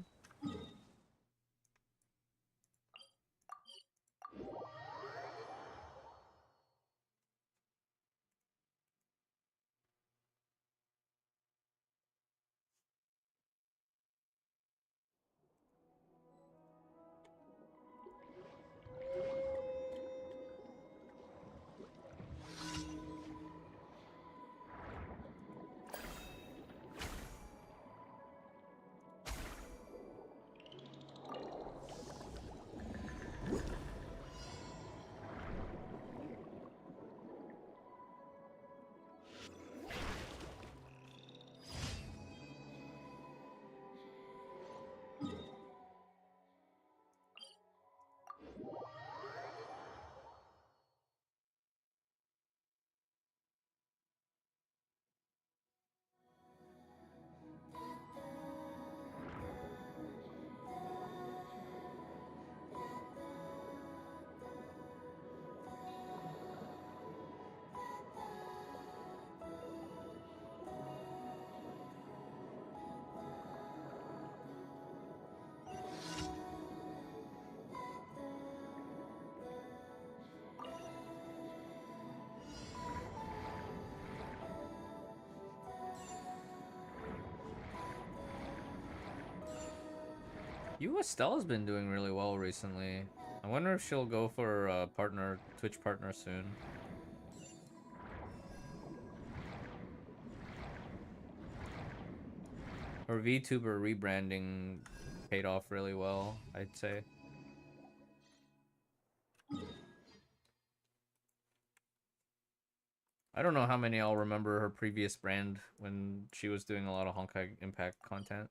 You Estella's been doing really well recently. I wonder if she'll go for a Twitch partner soon. Her VTuber rebranding paid off really well, I'd say. I don't know how many I'll remember her previous brand when she was doing a lot of Honkai Impact content.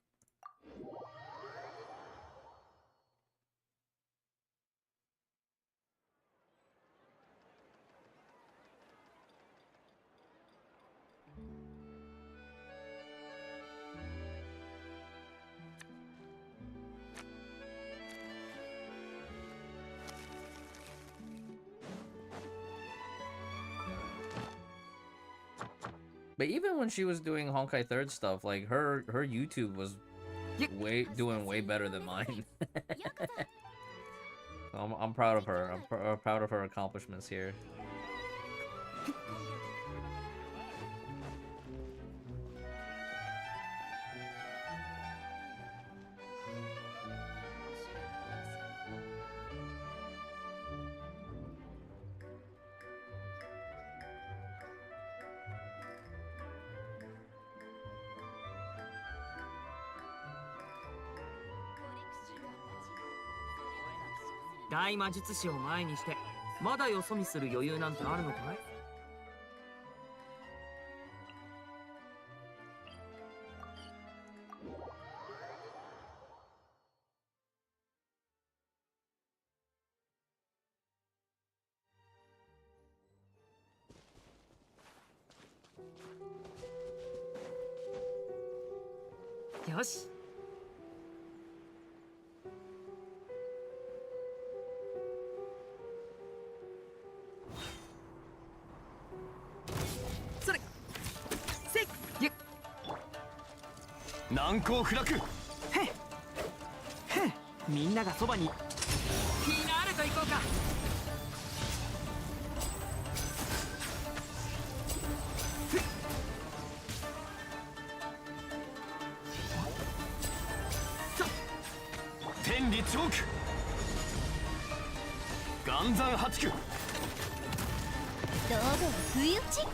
But even when she was doing Honkai 3rd stuff, like her YouTube was doing way better than mine. I'm proud of her. I'm proud of her accomplishments here.
大魔術師を前にしてまだよそ見する余裕なんてあるのかい？よし。難攻不落。へっへっ、みんながそばに。フィナーレと行こうか。天理チョーク。岩山八九。堂
々不意打ち。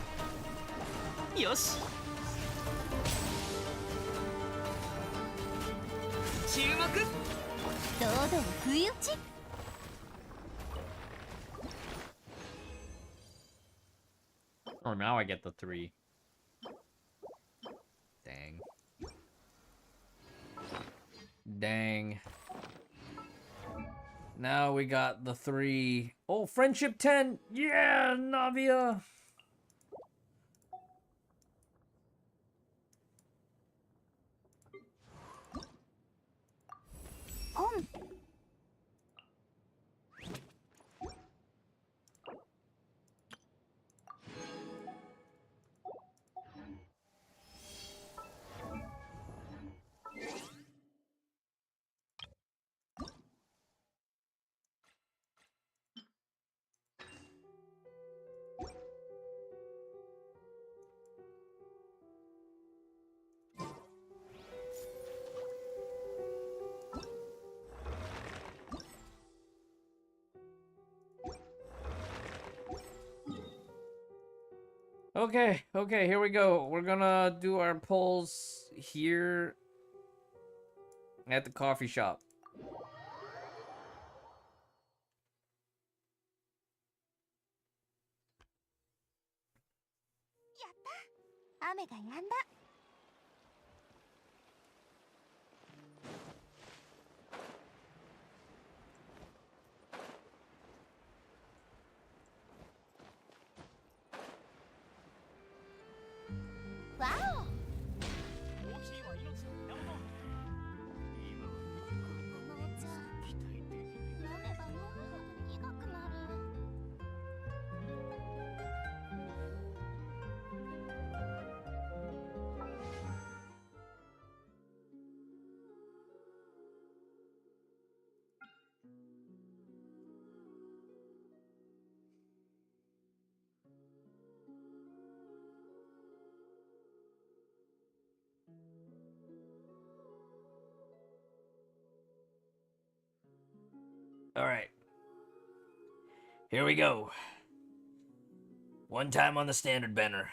よし。注目。
堂々不意打ち。
Oh, now I get the 3. Dang. Dang. Now we got the 3. Oh, friendship 10. Yeah, Navia. Okay, here we go. We're gonna do our polls here at the coffee shop.
やった雨が止んだわおこのお茶飲めば飲むほど苦くなる
Alright. Here we go. One time on the standard banner.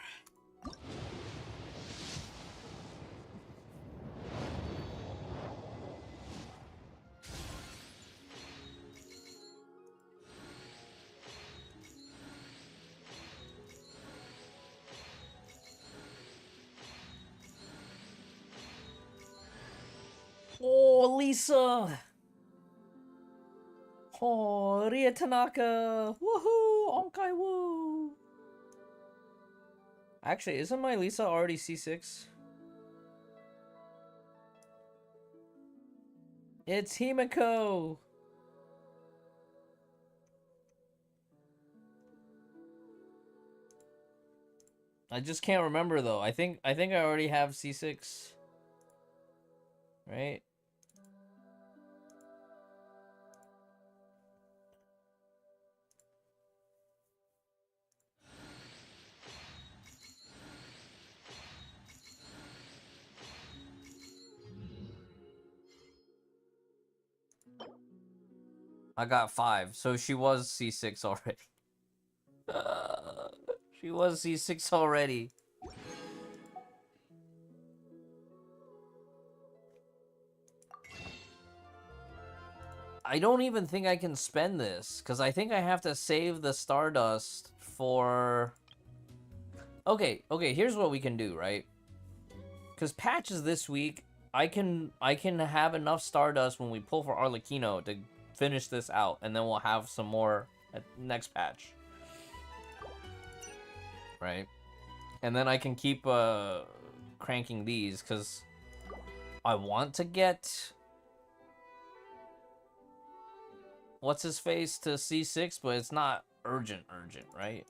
Oh, Lisa! Oh, Ria Tanaka! Woohoo! Onkai woo! Actually, isn't my Lisa already C6? It's Himiko! I just can't remember though. I think I already have C6. Right? I got 5, so she was C6 already. She was C6 already. I don't even think I can spend this, because I think I have to save the Stardust for... Okay, here's what we can do, right? Because patches this week, I can have enough Stardust when we pull for Arlecchino to finish this out, and then we'll have some more at next patch. Right? And then I can keep cranking these, because I want to get... What's his face to C6, but it's not urgent, right?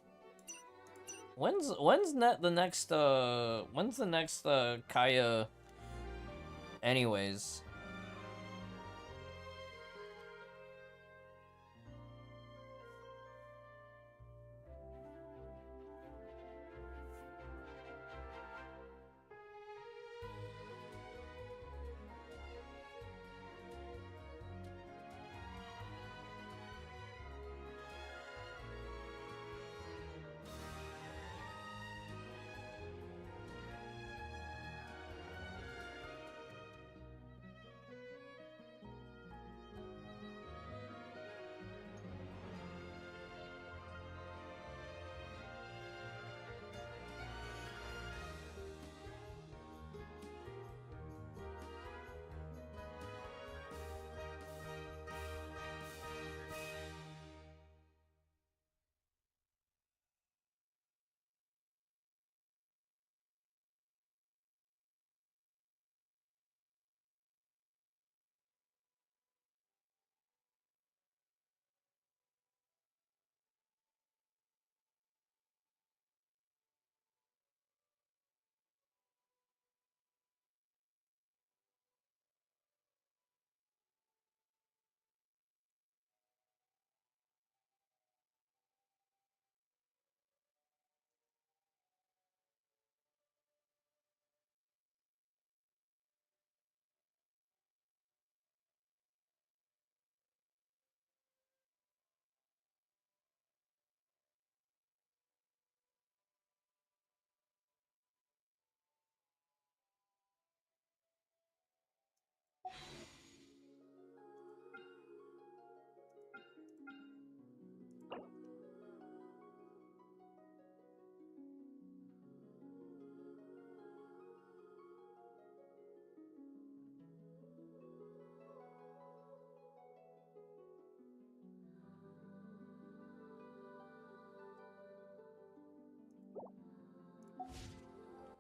When's the next Kaya anyways?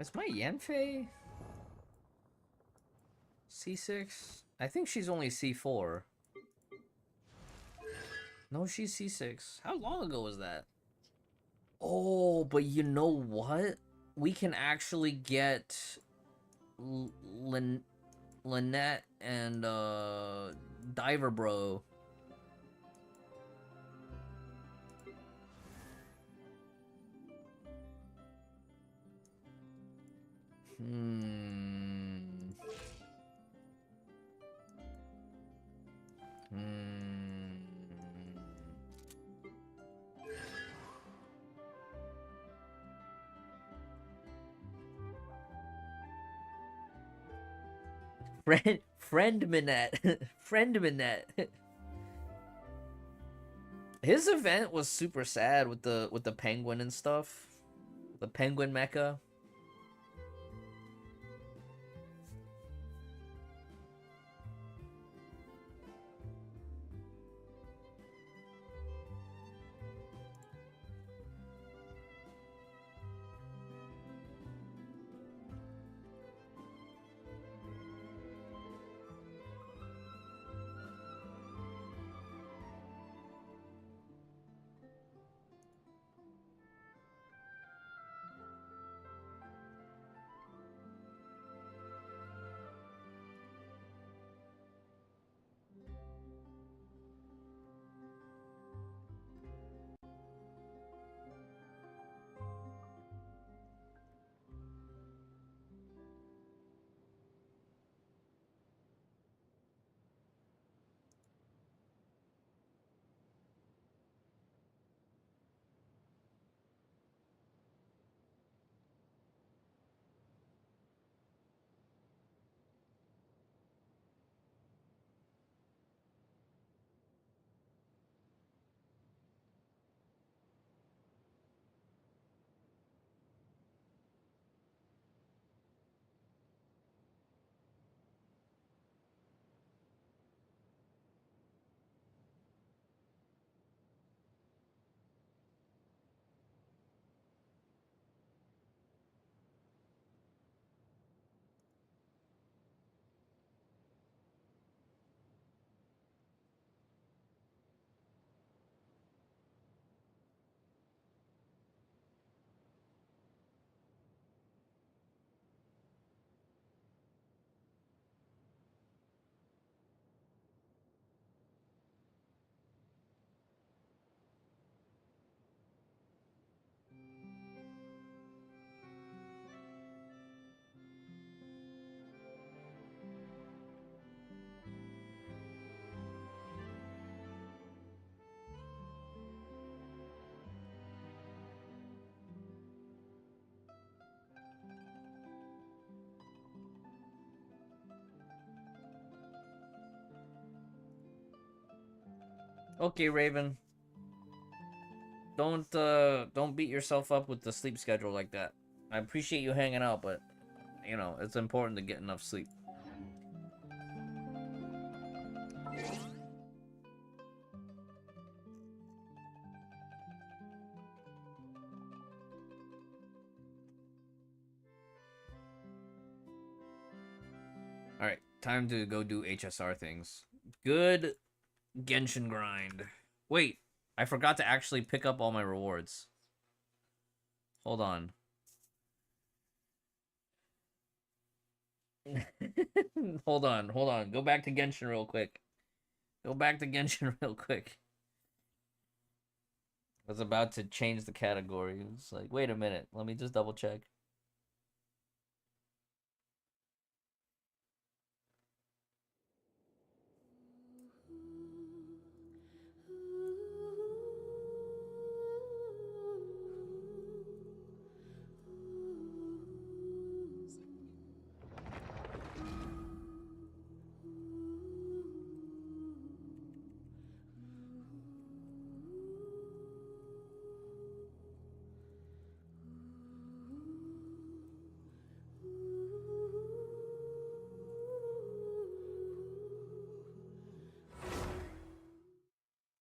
Is my Yanfei C6? I think she's only C4. No, she's C6. How long ago was that? Oh, but you know what? We can actually get Lynette and Diver Bro. Friend Minette. Friend Minette. His event was super sad with the penguin and stuff. The penguin mecha. Okay, Raven. Don't beat yourself up with the sleep schedule like that. I appreciate you hanging out, but you know, it's important to get enough sleep. Alright, time to go do HSR things. Good Genshin grind. Wait, I forgot to actually pick up all my rewards. Hold on. hold on. Go back to Genshin real quick. I was about to change the category. It's like, wait a minute. Let me just double check.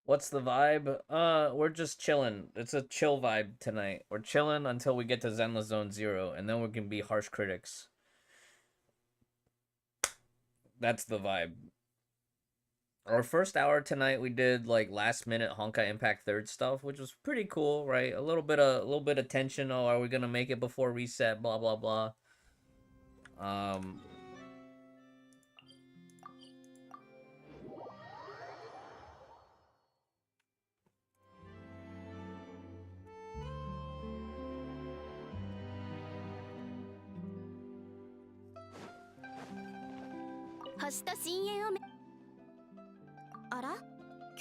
What's the vibe? We're just chilling. It's a chill vibe tonight. We're chilling until we get to Zenless Zone 0, and then we can be harsh critics. That's the vibe. Our first hour tonight, we did like last minute Honkai Impact Third stuff, which was pretty cool, right? A little bit of tension. Oh, are we gonna make it before reset? Blah blah blah.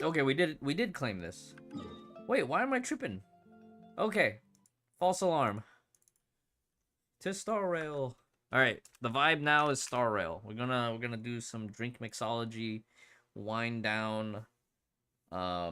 Okay, we did claim this. Wait, why am I tripping? Okay, false alarm. To Star Rail. All right, the vibe now is Star Rail. We're gonna do some drink mixology, wind down. Yeah.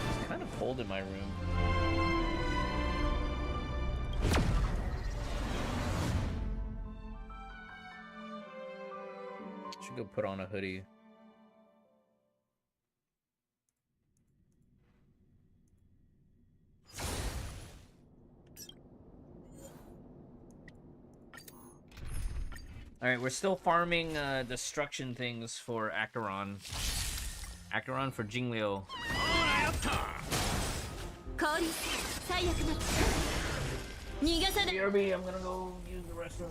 It's kind of cold in my room. Should go put on a hoodie. Alright, we're still farming destruction things for Acheron. Acheron for Jingliu. BRB, I'm gonna go use the restroom.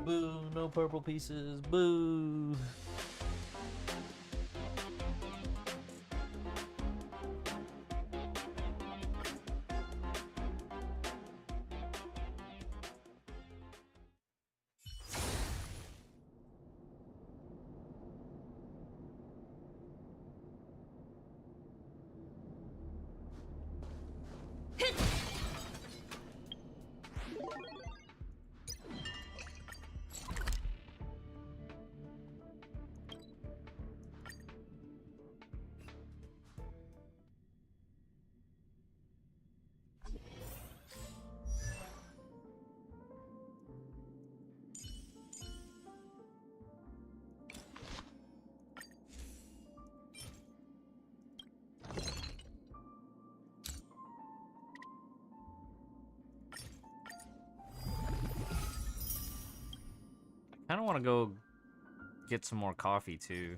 Boo, no purple pieces, boo. I don't want to go get some more coffee too.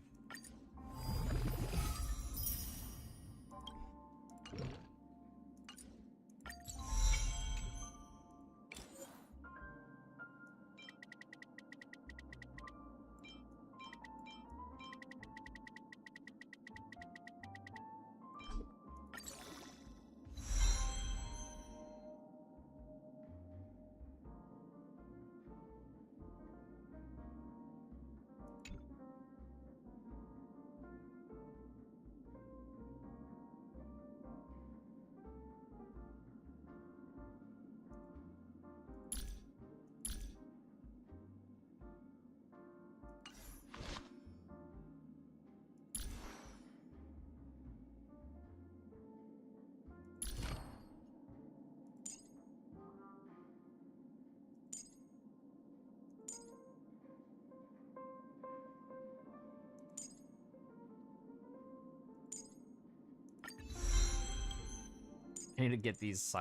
I need to get these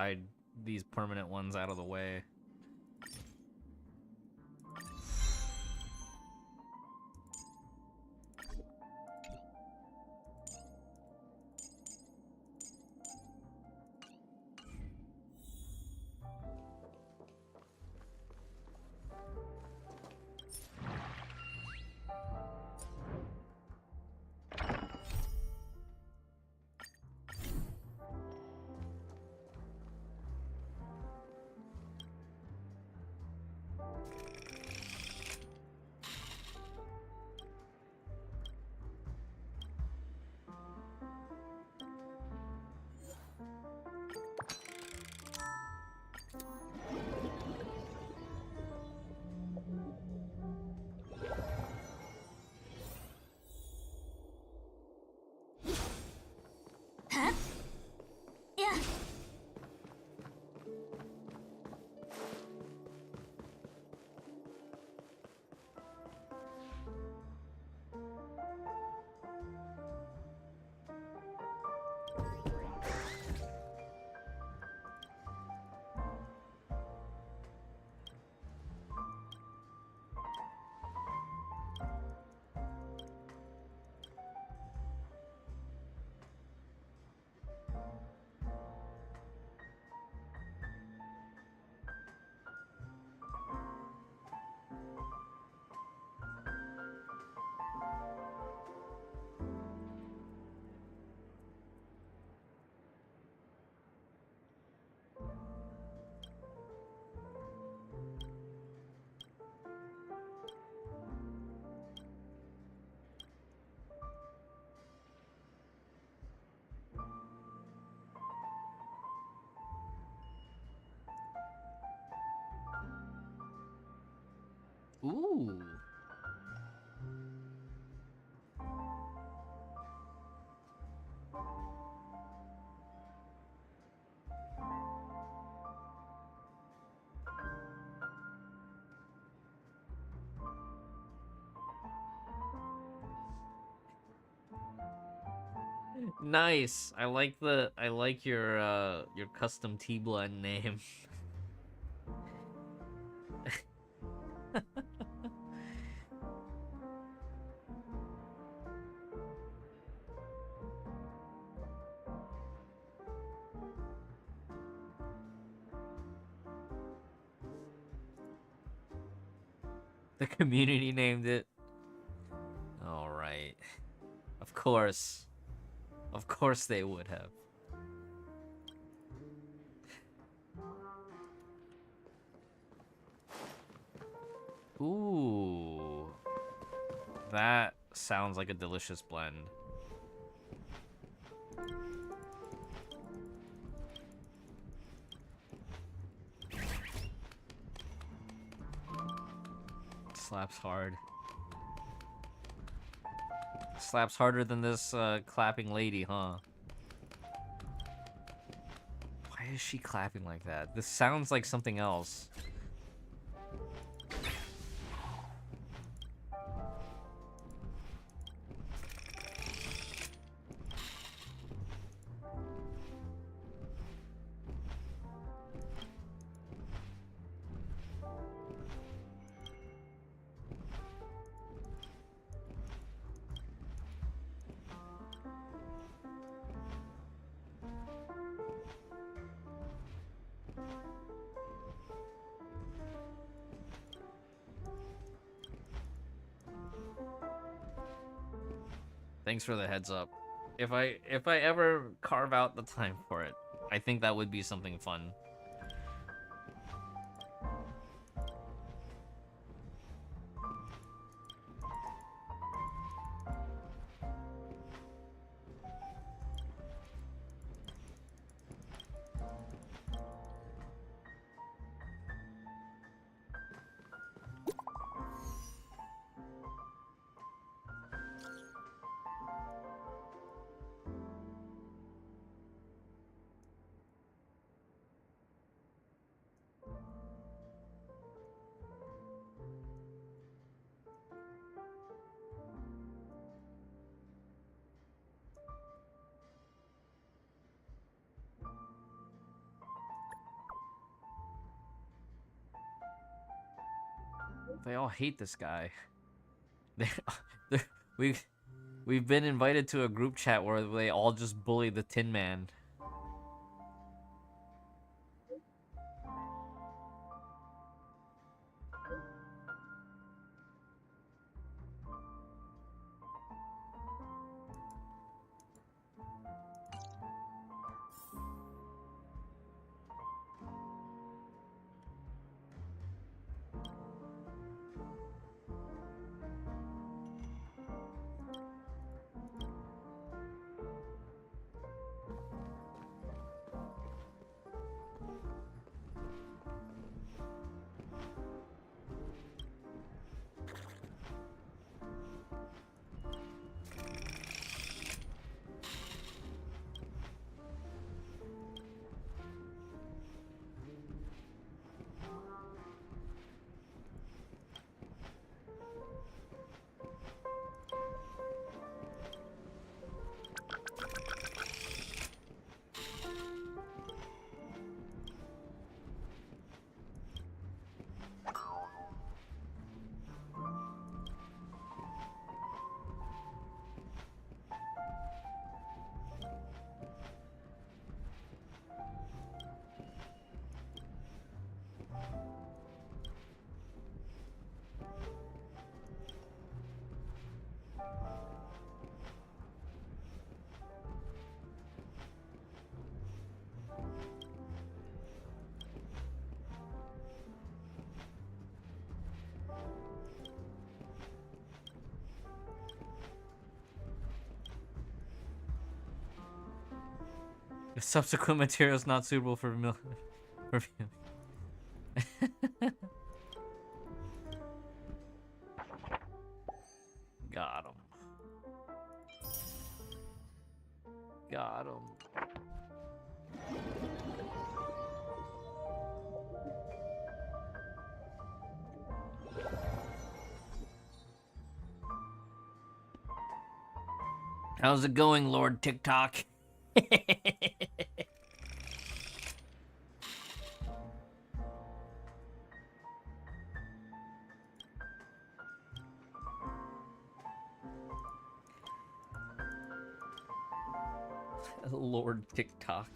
permanent ones out of the way. Ooh. Nice. I like your custom tea blend name. The community named it. All right. Of course. Of course they would have. Ooh. That sounds like a delicious blend. Slaps hard. Slaps harder than this clapping lady, huh? Why is she clapping like that? This sounds like something else. Thanks for the heads up. If I ever carve out the time for it, I think that would be something fun. They all hate this guy. They, we've been invited to a group chat where they all just bully the Tin Man. The subsequent material is not suitable for reviewing. Got him. Got him. How's it going, Lord TikTok? Lord TikTok.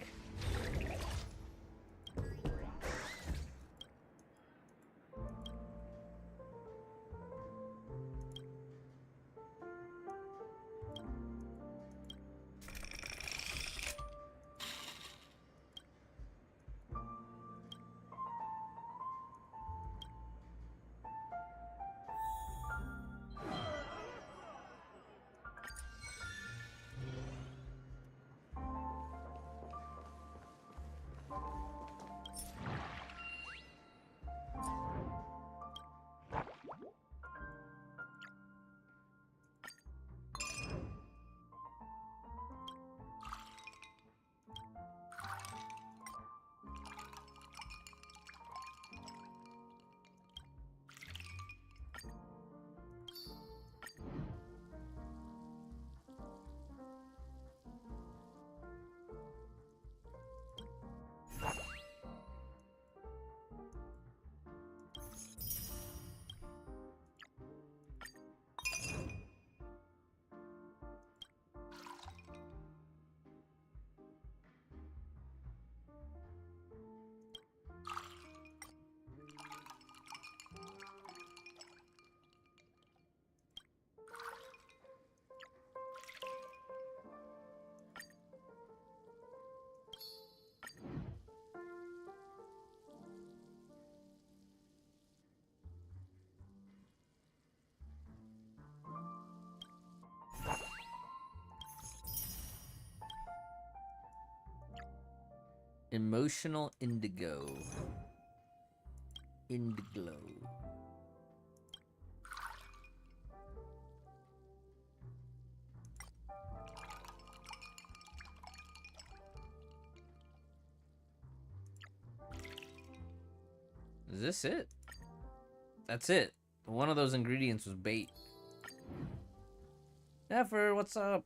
Emotional indigo. Indiglo. Is this it? That's it. One of those ingredients was bait. Never, what's up?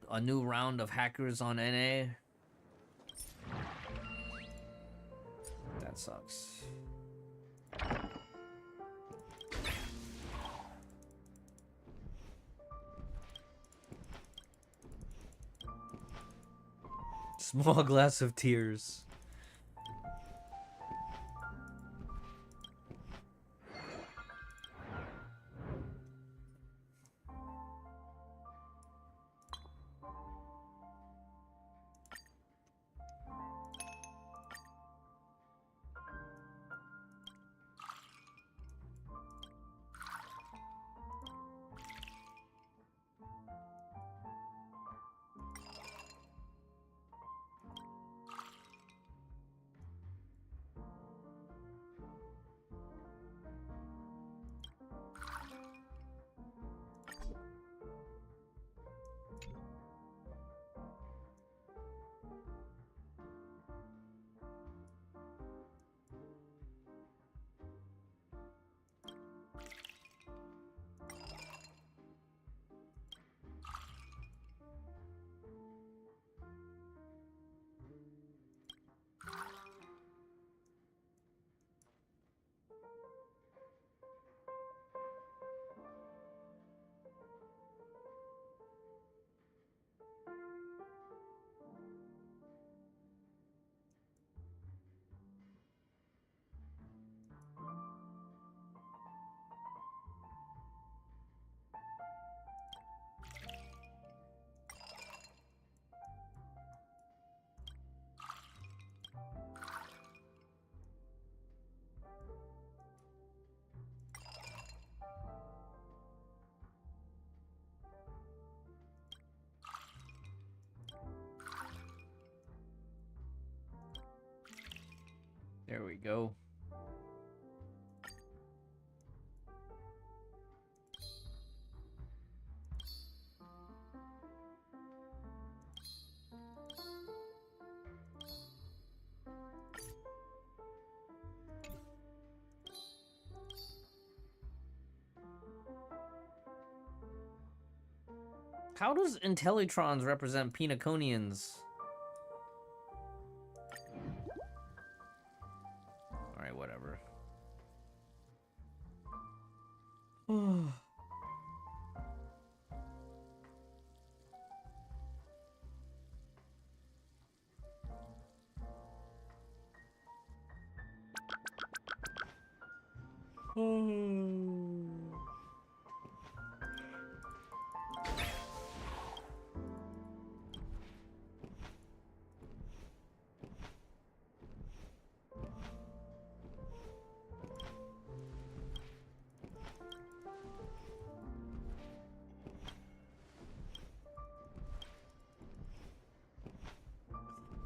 A new round of hackers on NA. That sucks. Small glass of tears. There we go. How does Intellitrons represent Pinaconians? Alright, whatever.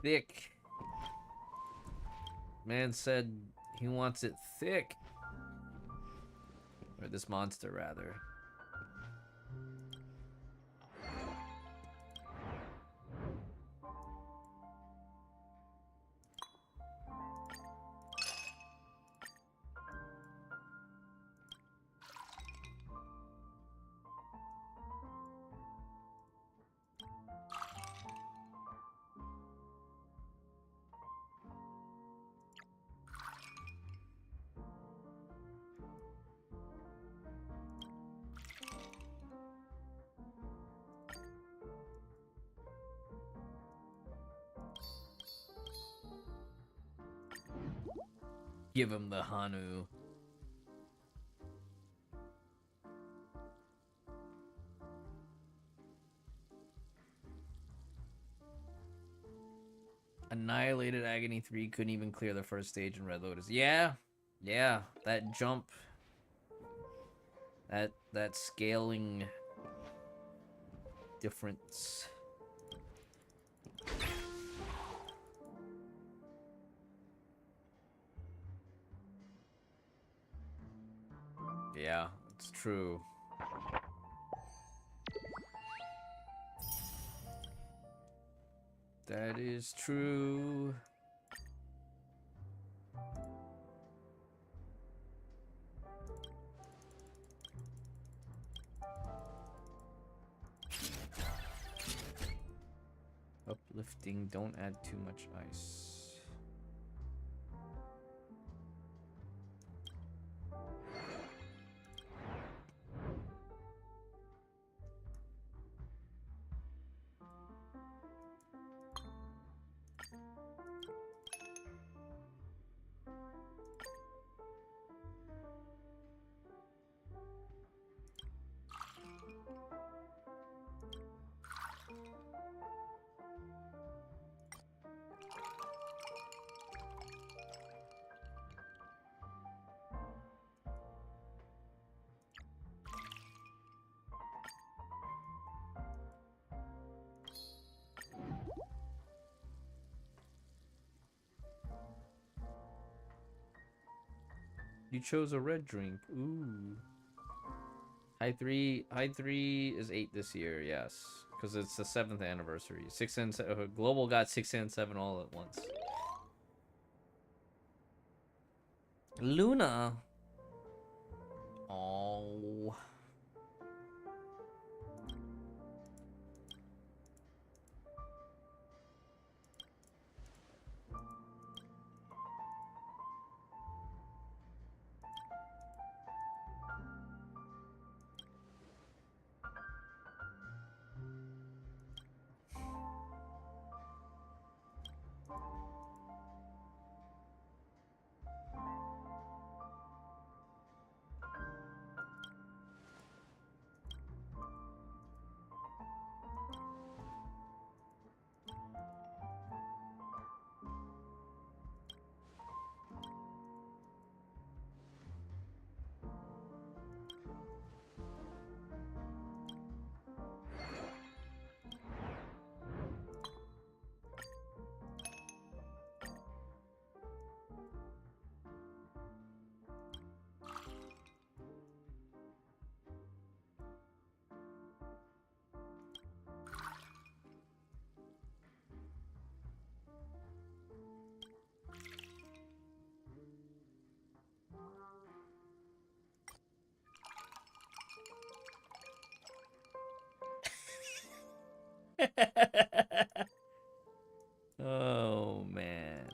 Thick. Man said he wants it thick. Or this monster, rather. Give him the Hanu. Annihilated Agony 3 couldn't even clear the first stage in Red Lotus. Yeah, yeah, that jump, that scaling difference. Yeah, it's true. That is true. Uplifting, don't add too much ice. You chose a red drink. Ooh. Hi3 is 8 this year, yes. Because it's the 7th anniversary. 6 and Global got 6 and 7 all at once. Luna. Oh. Oh, man.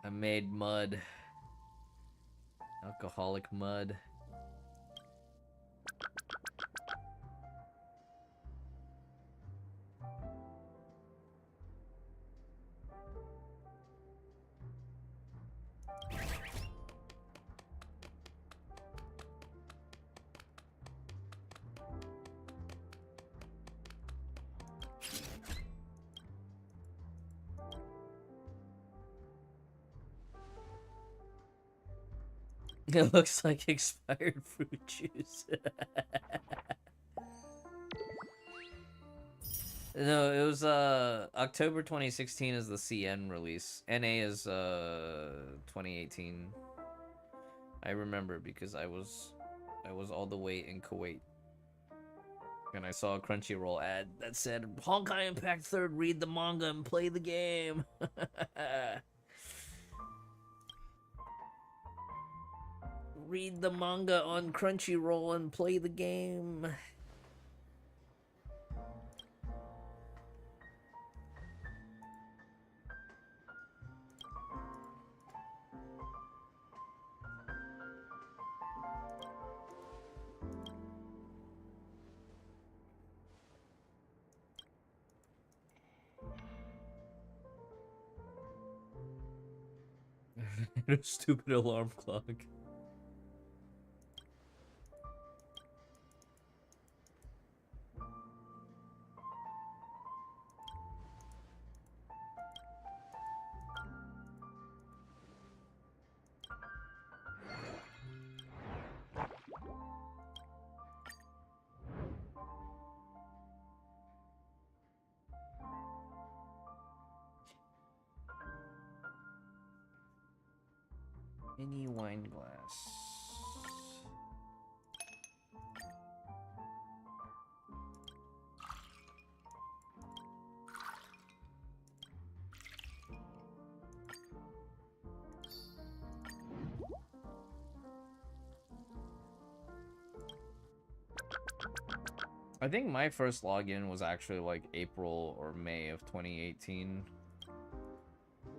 I made mud. Alcoholic mud. It looks like expired fruit juice. No, it was October 2016 is the CN release. NA is 2018. I remember because I was all the way in Kuwait. And I saw a Crunchyroll ad that said Honkai Impact 3rd, read the manga and play the game. Read the manga on Crunchyroll and play the game. and a stupid alarm clock. Any wine glass. I think my first login was actually like April or May of 2018.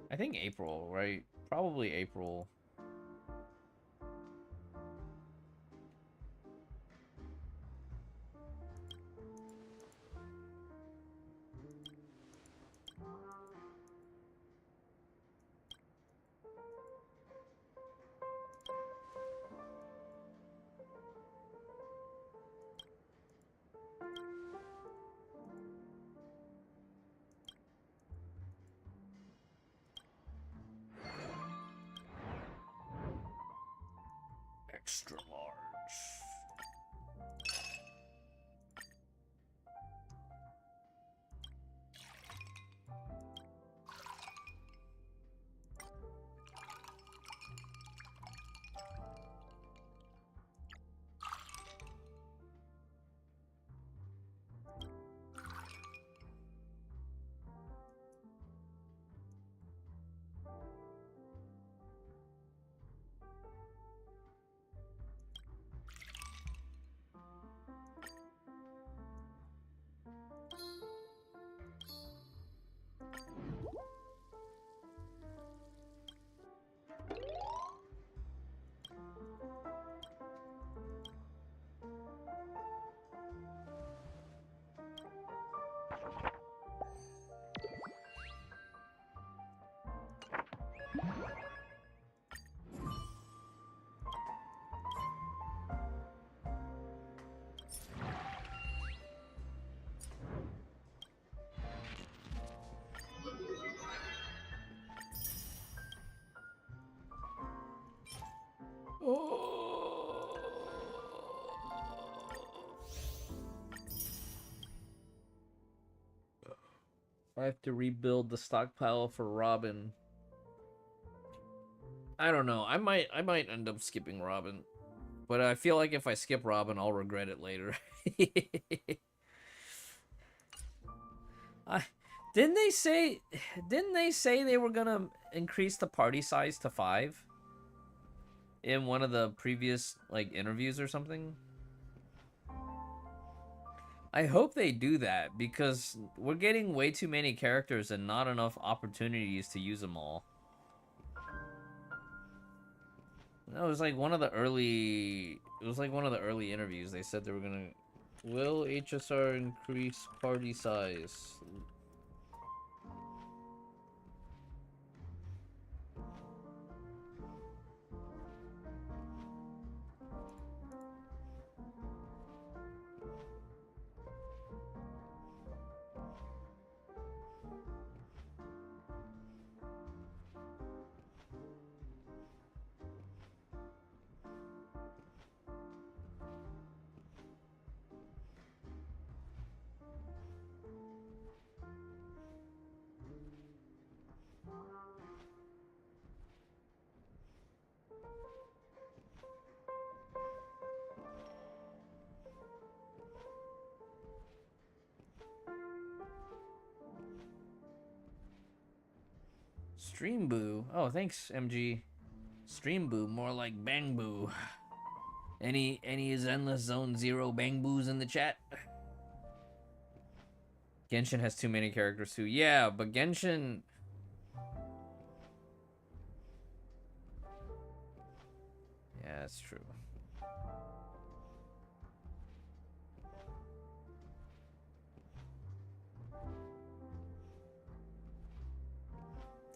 I think April, right? Probably April. Extra large. I have to rebuild the stockpile for Robin. I don't know. I might end up skipping Robin. But I feel like if I skip Robin, I'll regret it later. Didn't they say they were gonna increase the party size to 5 in one of the previous like interviews or something? I hope they do that because we're getting way too many characters and not enough opportunities to use them all. That was like one of the early interviews. They said they were gonna will HSR increase party size? Stream boo. Oh, thanks, MG. Stream boo, more like bang boo. Any Zenless Zone Zero bang boos in the chat? Genshin has too many characters too. Yeah, but Genshin. Yeah, that's true.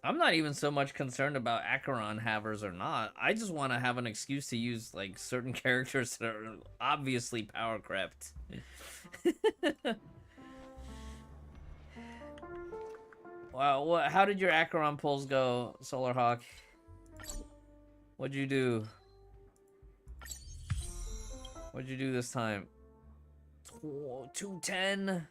I'm not even so much concerned about Acheron havers or not. I just want to have an excuse to use like certain characters that are obviously power crept. Wow, how did your Acheron pulls go, Solarhawk? What'd you do? What'd you do this time? 210?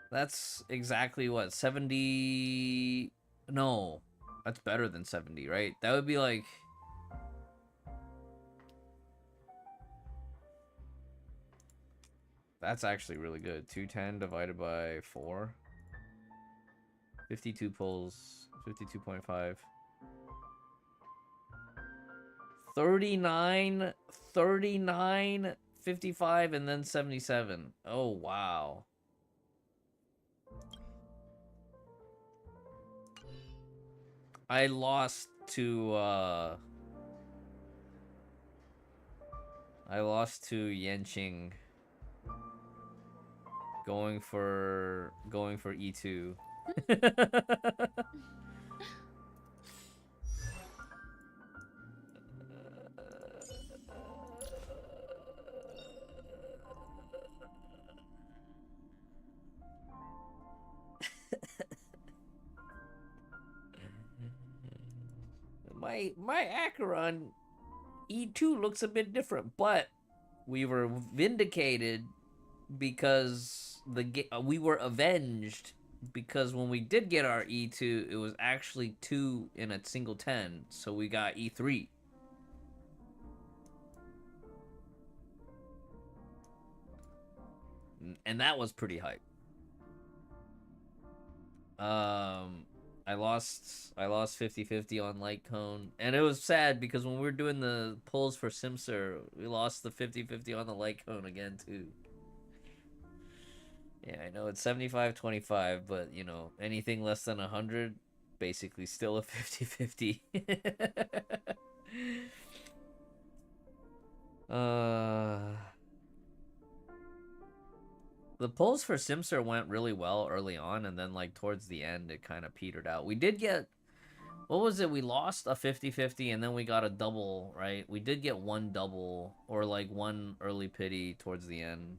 That's exactly what, 70? No, that's better than 70, right? That would be like... That's actually really good. 210 divided by 4. 52 pulls, 52.5. 39, 39, 55, and then 77. Oh, wow. I lost to Yenching going for E2. My Acheron E2 looks a bit different, but we were vindicated because we were avenged because when we did get our E2, it was actually 2 in a single 10, so we got E3. And that was pretty hype. I lost 50-50 on Light Cone, and it was sad because when we were doing the pulls for Simsir, we lost the 50-50 on the Light Cone again too. Yeah, I know it's 75-25, but you know, anything less than 100, basically still a 50-50. The pulls for Simsir went really well early on, and then like towards the end it kind of petered out. We did get, what was it? We lost a 50-50 and then we got a double, right? We did get one double or like one early pity towards the end.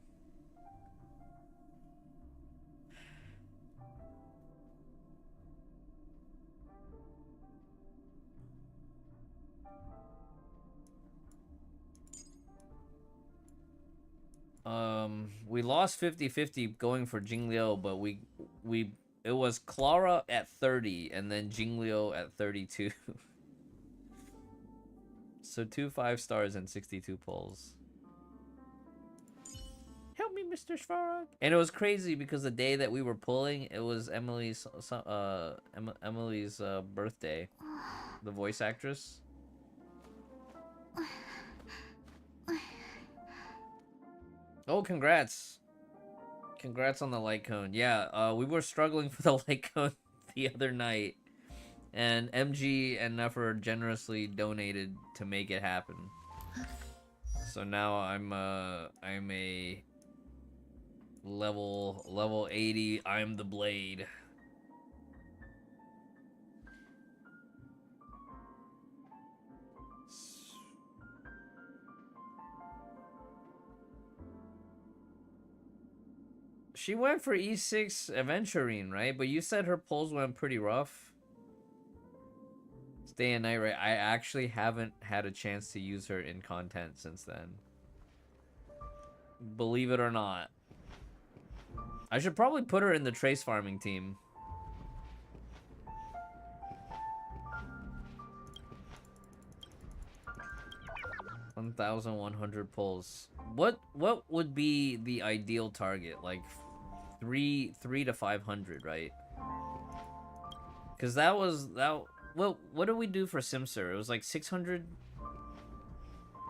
We lost 50-50 going for Jingliu, but it was Clara at 30 and then Jingliu at 32. So 2 5-stars and 62 pulls. Help me, Mr. Svarog. And it was crazy because the day that we were pulling, it was Emily's birthday. The voice actress. Oh, congrats. Congrats on the light cone. Yeah, we were struggling for the light cone the other night. And MG and Nefer generously donated to make it happen. So now I'm a level 80, I'm the blade. She went for E6 Aventurine, right? But you said her pulls went pretty rough. It's day and night, right? I actually haven't had a chance to use her in content since then. Believe it or not. I should probably put her in the trace farming team. $1,100 pulls. What would be the ideal target? Like 3 to 500, right? Because that was that. Well, what did we do for Simsir? It was like 600,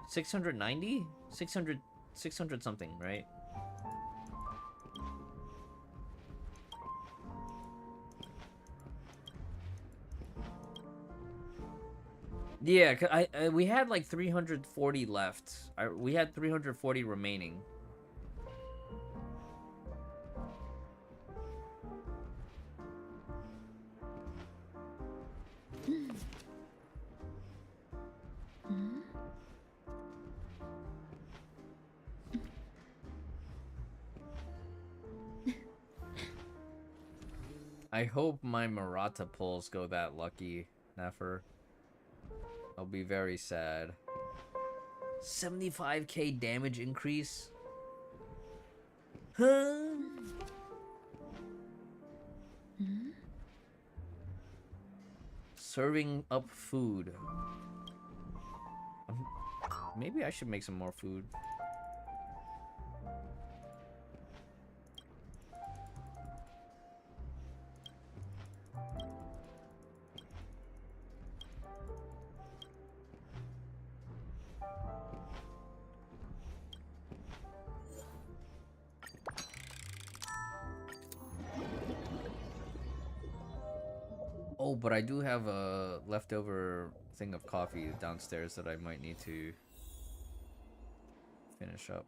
690, 600 something, right? Yeah, we had like 340 left. We had 340 remaining. I hope my Murata pulls go that lucky, Nefer. I'll be very sad. 75k damage increase? Huh? Serving up food. Maybe I should make some more food. Oh, but I do have a leftover thing of coffee downstairs that I might need to finish up.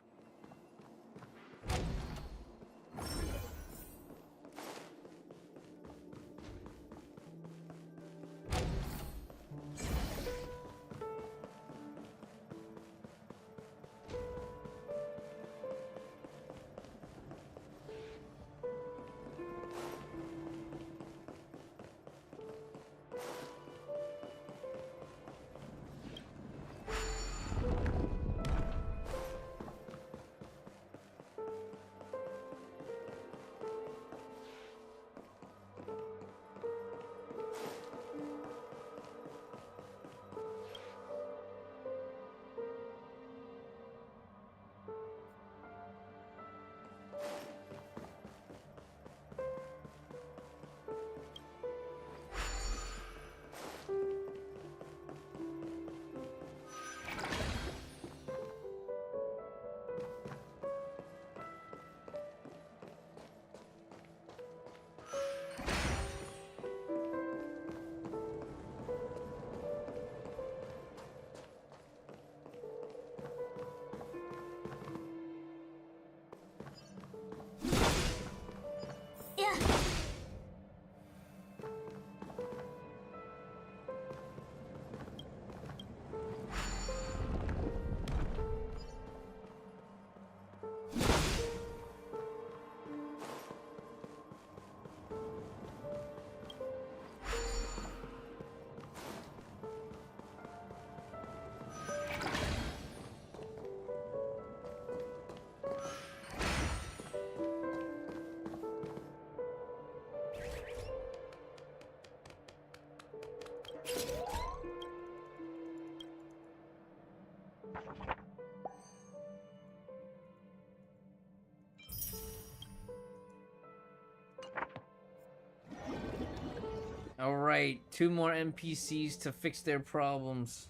Alright, 2 more NPCs to fix their problems.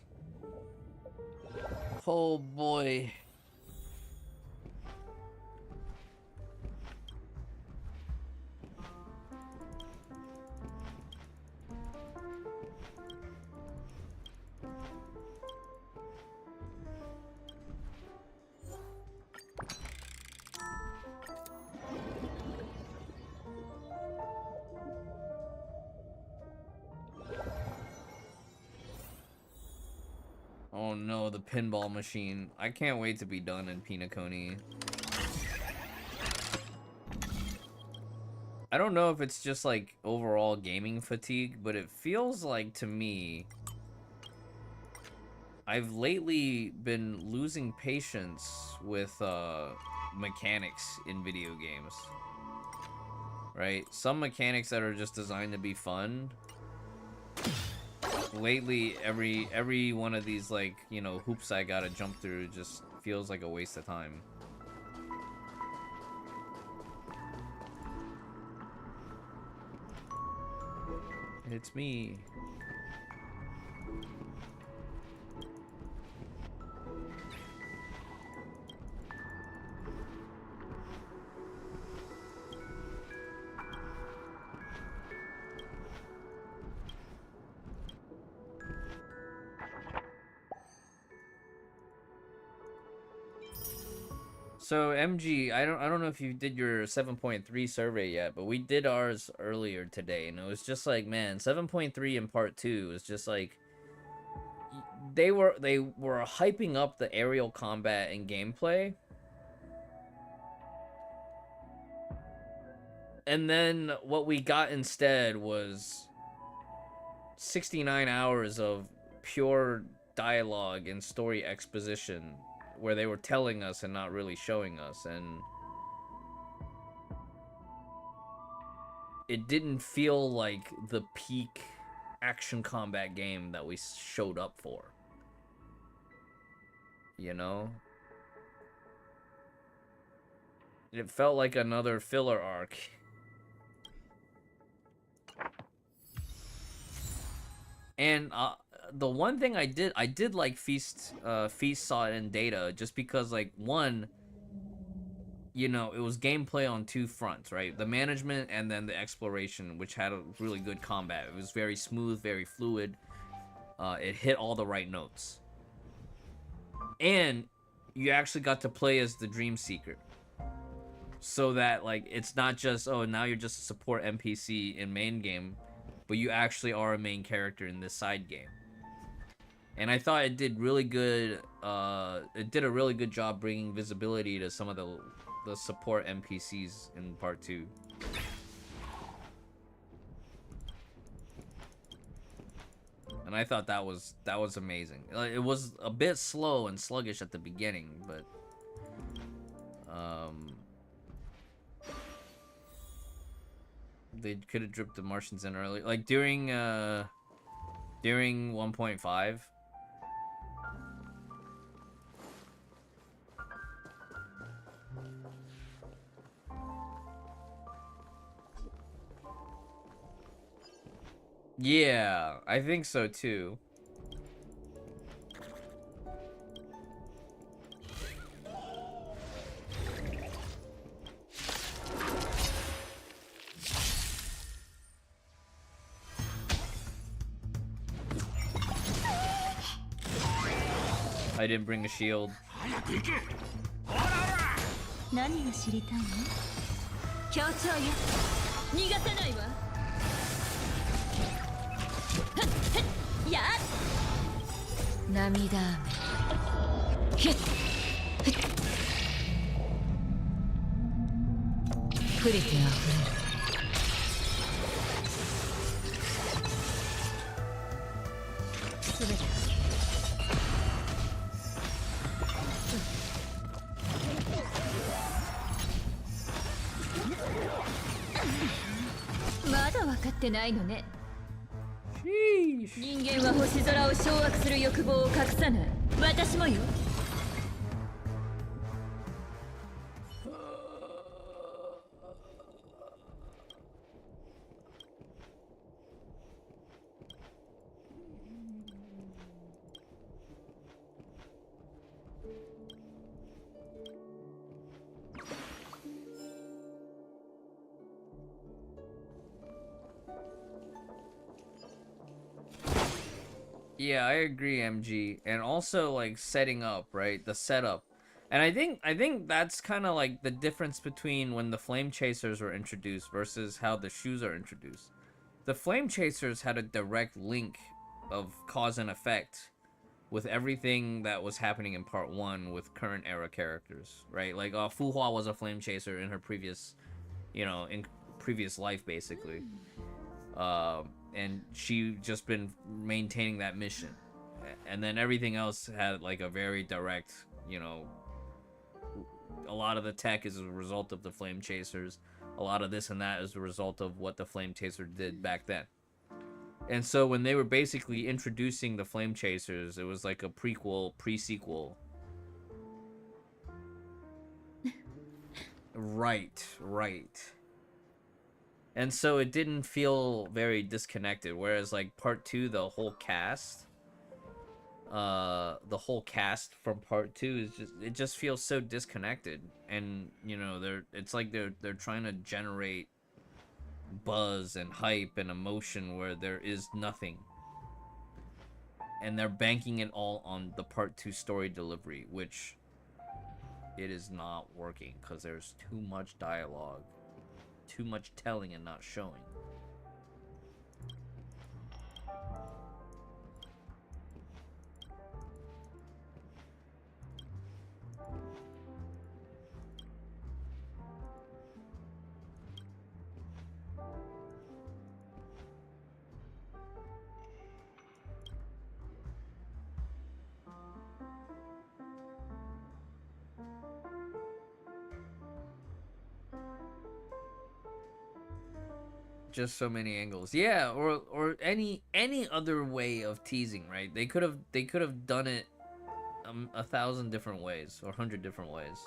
Oh boy. Oh no, the pinball machine. I can't wait to be done in Pinaconi. I don't know if it's just like overall gaming fatigue, but it feels like to me I've lately been losing patience with mechanics in video games. Right? Some mechanics that are just designed to be fun. Lately, every one of these, like, you know, hoops I gotta jump through just feels like a waste of time. It's me. So MG, I don't know if you did your 7.3 survey yet, but we did ours earlier today, and it was just like, man, 7.3 in part 2 is just like they were hyping up the aerial combat and gameplay. And then what we got instead was 69 hours of pure dialogue and story exposition where they were telling us and not really showing us, and it didn't feel like the peak action combat game that we showed up for. You know? It felt like another filler arc. And the one thing I did like Feast saw it in Data, just because, like, one, you know, it was gameplay on two fronts, right? The management and then the exploration, which had a really good combat. It was very smooth, very fluid. It hit all the right notes. And you actually got to play as the Dream Seeker. So that, like, it's not just, oh, now you're just a support NPC in main game, but you actually are a main character in this side game. And I thought it did really good, it did a really good job bringing visibility to some of the support NPCs in part 2. And I thought that was amazing. It was a bit slow and sluggish at the beginning, but they could have dripped the Martians in early, like during 1.5. Yeah, I think so too. I didn't bring a shield.
何が知りたいの？協調よ。逃がさないわ。ふっふっやっ。涙雨。ひっ。ふっ。触れてあふれる。すべて。まだ分かってないのね。人間は星空を掌握する欲望を隠さない。私もよ。
Yeah, I agree, MG. And also, like, setting up, right? The setup. And I think that's kind of like the difference between when the Flame Chasers were introduced versus how the shoes are introduced. The Flame Chasers had a direct link of cause and effect with everything that was happening in part 1 with current era characters, right? Like, Fu Hua was a Flame Chaser in her previous, you know, in previous life, basically. And she just been maintaining that mission, and then everything else had like a very direct, you know, a lot of the tech is a result of the Flame Chasers, a lot of this and that is a result of what the Flame Chaser did back then. And so when they were basically introducing the Flame Chasers, it was like a prequel, pre-sequel. Right. And so it didn't feel very disconnected, whereas like part 2, the whole cast from part 2 is just feels so disconnected. And you know, it's like they're trying to generate buzz and hype and emotion where there is nothing. And they're banking it all on the part 2 story delivery, which it is not working because there's too much dialogue. Too much telling and not showing. just so many angles. Yeah, or any other way of teasing, right? They could have done it 1,000 different ways or 100 different ways.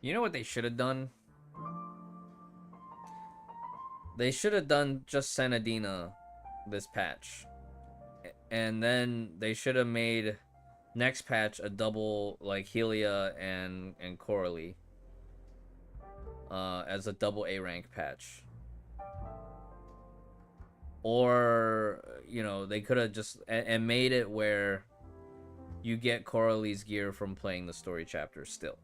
You know what they should have done? They should have done just Sanadina this patch. And then they should have made next patch a double, like, Helia and Coralie. As a double A rank patch. Or, you know, they could have just... And made it where you get Coralie's gear from playing the story chapters still.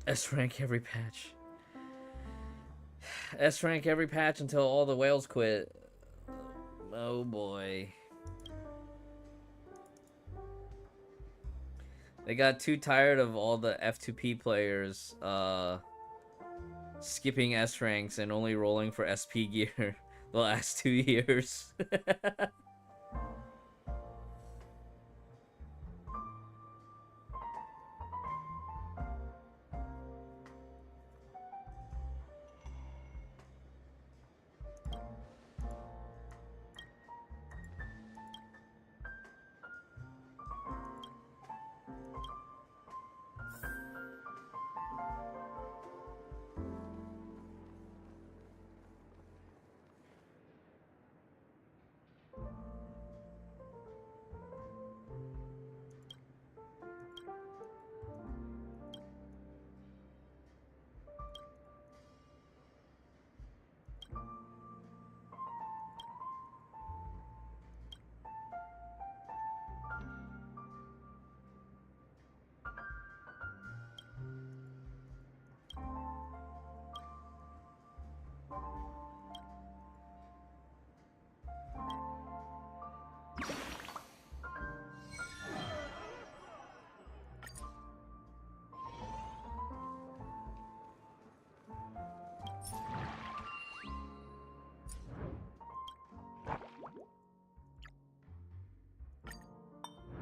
S rank every patch. S rank every patch until all the whales quit. Oh boy. They got too tired of all the F2P players skipping S ranks and only rolling for SP gear the last 2 years.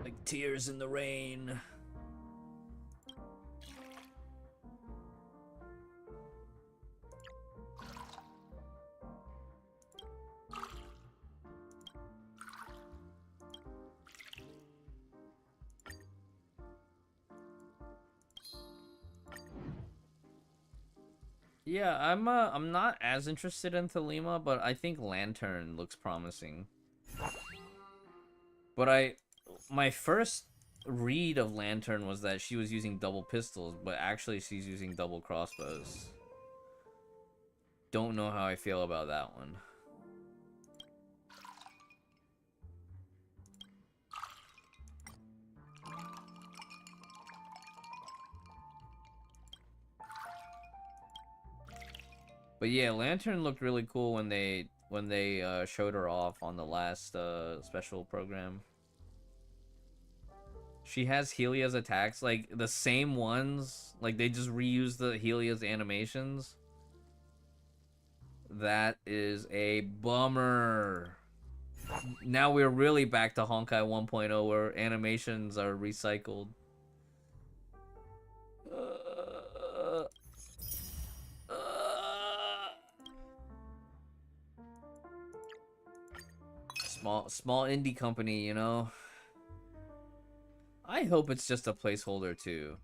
Like tears in the rain. Yeah, I'm not as interested in Thelema, but I think Lantern looks promising. But my first read of Lantern was that she was using double pistols, but actually she's using double crossbows. Don't know how I feel about that one. But yeah, Lantern looked really cool when they showed her off on the last special program. She has Helia's attacks, like the same ones, like they just reused the Helia's animations. That is a bummer. Now we're really back to Honkai 1.0 where animations are recycled. Small indie company, you know. I hope it's just a placeholder too.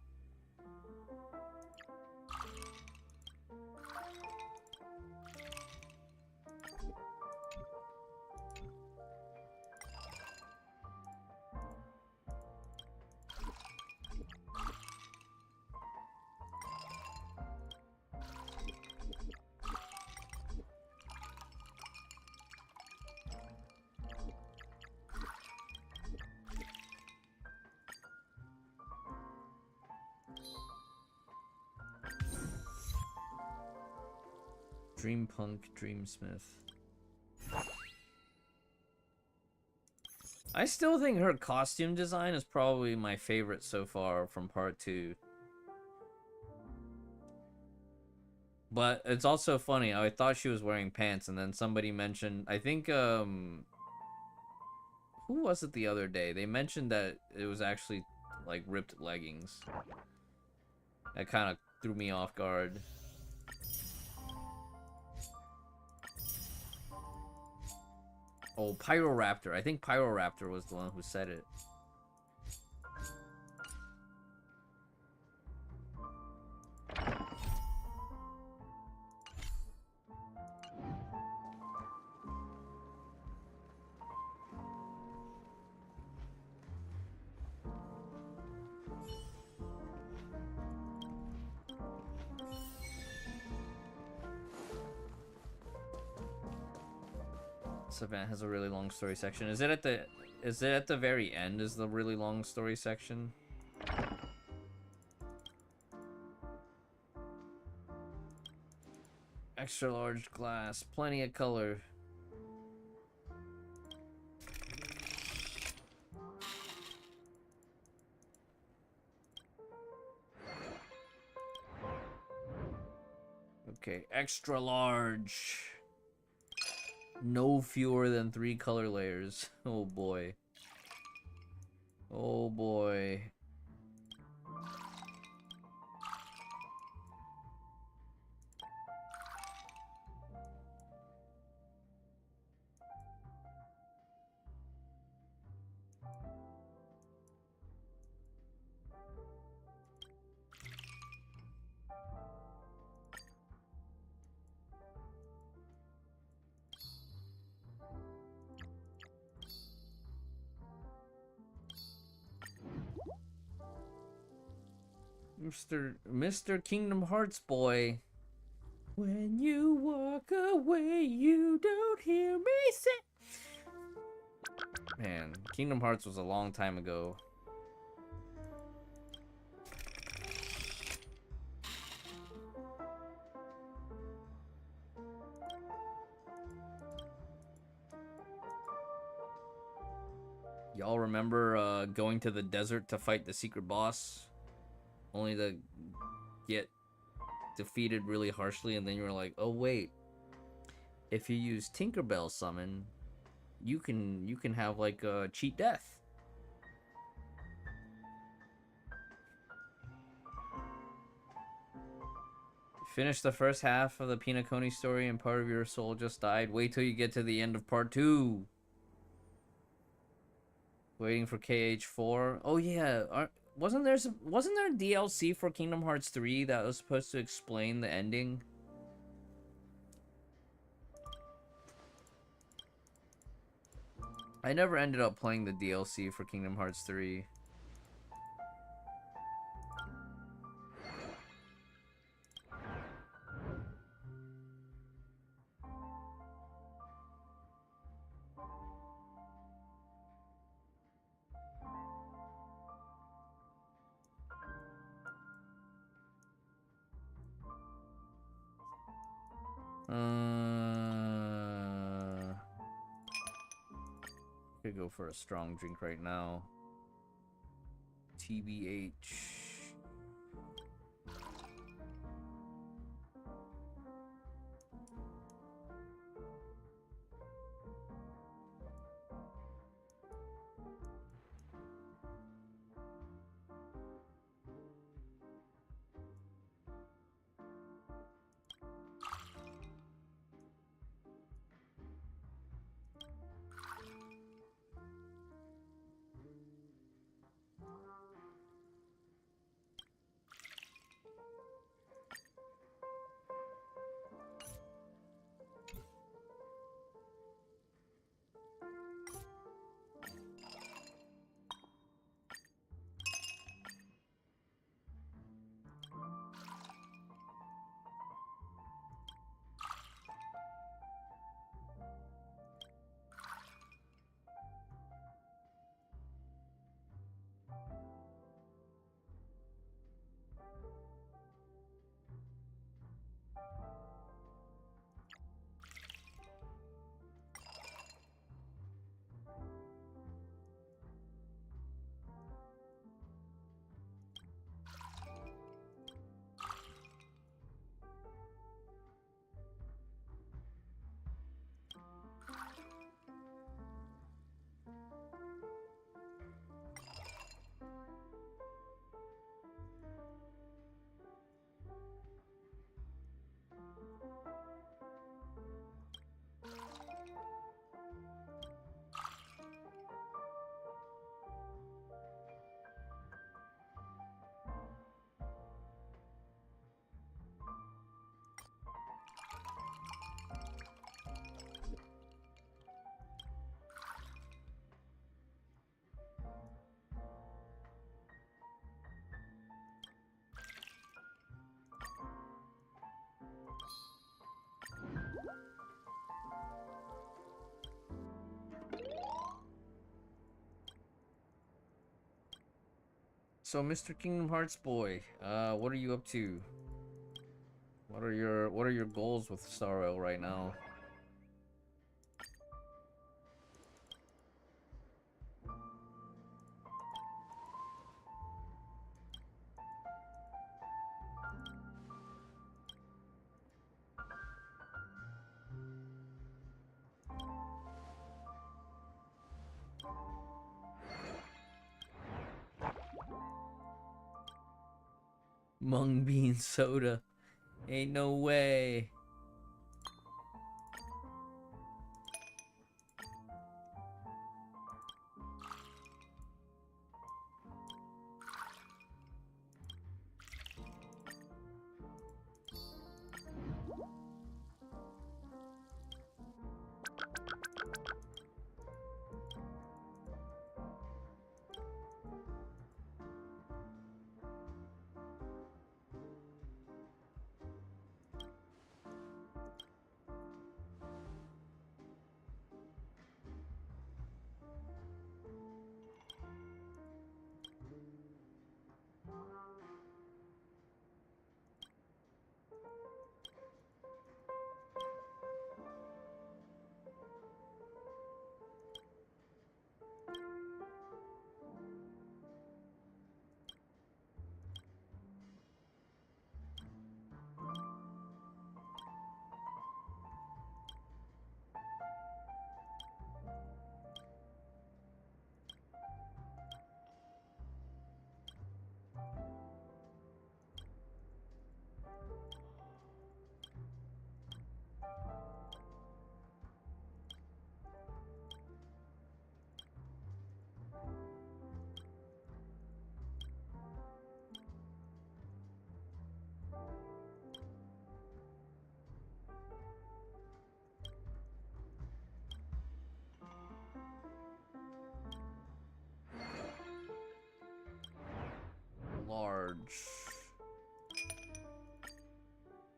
Dreampunk Dreamsmith. I still think her costume design is probably my favorite so far from part 2. But it's also funny, I thought she was wearing pants and then somebody mentioned, I think, who was it the other day? They mentioned that it was actually, like, ripped leggings. That kind of threw me off guard. Oh, Pyroraptor. I think Pyroraptor was the one who said it. This event has a really long story section. Is it at the very end is the really long story section? Extra large glass, plenty of color. Okay, extra large. No fewer than 3 color layers. Oh boy. Oh boy. Mr. Kingdom Hearts boy. When you walk away, you don't hear me say. Man, Kingdom Hearts was a long time ago. Y'all remember going to the desert to fight the secret boss? Only to get defeated really harshly, and then you were like, oh wait, if you use Tinkerbell summon, you can have like a cheat death. Finish the first half of the Pinacone story and part of your soul just died. Wait till you get to the end of part 2. Waiting for KH4. Oh yeah, wasn't there DLC for Kingdom Hearts 3 that was supposed to explain the ending? I never ended up playing the DLC for Kingdom Hearts 3. Could go for a strong drink right now. TBH. So, Mr. Kingdom Hearts boy, what are you up to? What are your goals with Star Rail right now? Mung bean soda. Ain't no way.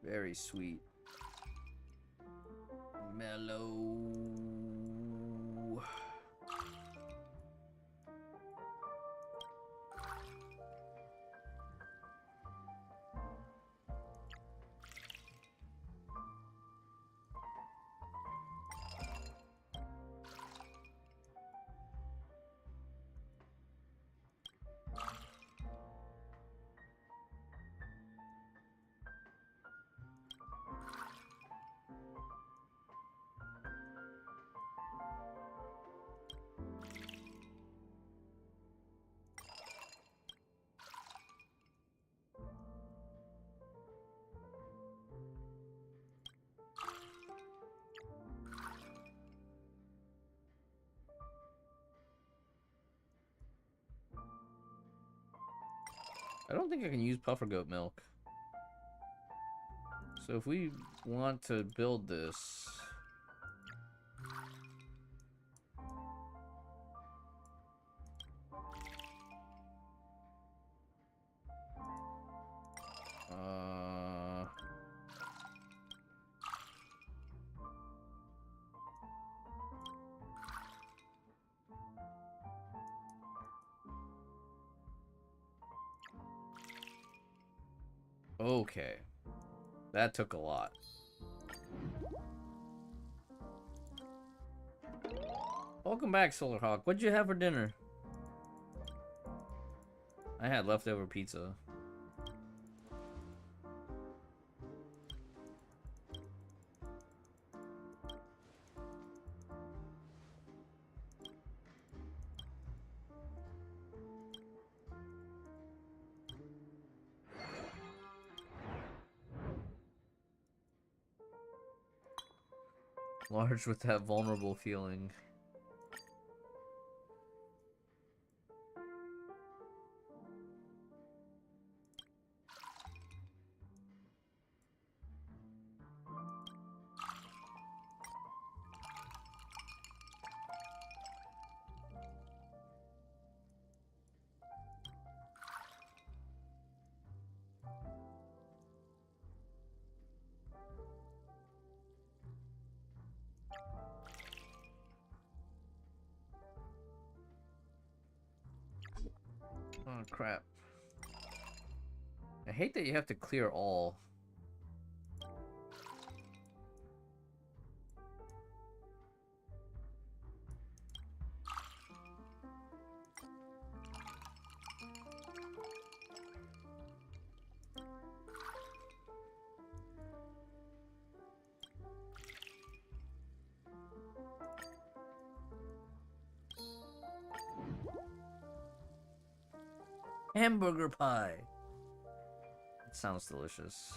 Very sweet. Mellow. I don't think I can use puffer goat milk. So if we want to build this... Okay. That took a lot. Welcome back, Solarhawk. What'd you have for dinner? I had leftover pizza. Large with that vulnerable feeling. Oh crap. I hate that you have to clear all. Hamburger pie. It sounds delicious.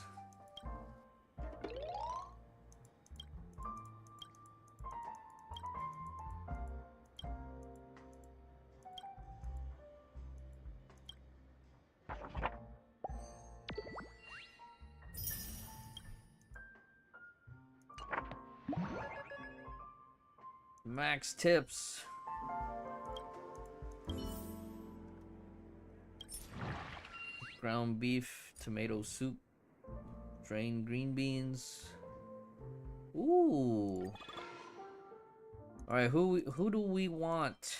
Max tips. Ground beef, tomato soup, drained green beans. Ooh. All right, who do we want?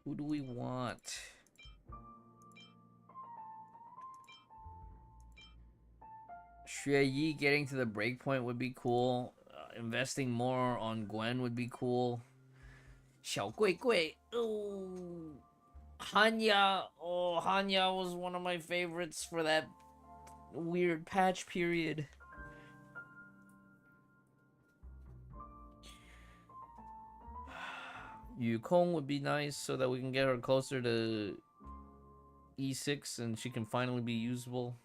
Who do we want? Xue Yi getting to the breakpoint would be cool. Investing more on Gwen would be cool. Xiao Gui Gui. Ooh. Hanya. Oh, Hanya was one of my favorites for that weird patch period. Yukong would be nice so that we can get her closer to E6 and she can finally be usable.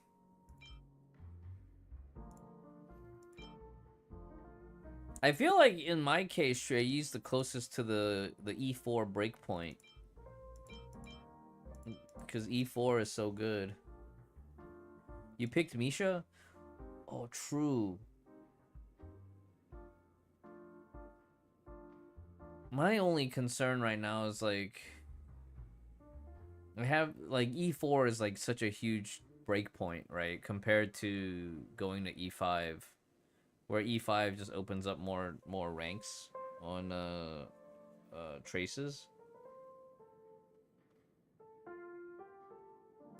I feel like in my case, Xue Yi's the closest to the E4 breakpoint. Because E4 is so good. You picked Misha? Oh, true. My only concern right now is like... I have, like, E4 is like such a huge breakpoint, right? Compared to going to E5, where E5 just opens up more ranks on traces.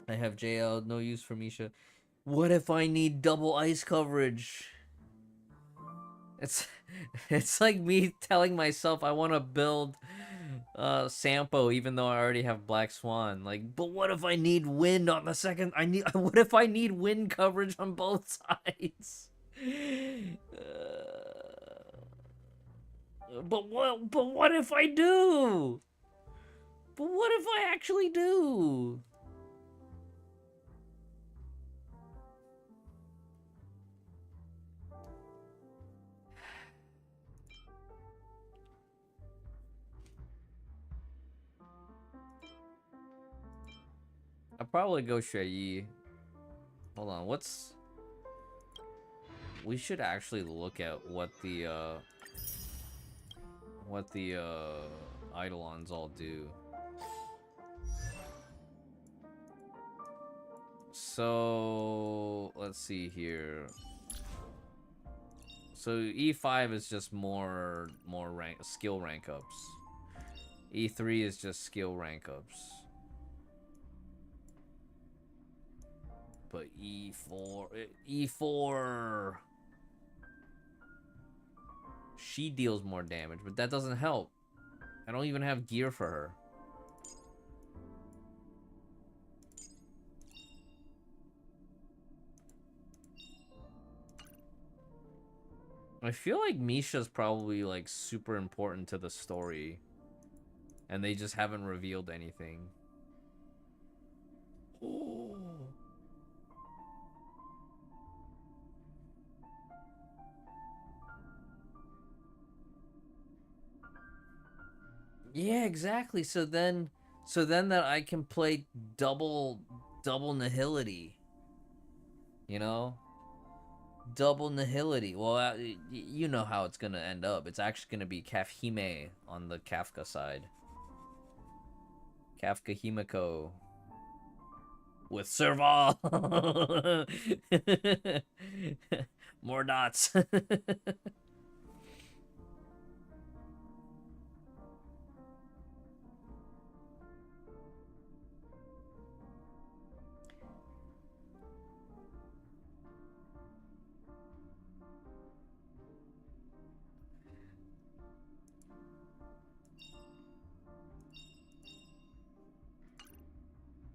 I have JL, no use for Misha. What if I need double ice coverage? It's like me telling myself I want to build Sampo even though I already have Black Swan. Like, but what if I need wind on the second? What if I need wind coverage on both sides? But what if I do? But what if I actually do? I'll probably go Shui. Hold on, what's... We should actually look at what the Eidolons all do. So let's see here. So E5 is just more skill rank ups. E3 is just skill rank ups. But E4 she deals more damage, but that doesn't help. I don't even have gear for her. I feel like Misha's probably like super important to the story, and they just haven't revealed anything. Oh. Yeah, exactly. So then that I can play double nihility. You know? Double nihility. Well, you know how it's gonna end up. It's actually gonna be Kafhime on the Kafka side. Kafka Himiko. With Serval! More dots.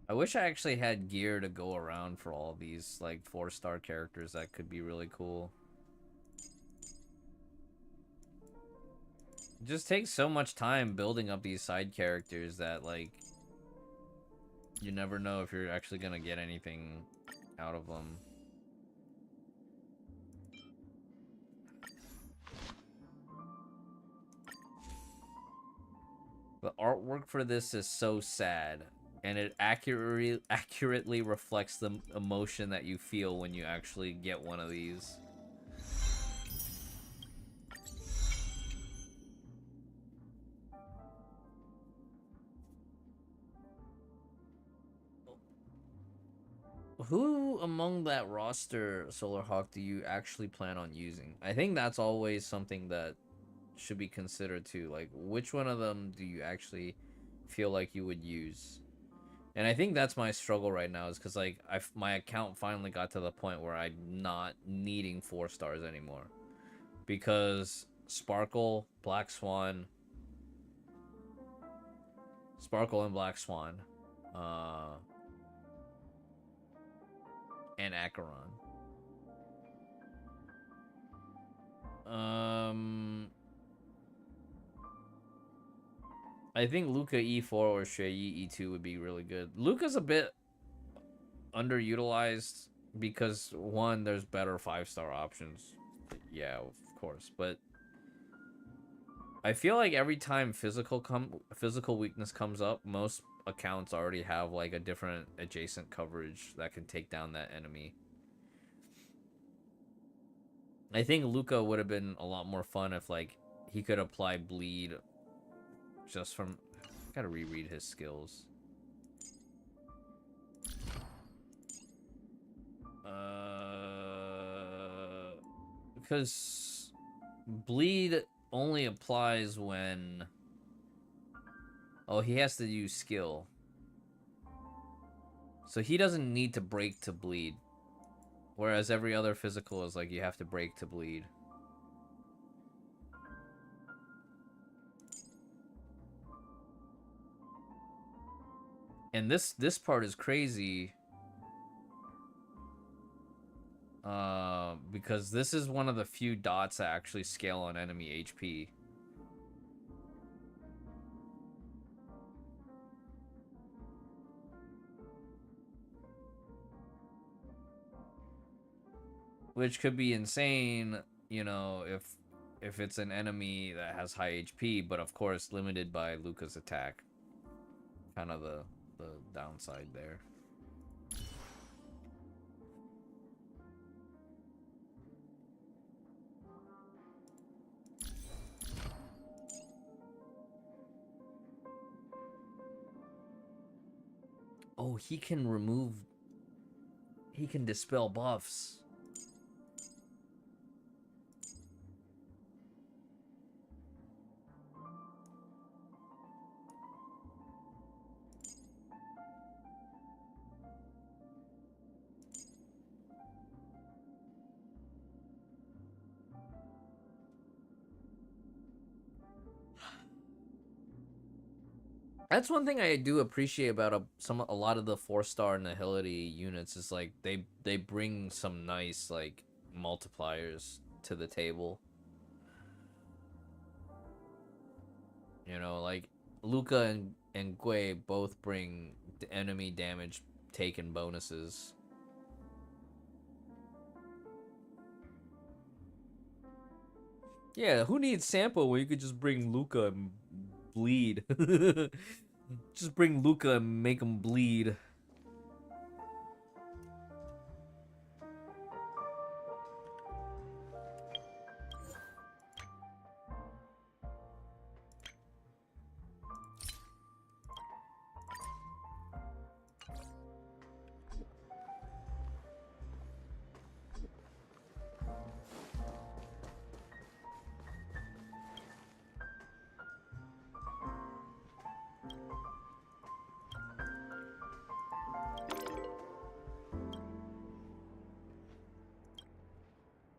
I wish I actually had gear to go around for all these, like, 4-star characters. That could be really cool. It just takes so much time building up these side characters that, like, you never know if you're actually gonna get anything out of them. The artwork for this is so sad. And it accurately reflects the emotion that you feel when you actually get one of these. Who among that roster, Solarhawk, do you actually plan on using? I think that's always something that should be considered too. Like, which one of them do you actually feel like you would use? And I think that's my struggle right now, is because, like, my account finally got to the point where I'm not needing 4 stars anymore. Because Sparkle, Black Swan, Sparkle and Black Swan, and Acheron. I think Luca E4 or Shui E2 would be really good. Luca's a bit underutilized because, one, there's better 5-star options. Yeah, of course, but I feel like every time physical weakness comes up, most accounts already have like a different adjacent coverage that can take down that enemy. I think Luca would have been a lot more fun if, like, he could apply bleed just from... Gotta reread his skills. Because bleed only applies when... Oh, he has to use skill. So he doesn't need to break to bleed. Whereas every other physical is like you have to break to bleed. And this part is crazy. Because this is one of the few dots that actually scale on enemy HP. Which could be insane, you know, if it's an enemy that has high HP, but of course limited by Luca's attack. Kind of the downside there. Oh, he can dispel buffs. That's one thing I do appreciate about a lot of the 4-star Nihility units is like they bring some nice like multipliers to the table. You know, like Luca and Gui both bring the enemy damage taken bonuses. Yeah, who needs Sampo when you could just bring Luca and bleed? Just bring Luca and make him bleed.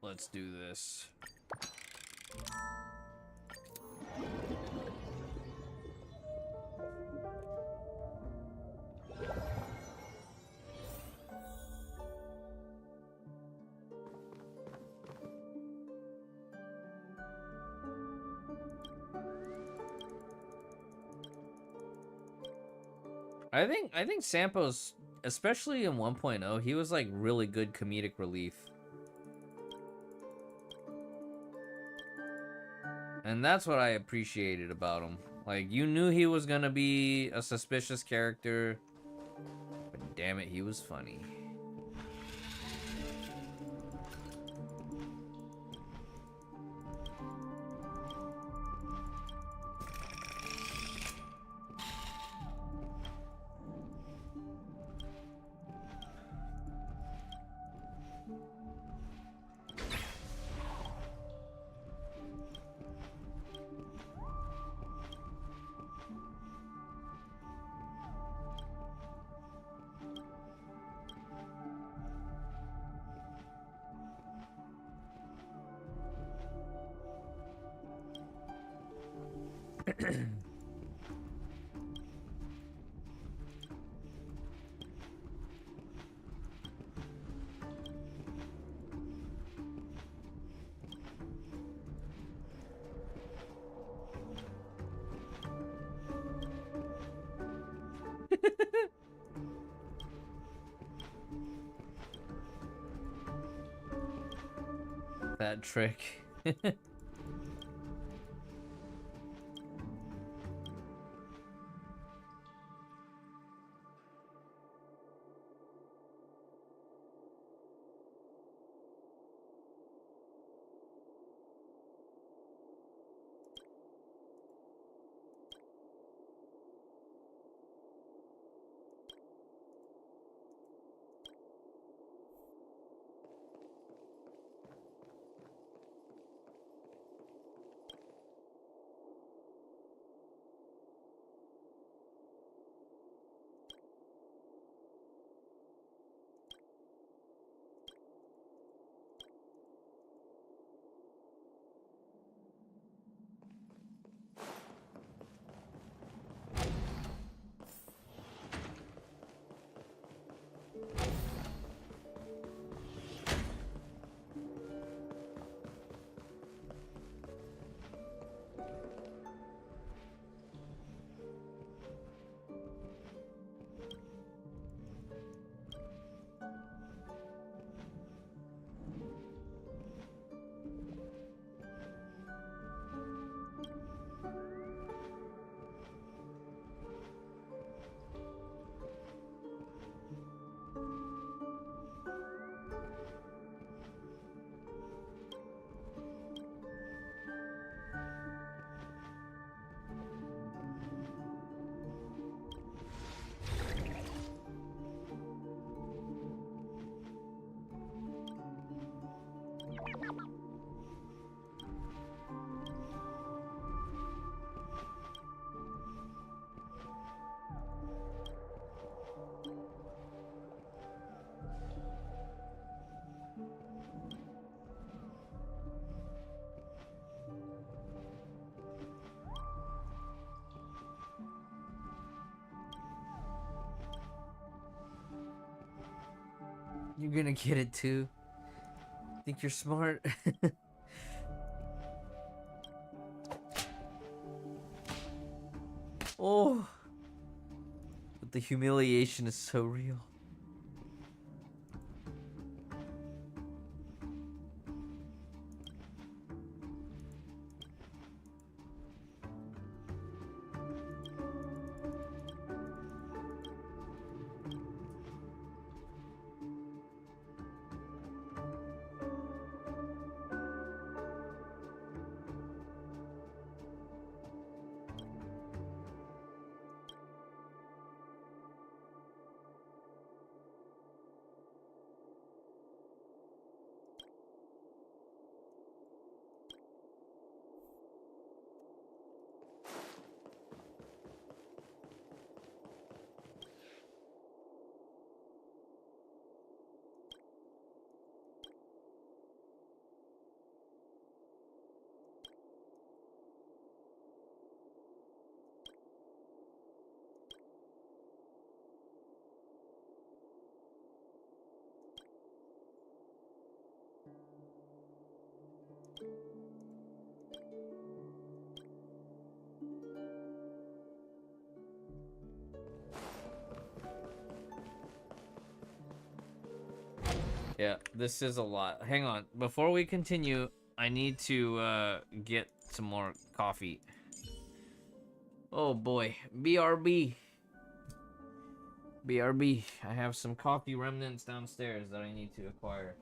Let's do this. I think Sampo's, especially in 1.0, he was like really good comedic relief. And that's what I appreciated about him. Like, you knew he was gonna be a suspicious character, but damn it, he was funny. That trick. You're gonna get it too. Think you're smart? Oh, but the humiliation is so real. Yeah, this is a lot. Hang on. Before we continue, I need to get some more coffee. Oh boy. BRB. BRB. I have some coffee remnants downstairs that I need to acquire.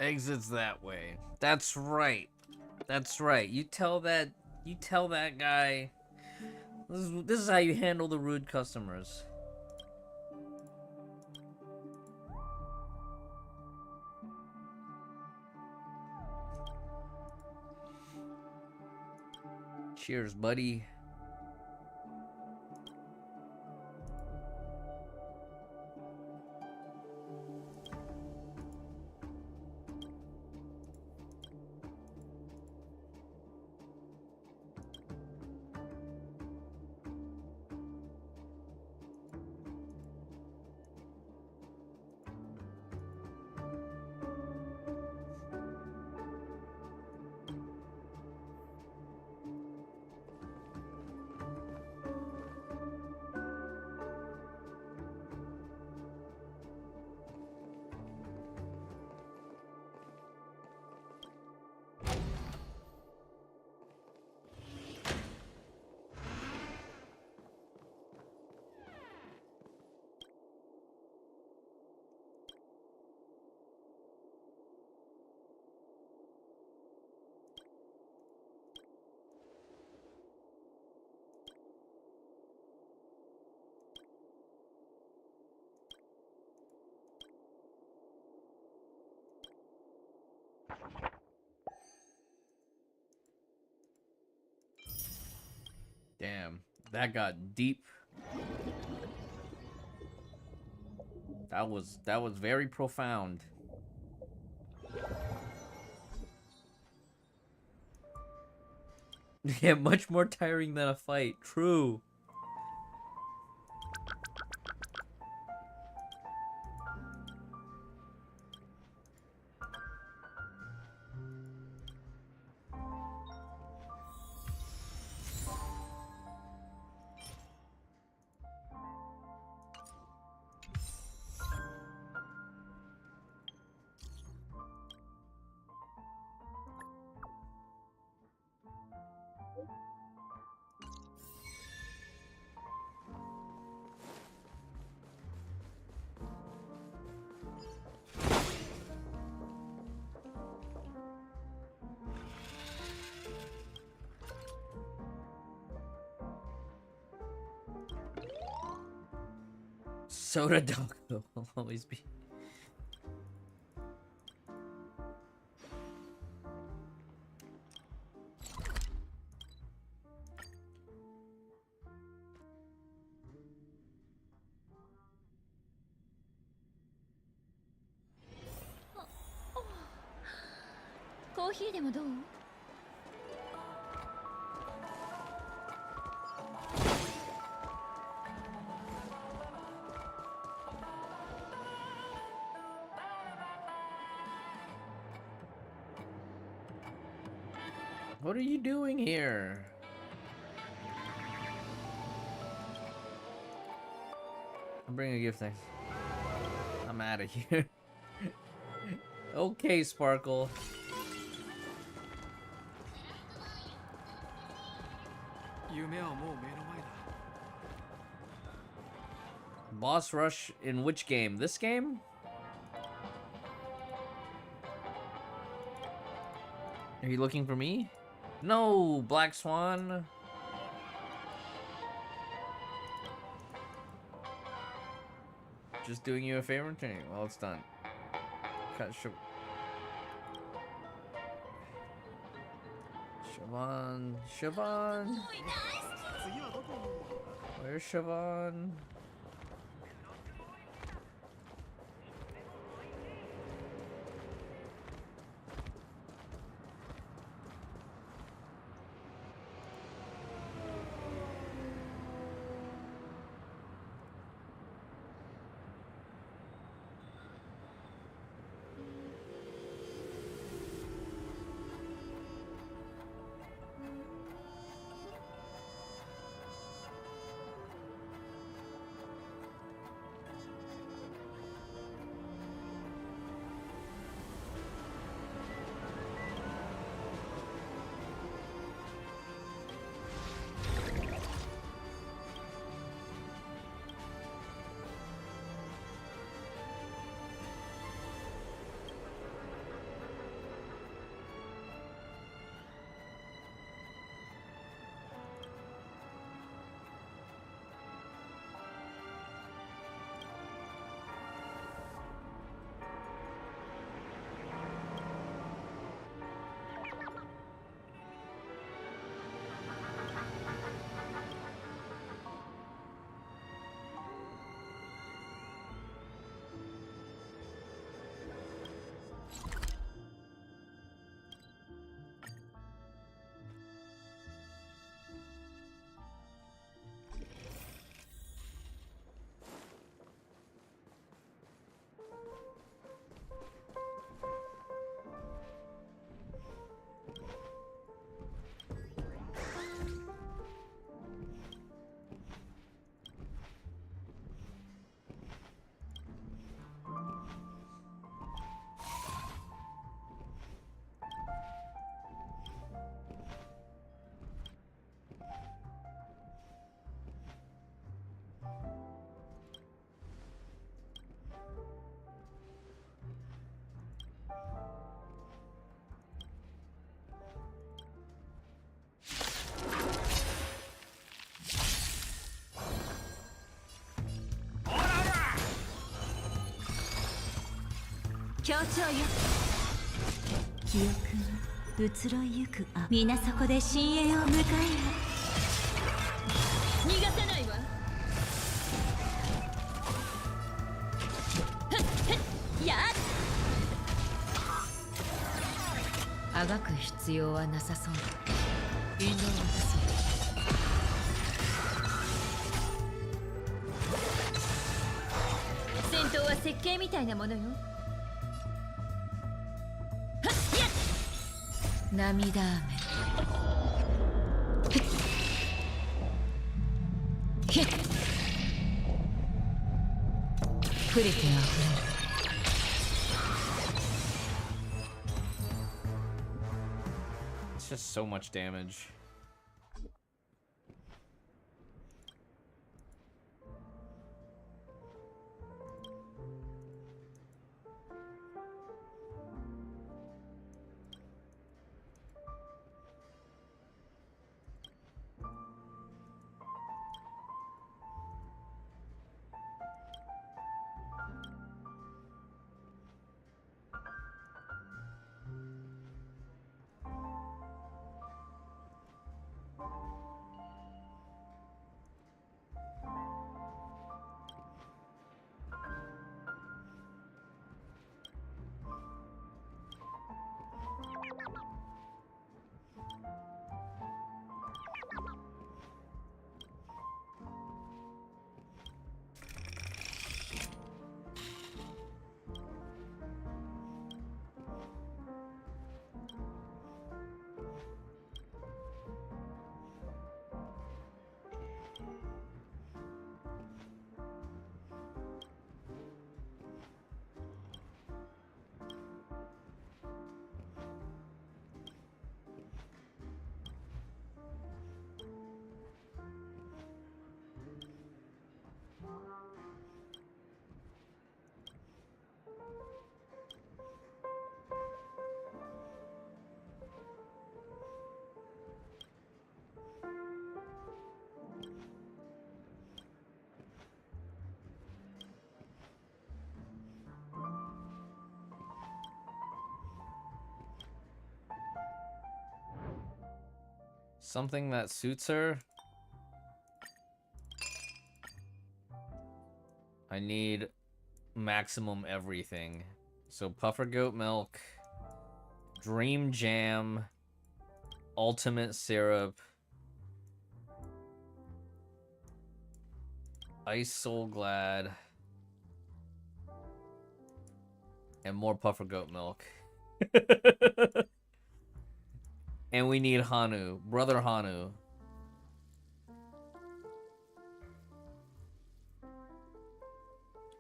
Exits that way. That's right. That's right. You tell that guy. This is how you handle the rude customers. Cheers, buddy. Damn, that got deep. That was very profound. Yeah, much more tiring than a fight. True. Soda dog will always be.
Coffee でもどう?
What are you doing here? I'm bringing a gift thing. I'm out of here. Okay, Sparkle. Boss rush in which game? This game? Are you looking for me? No, Black Swan. Just doing you a favor and turning. Well, it's done. Cut. Shove Siobhan. Siobhan. Where's Siobhan?
協調よ。記憶が移ろいゆく。皆そこで深淵を迎えよ。逃がさないわ。やっあがく必要はなさそうだ。引導を渡す。戦闘は設計みたいなものよ。涙雨。触れてあふれる。
It's just so much damage. Something that suits her. I need maximum everything. So puffer goat milk, dream jam, ultimate syrup, ice soul glad, and more puffer goat milk. And we need Hanu, brother Hanu.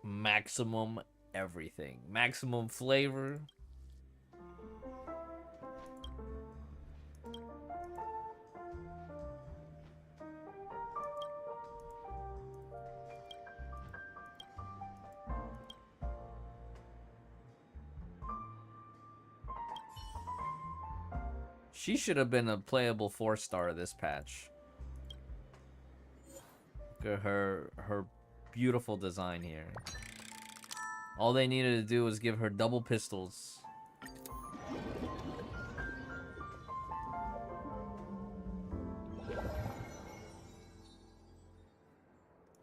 Maximum everything. Maximum flavor. She should have been a playable 4-star this patch. Look at her beautiful design here. All they needed to do was give her double pistols.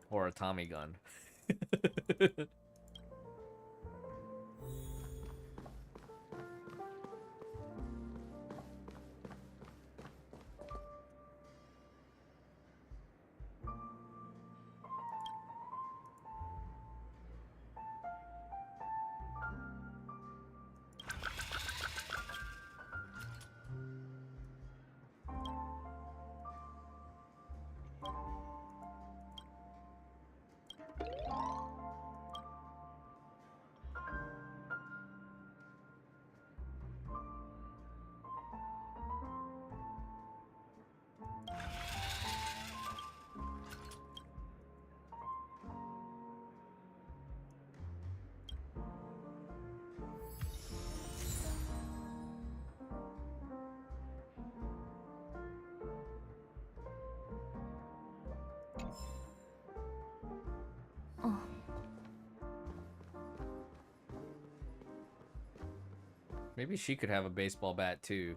Or a Tommy gun. Maybe she could have a baseball bat too.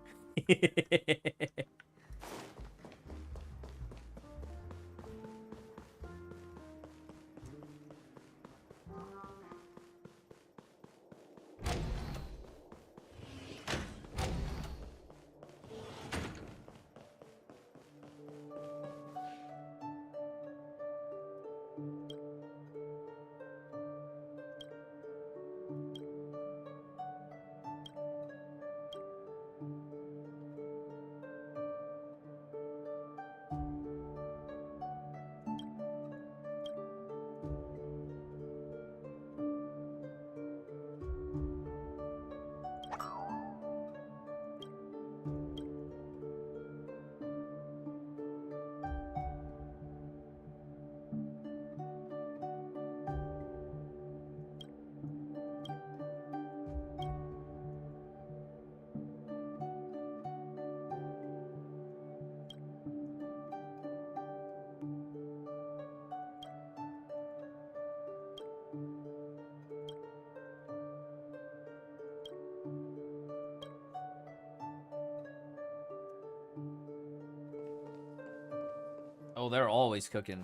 Oh, they're always cooking.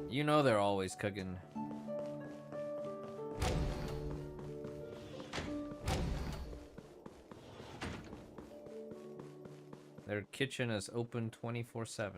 You know they're always cooking. Their kitchen is open 24/7.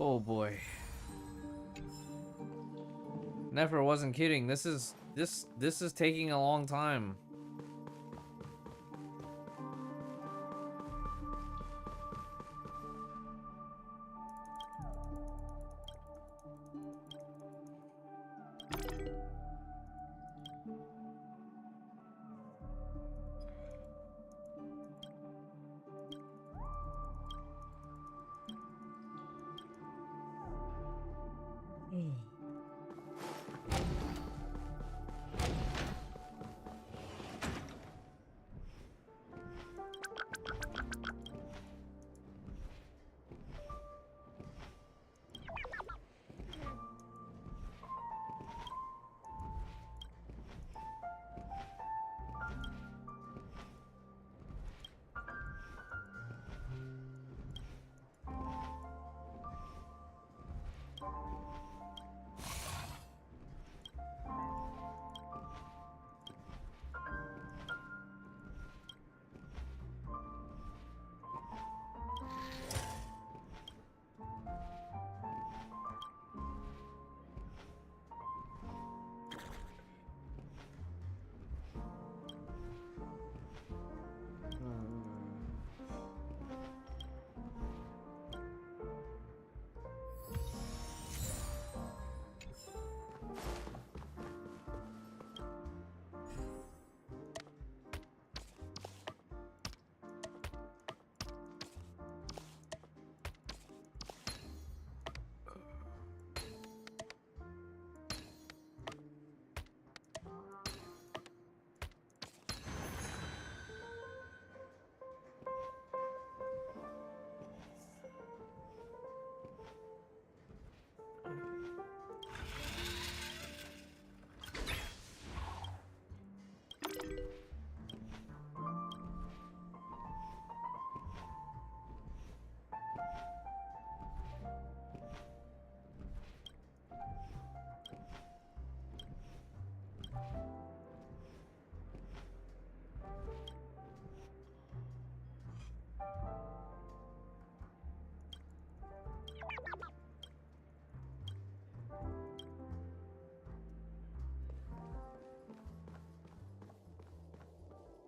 Oh boy. Never wasn't kidding. This is taking a long time.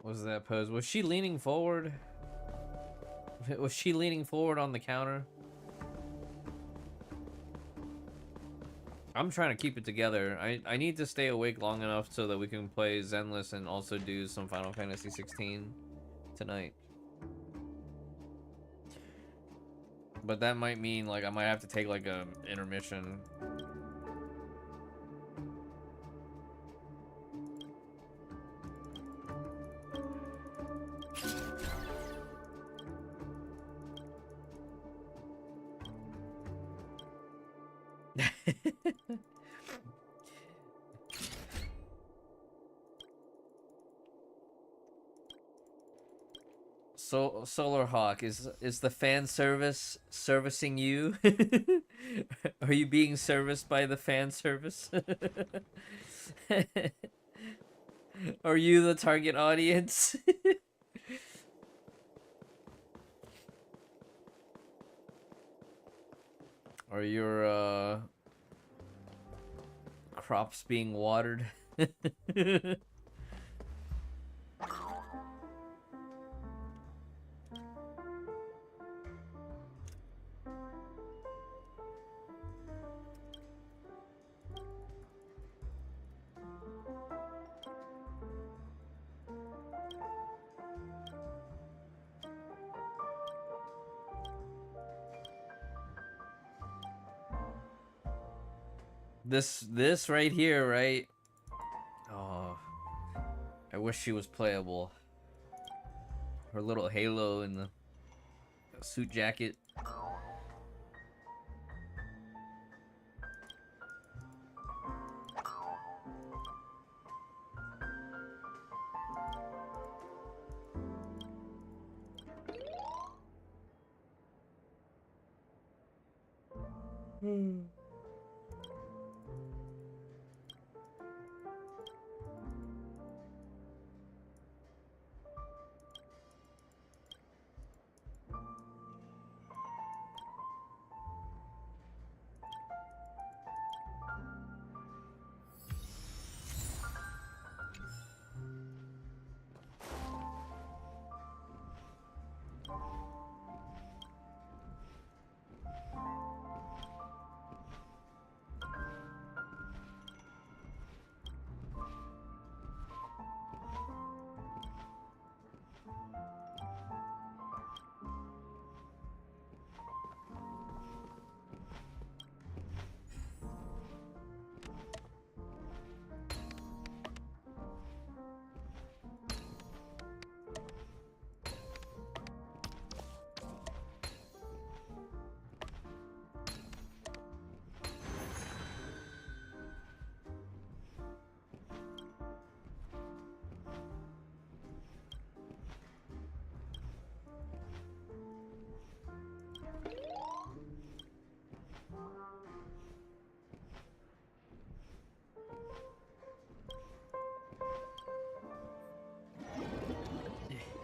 What was that pose? Was she leaning forward? Was she leaning forward on the counter? I'm trying to keep it together. I need to stay awake long enough so that we can play Zenless and also do some Final Fantasy 16 tonight. But that might mean like I might have to take like a intermission. So Solar Hawk, is the fan service servicing you? Are you being serviced by the fan service? Are you the target audience? Are your crops being watered? This right here, right? Oh, I wish she was playable. Her little halo and the suit jacket.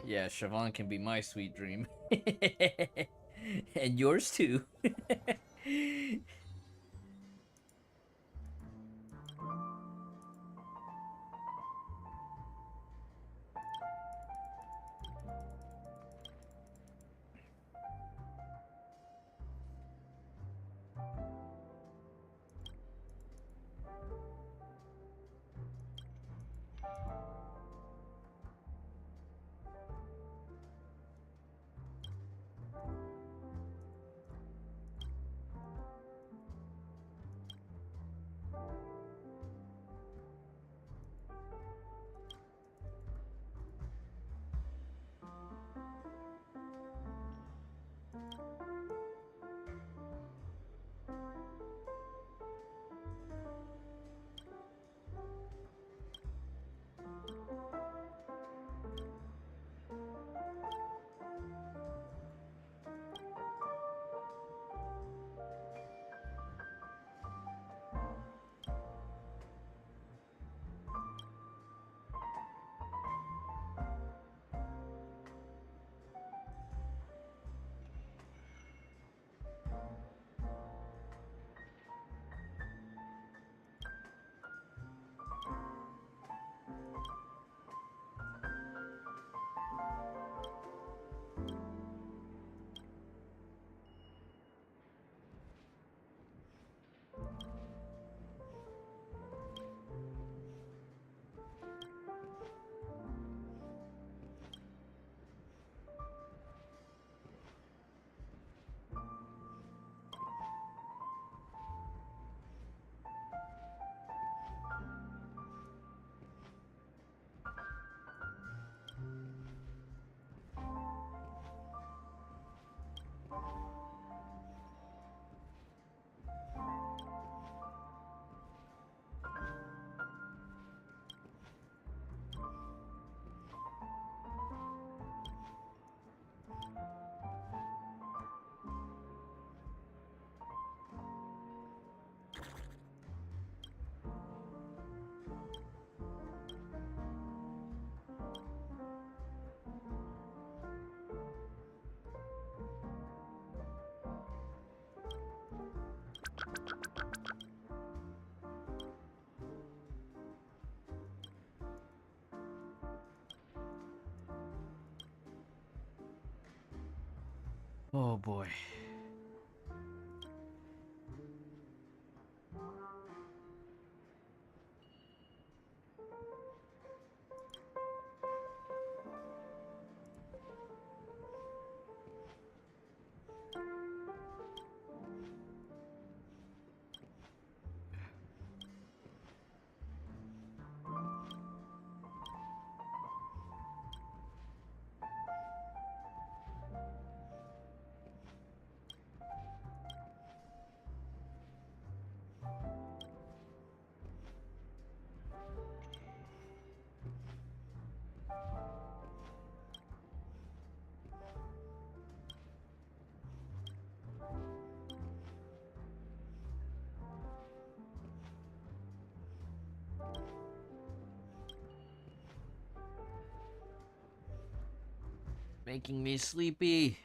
Yeah, Siobhan can be my sweet dream. And yours too. Oh boy. Making me sleepy.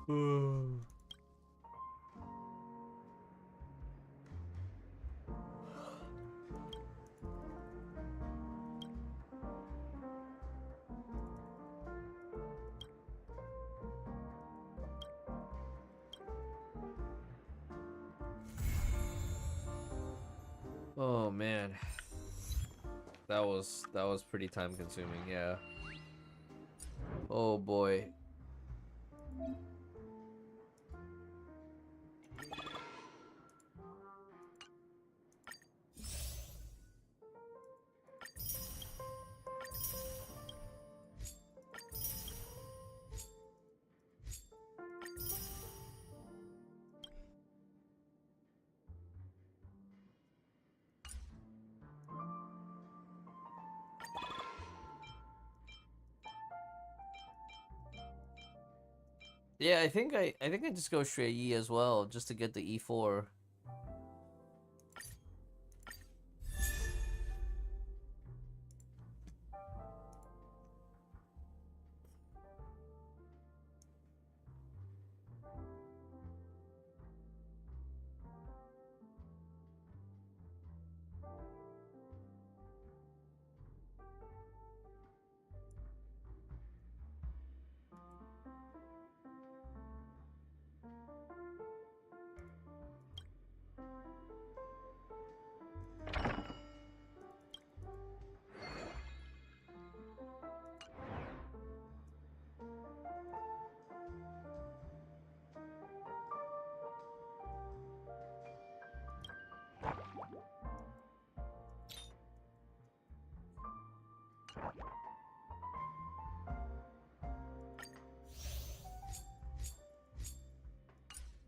Oh man, that was pretty time consuming. Yeah. Oh boy. Yeah, I think I just go straight E as well, just to get the E4.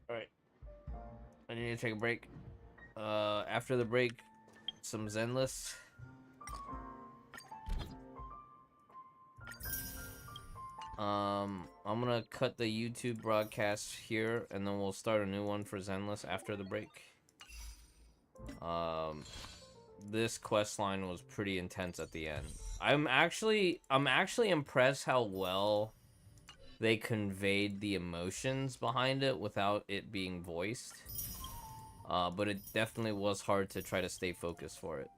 Alright. I need to take a break. After the break, some Zenless. I'm gonna cut the YouTube broadcast here, and then we'll start a new one for Zenless after the break. This quest line was pretty intense at the end. I'm actually impressed how well they conveyed the emotions behind it without it being voiced. But it definitely was hard to try to stay focused for it.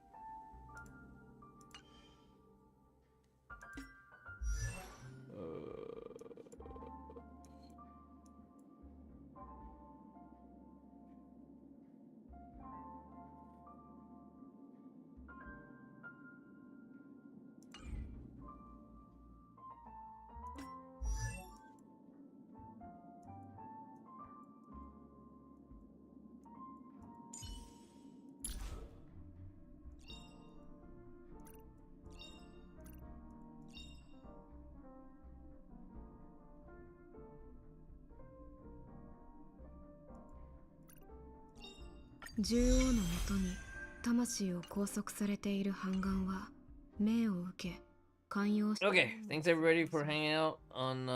Okay, thanks everybody for hanging out on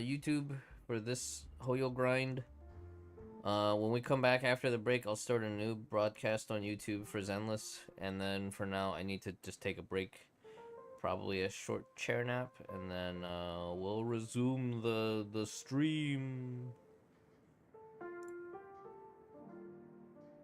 YouTube for this Hoyo grind. When we come back after the break, I'll start a new broadcast on YouTube for Zenless, and then for now, I need to just take a break, probably a short chair nap, and then we'll resume the stream.